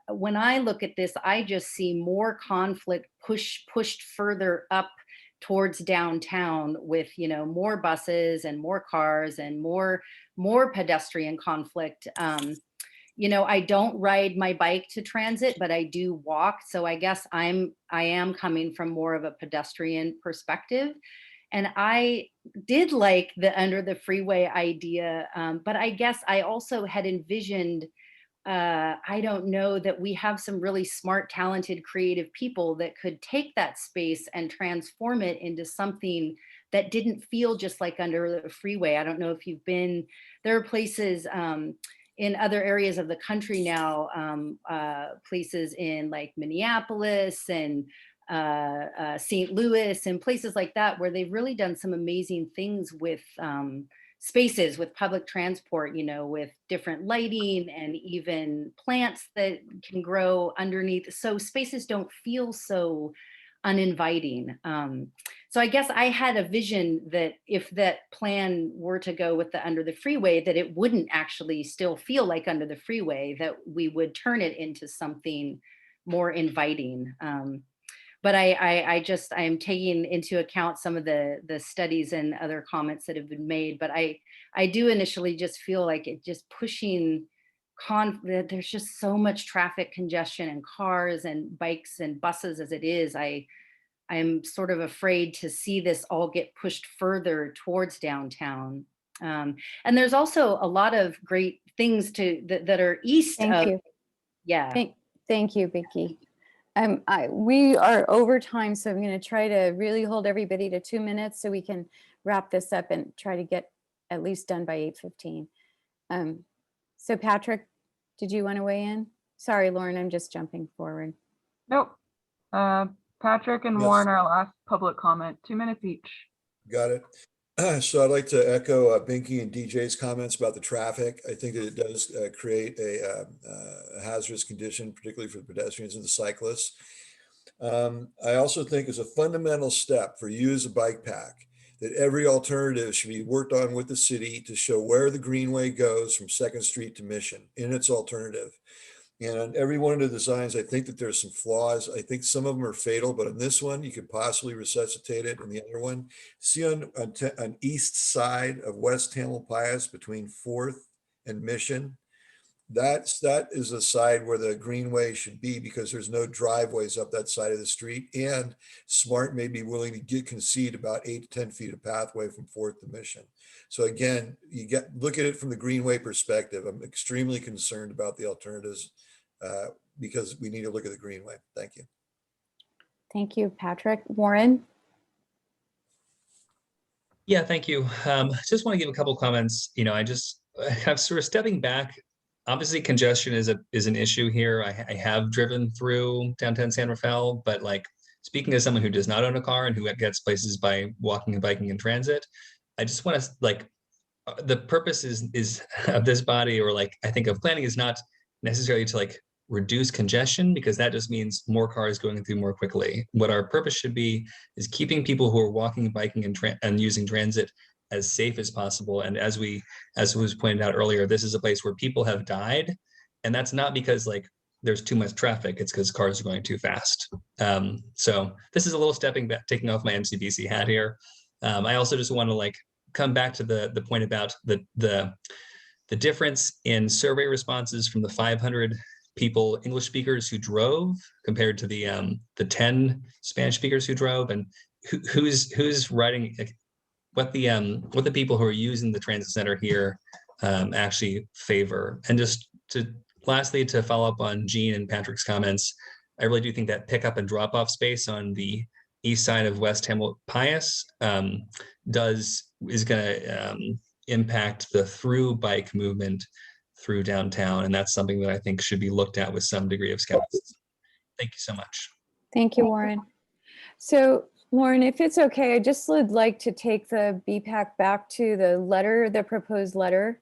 when I look at this, I just see more conflict pushed further up towards downtown with, you know, more buses and more cars and more pedestrian conflict. You know, I don't ride my bike to transit, but I do walk. So I guess I am coming from more of a pedestrian perspective. And I did like the under the freeway idea, but I guess I also had envisioned, I don't know, that we have some really smart, talented, creative people that could take that space and transform it into something that didn't feel just like under the freeway. I don't know if you've been, there are places in other areas of the country now, places in like Minneapolis and St. Louis and places like that, where they've really done some amazing things with spaces, with public transport, you know, with different lighting and even plants that can grow underneath. So spaces don't feel so uninviting. So I guess I had a vision that if that plan were to go with the under the freeway, that it wouldn't actually still feel like under the freeway, that we would turn it into something more inviting. But I am taking into account some of the studies and other comments that have been made. But I do initially just feel like it just pushing that there's just so much traffic congestion and cars and bikes and buses as it is. I'm sort of afraid to see this all get pushed further towards downtown. And there's also a lot of great things that are east Thank of. you. Yeah. Thank you, Vicki. We are over time, so I'm going to try to really hold everybody to 2 minutes so we can wrap this up and try to get at least done by 8:15. So Patrick, did you want to weigh in? Sorry, Lauren, I'm just jumping forward. Nope. Patrick and Yes. Warren are last public comment, 2 minutes each. Got it. So I'd like to echo Binky and DJ's comments about the traffic. I think that it does create a hazardous condition, particularly for the pedestrians and the cyclists. I also think it's a fundamental step for you as a bike pack that every alternative should be worked on with the city to show where the greenway goes from 2nd Street to Mission in its alternative. And on every one of the designs, I think that there's some flaws. I think some of them are fatal, but on this one, you could possibly resuscitate it. And the other one, see on east side of West Tamalpais between 4th and Mission, that is a side where the greenway should be because there's no driveways up that side of the street. And SMART may be willing to concede about 8 to 10 feet of pathway from 4th to Mission. So again, look at it from the greenway perspective. I'm extremely concerned about the alternatives because we need to look at the greenway. Thank you. Thank you, Patrick. Warren? Yeah, thank you. Just want to give a couple comments. I have sort of stepping back. Obviously, congestion is an issue here. I have driven through downtown San Rafael, but like speaking as someone who does not own a car and who gets places by walking and biking in transit, I just want to the purpose is of this body, or I think of planning, is not necessarily to reduce congestion, because that just means more cars going through more quickly. What our purpose should be is keeping people who are walking, biking, and using transit as safe as possible. And as was pointed out earlier, this is a place where people have died, and that's not because there's too much traffic. It's because cars are going too fast. So this is a little stepping back, taking off my MCDC hat here. I also just want to come back to the point about the difference in survey responses from the 500 people, English speakers, who drove compared to the 10 Spanish speakers who drove, and who's writing, what the people who are using the transit center here actually favor. And just lastly, to follow up on Jean and Patrick's comments, I really do think that pickup and drop off space on the east side of West Tamalpais is going to impact the through bike movement through downtown. And that's something that I think should be looked at with some degree of skepticism. Thank you so much. Thank you, Warren. So Lauren, if it's okay, I just would like to take the BPAC back to the proposed letter.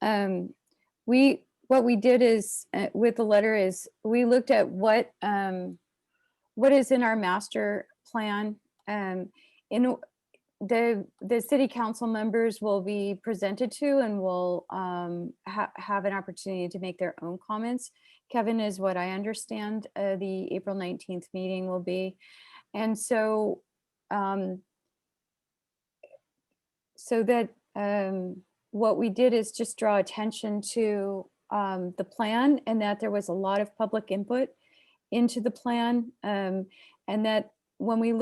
What we did is with the letter is we looked at what is in our master plan. The city council members will be presented to and will have an opportunity to make their own comments. Kevin is what I understand the April 19th meeting will be. And so what we did is just draw attention to the plan, and that there was a lot of public input into the plan, and that when we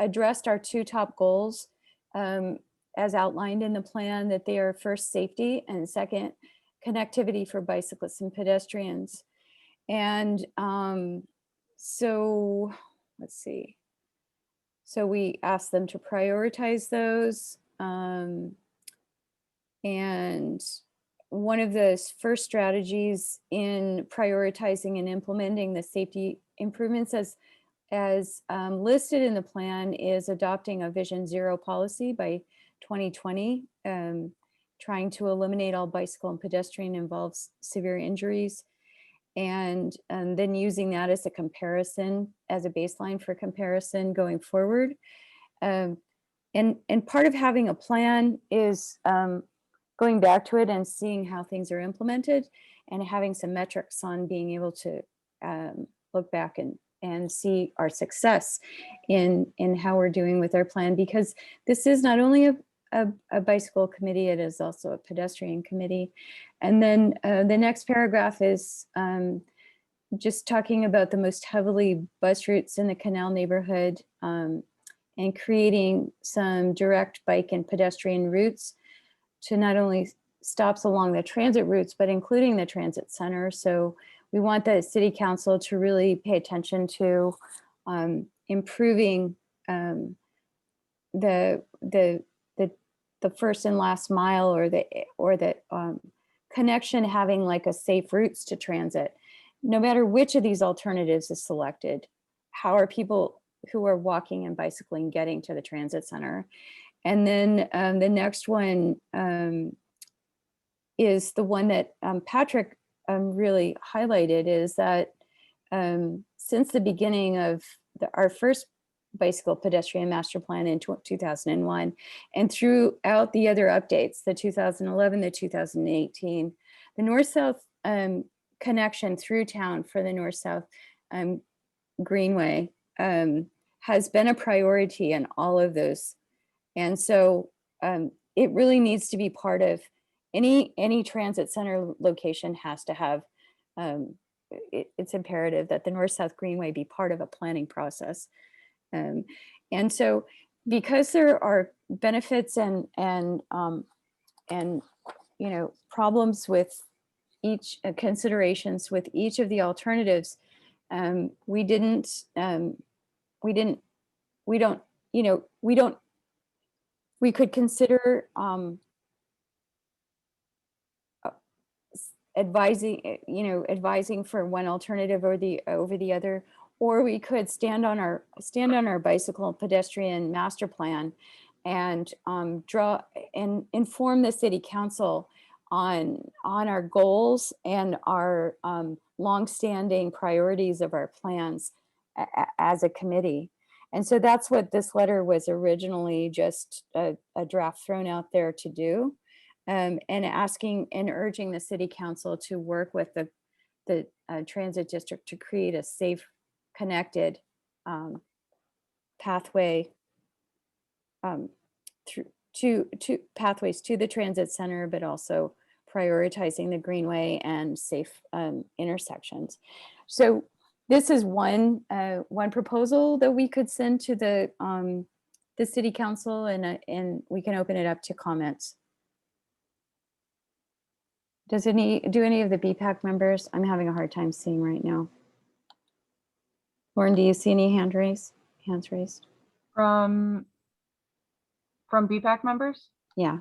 addressed our two top goals as outlined in the plan, that they are first safety and second connectivity for bicyclists and pedestrians. And so let's see. So we asked them to prioritize those. And one of the first strategies in prioritizing and implementing the safety improvements as listed in the plan is adopting a Vision Zero policy by 2020, trying to eliminate all bicycle and pedestrian involved severe injuries. and then using that as a comparison, as a baseline for comparison going forward. And part of having a plan is going back to it and seeing how things are implemented and having some metrics on being able to look back and see our success in how we're doing with our plan, because this is not only a bicycle committee, it is also a pedestrian committee. And then the next paragraph is just talking about the most heavily bus routes in the Canal neighborhood, and creating some direct bike and pedestrian routes to not only stops along the transit routes, but including the transit center. So we want the city council to really pay attention to improving the first and last mile, or the connection, having like a safe routes to transit. No matter which of these alternatives is selected, how are people who are walking and bicycling getting to the transit center? And then the next one is the one that Patrick really highlighted, is that since the beginning of our first bicycle pedestrian master plan in 2001, and throughout the other updates, the 2011, the 2018, the north-south connection through town for the north-south Greenway has been a priority in all of those. And so it really needs to be part of any transit center location. Has to have, it's imperative that the north-south Greenway be part of a planning process. And so because there are benefits and problems with each considerations with each of the alternatives, we could consider advising for one alternative or over the other, or we could stand on our bicycle and pedestrian master plan and draw and inform the city council on our goals and our longstanding priorities of our plans as a committee. And so that's what this letter was originally, just a draft thrown out there to do, and asking and urging the city council to work with the transit district to create a safe, connected pathway to pathways to the transit center, but also prioritizing the Greenway and safe intersections. So this is one proposal that we could send to the city council, and we can open it up to comments. Do any of the BPAC members? I'm having a hard time seeing right now. Lauren, do you see any hands raised? From BPAC members? Yeah.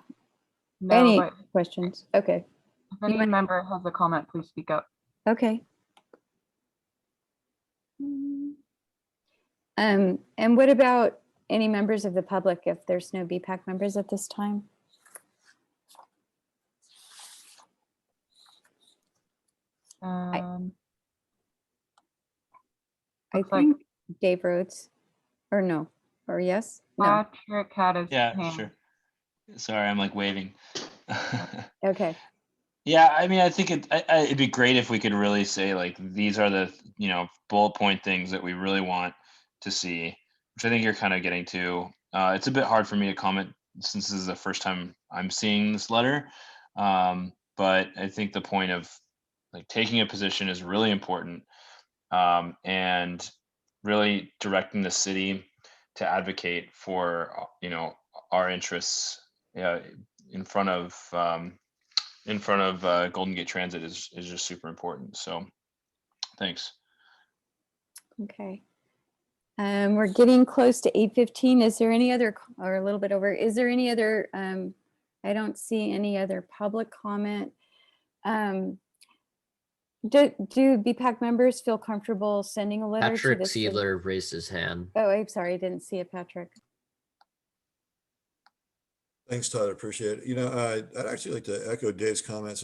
No, Any but questions? Okay. if any member has a comment, please speak up. Okay. And what about any members of the public if there's no BPAC members at this time? I think Dave Rhodes, or no, or yes? No. Patrick had his hand. Sure. Sorry, I'm like waving. Okay. Yeah, I mean, I think it'd be great if we could really say like these are the bullet point things that we really want to see, which I think you're kind of getting to. It's a bit hard for me to comment since this is the first time I'm seeing this letter, but I think the point of like taking a position is really important, and really directing the city to advocate for our interests in front of Golden Gate Transit is just super important. So thanks. Okay. We're getting close to 8:15. Is there any other, or a little bit over, is there any other, I don't see any other public comment. Do BPAC members feel comfortable sending a letter Patrick to the city? Seidler raised his hand. Oh, I'm sorry, I didn't see it, Patrick. Thanks, Todd. I appreciate it. I'd actually like to echo Dave's comments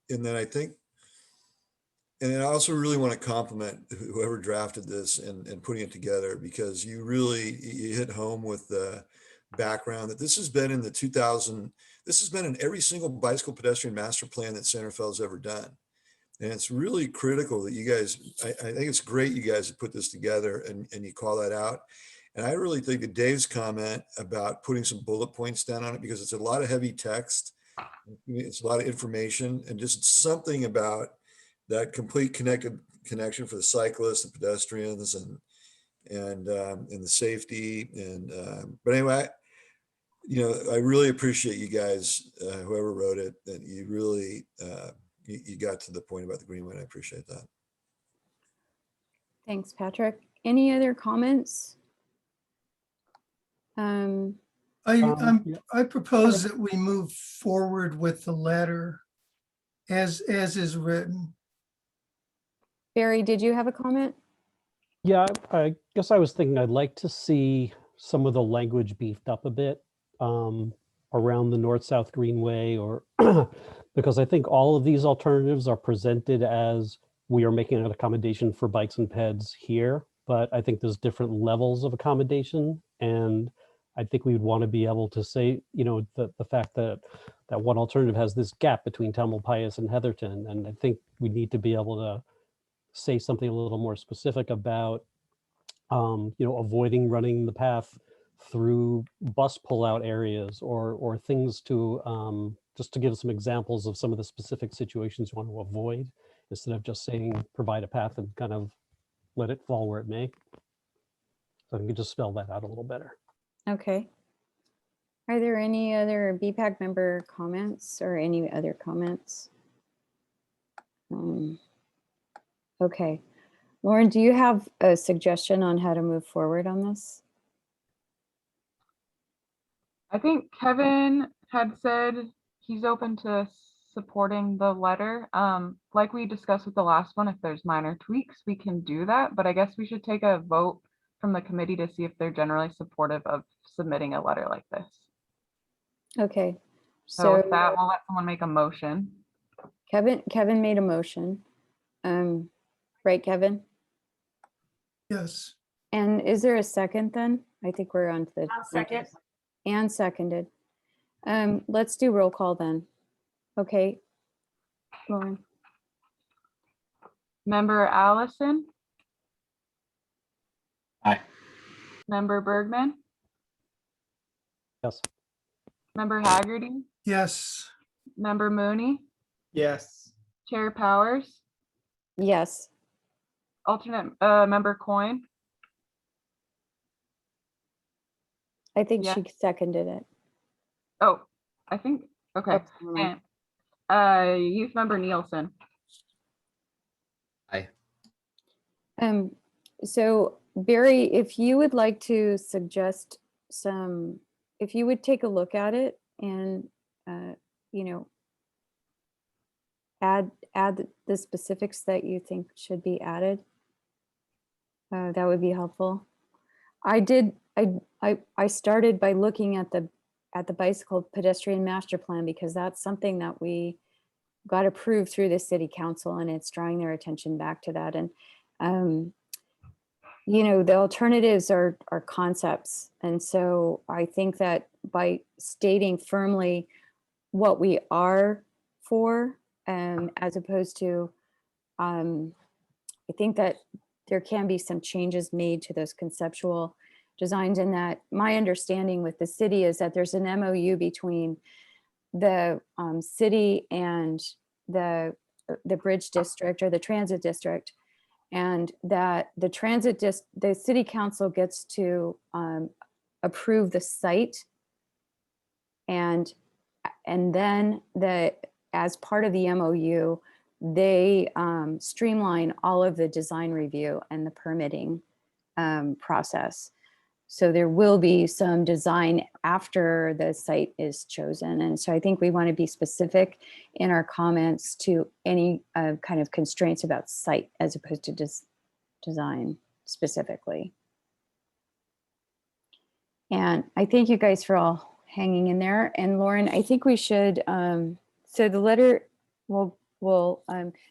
in that I think And I also really want to compliment whoever drafted this and putting it together, because you hit home with the background that this has been in this has been in every single bicycle pedestrian master plan that Santa Fe's ever done. And it's really critical that you guys, I think it's great you guys have put this together and you call that out. And I really think that Dave's comment about putting some bullet points down on it, because it's a lot of heavy text, it's a lot of information, and just something about that complete connection for the cyclists, the pedestrians, and the safety. And but anyway, I really appreciate you guys, whoever wrote it, that you really you got to the point about the Greenway. I appreciate that. Thanks, Patrick. Any other comments? I propose that we move forward with the letter as is written. Barry, did you have a comment? Yeah, I guess I was thinking I'd like to see some of the language beefed up a bit around the North-South Greenway, or because I think all of these alternatives are presented as we are making an accommodation for bikes and peds here, but I think there's different levels of accommodation. And I think we would want to be able to say, the fact that one alternative has this gap between Tamalpais and Heatherton. And I think we need to be able to say something a little more specific about, avoiding running the path through bus pullout areas, or things to, just to give some examples of some of the specific situations you want to avoid, instead of just saying provide a path and kind of let it fall where it may. So I can just spell that out a little better. Okay. Are there any other BPAC member comments or any other comments? Okay. Lauren, do you have a suggestion on how to move forward on this? I think Kevin had said he's open to supporting the letter. Like we discussed with the last one, if there's minor tweaks, we can do that. But I guess we should take a vote from the committee to see if they're generally supportive of submitting a letter like this. Okay. So with that, we'll let someone make a motion. Kevin made a motion. Right, Kevin? Yes. And is there a second then? I think we're on to the second. And seconded. Let's do roll call then. Okay. Lauren. Member Allison? Aye. Member Bergman? Yes. Member Haggerty? Yes. Member Mooney? Yes. Chair Powers? Yes. Alternate member Coyne? I think Yeah. she seconded it. Oh, I think, okay. Oops, never mind. And youth member Nielsen? Aye. So Barry, if you would like to suggest if you would take a look at it and, add the specifics that you think should be added, that would be helpful. I started by looking at the bicycle pedestrian master plan, because that's something that we got approved through the city council, and it's drawing their attention back to that. And the alternatives are concepts. And so I think that by stating firmly what we are for, as opposed to, I think that there can be some changes made to those conceptual designs, and that my understanding with the city is that there's an MOU between the city and the bridge district or the transit district, and that the city council gets to approve the site, and then as part of the MOU, they streamline all of the design review and the permitting process. So there will be some design after the site is chosen. And so I think we want to be specific in our comments to any kind of constraints about site as opposed to design specifically. And I thank you guys for all hanging in there. And Lauren, I think we should, so the letter, we'll we'll,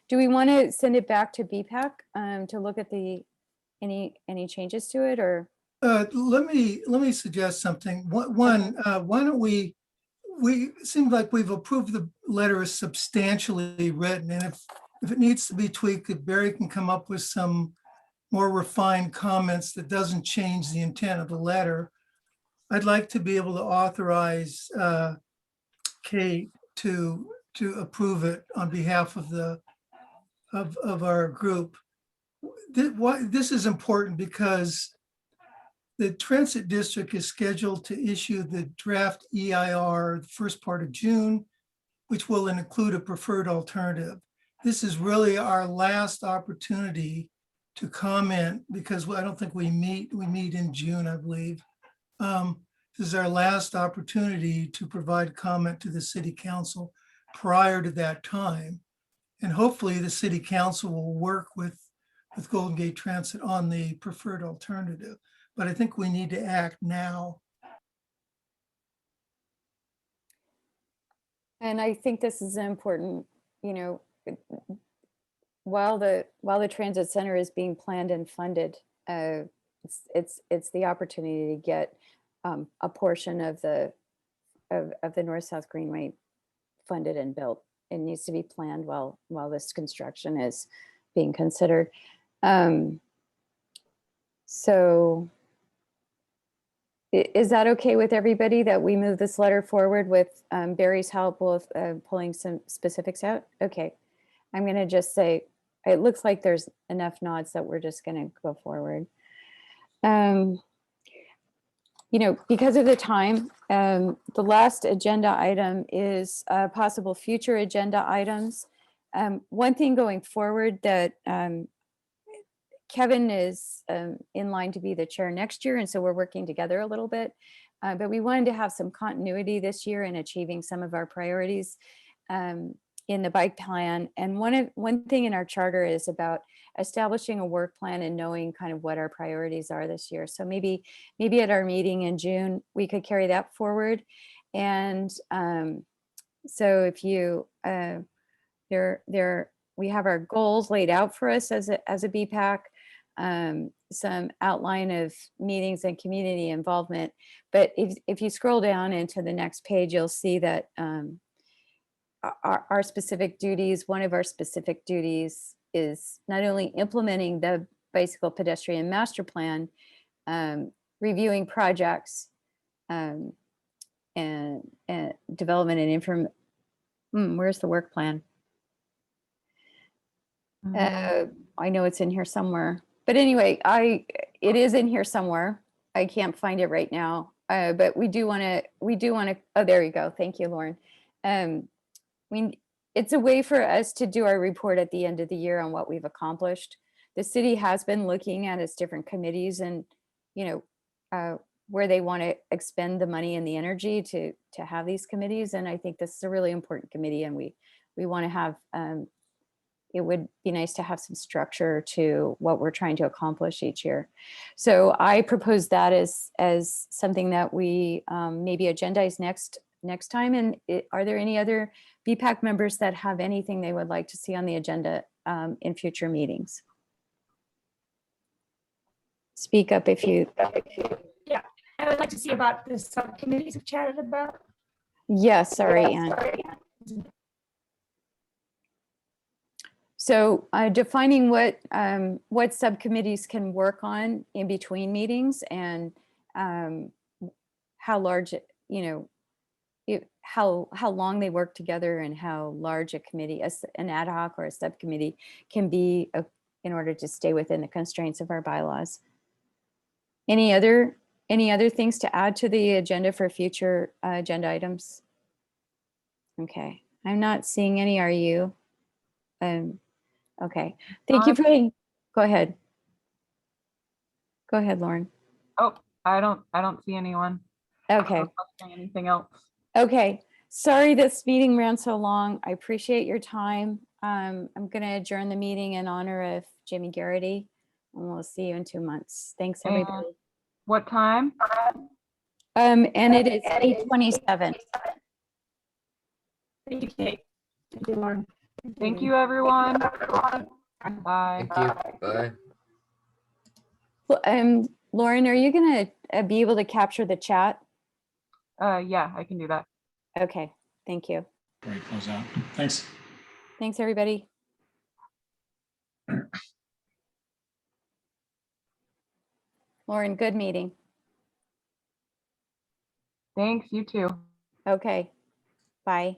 do we want to send it back to BPAC to look at any changes to it, or? Let me suggest something. One, why don't we it seems like we've approved the letter as substantially written, and if it needs to be tweaked, if Barry can come up with some more refined comments that doesn't change the intent of the letter, I'd like to be able to authorize Kate to approve it on behalf of of our group. This is important because the Transit District is scheduled to issue the draft EIR the first part of June, which will include a preferred alternative. This is really our last opportunity to comment because I don't think we meet in June, I believe. This is our last opportunity to provide comment to the City Council prior to that time. And hopefully the City Council will work with Golden Gate Transit on the preferred alternative. But I think we need to act now. And I think this is important, while the transit center is being planned and funded, it's the opportunity to get a portion of the North-South Greenway funded and built. It needs to be planned while this construction is being considered. So is that okay with everybody that we move this letter forward with Barry's help with pulling some specifics out? Okay, I'm going to just say, it looks like there's enough nods that we're just going to go forward. Because of the time, the last agenda item is possible future agenda items. One thing going forward that Kevin is in line to be the chair next year, and so we're working together a little bit. But we wanted to have some continuity this year in achieving some of our priorities in the bike plan. And one thing in our charter is about establishing a work plan and knowing kind of what our priorities are this year. So maybe at our meeting in June, we could carry that forward. And so if you, we have our goals laid out for us as a BPAC, some outline of meetings and community involvement. But if you scroll down into the next page, you'll see that our specific duties, one of our specific duties is not only implementing the bicycle pedestrian master plan, reviewing projects, and development and where's the work plan? I know it's in here somewhere, but anyway, it is in here somewhere. I can't find it right now, but we do want to, oh, there you go. Thank you, Lauren. It's a way for us to do our report at the end of the year on what we've accomplished. The city has been looking at its different committees and, where they want to expend the money and the energy to have these committees. And I think this is a really important committee, and we want to have, it would be nice to have some structure to what we're trying to accomplish each year. So I propose that as something that we maybe agendize next time. And are there any other BPAC members that have anything they would like to see on the agenda in future meetings? Speak up if you. Yeah, I would like to see about the subcommittees we've chatted about. Yes, sorry, Anne. So defining what subcommittees can work on in between meetings, and how large, how long they work together, and how large a committee, an ad hoc or a subcommittee, can be in order to stay within the constraints of our bylaws. Any other things to add to the agenda for future agenda items? Okay, I'm not seeing any. Are you? Okay, thank you for. Go ahead. Go ahead, Lauren. Oh, I don't see anyone. Okay. Anything else? Okay. Sorry this meeting ran so long. I appreciate your time. I'm going to adjourn the meeting in honor of Jimmy Garrity, and we'll see you in 2 months. Thanks, everybody. What time? And it is 8:27. Thank you, Kate. Thank you, Lauren. Thank you, everyone. Bye. Thank you. Bye. Well, Lauren, are you gonna be able to capture the chat? Yeah, I can do that. Okay, thank you. Great, close out. Thanks. Thanks, everybody. Lauren, good meeting. Thanks, you too. Okay, bye.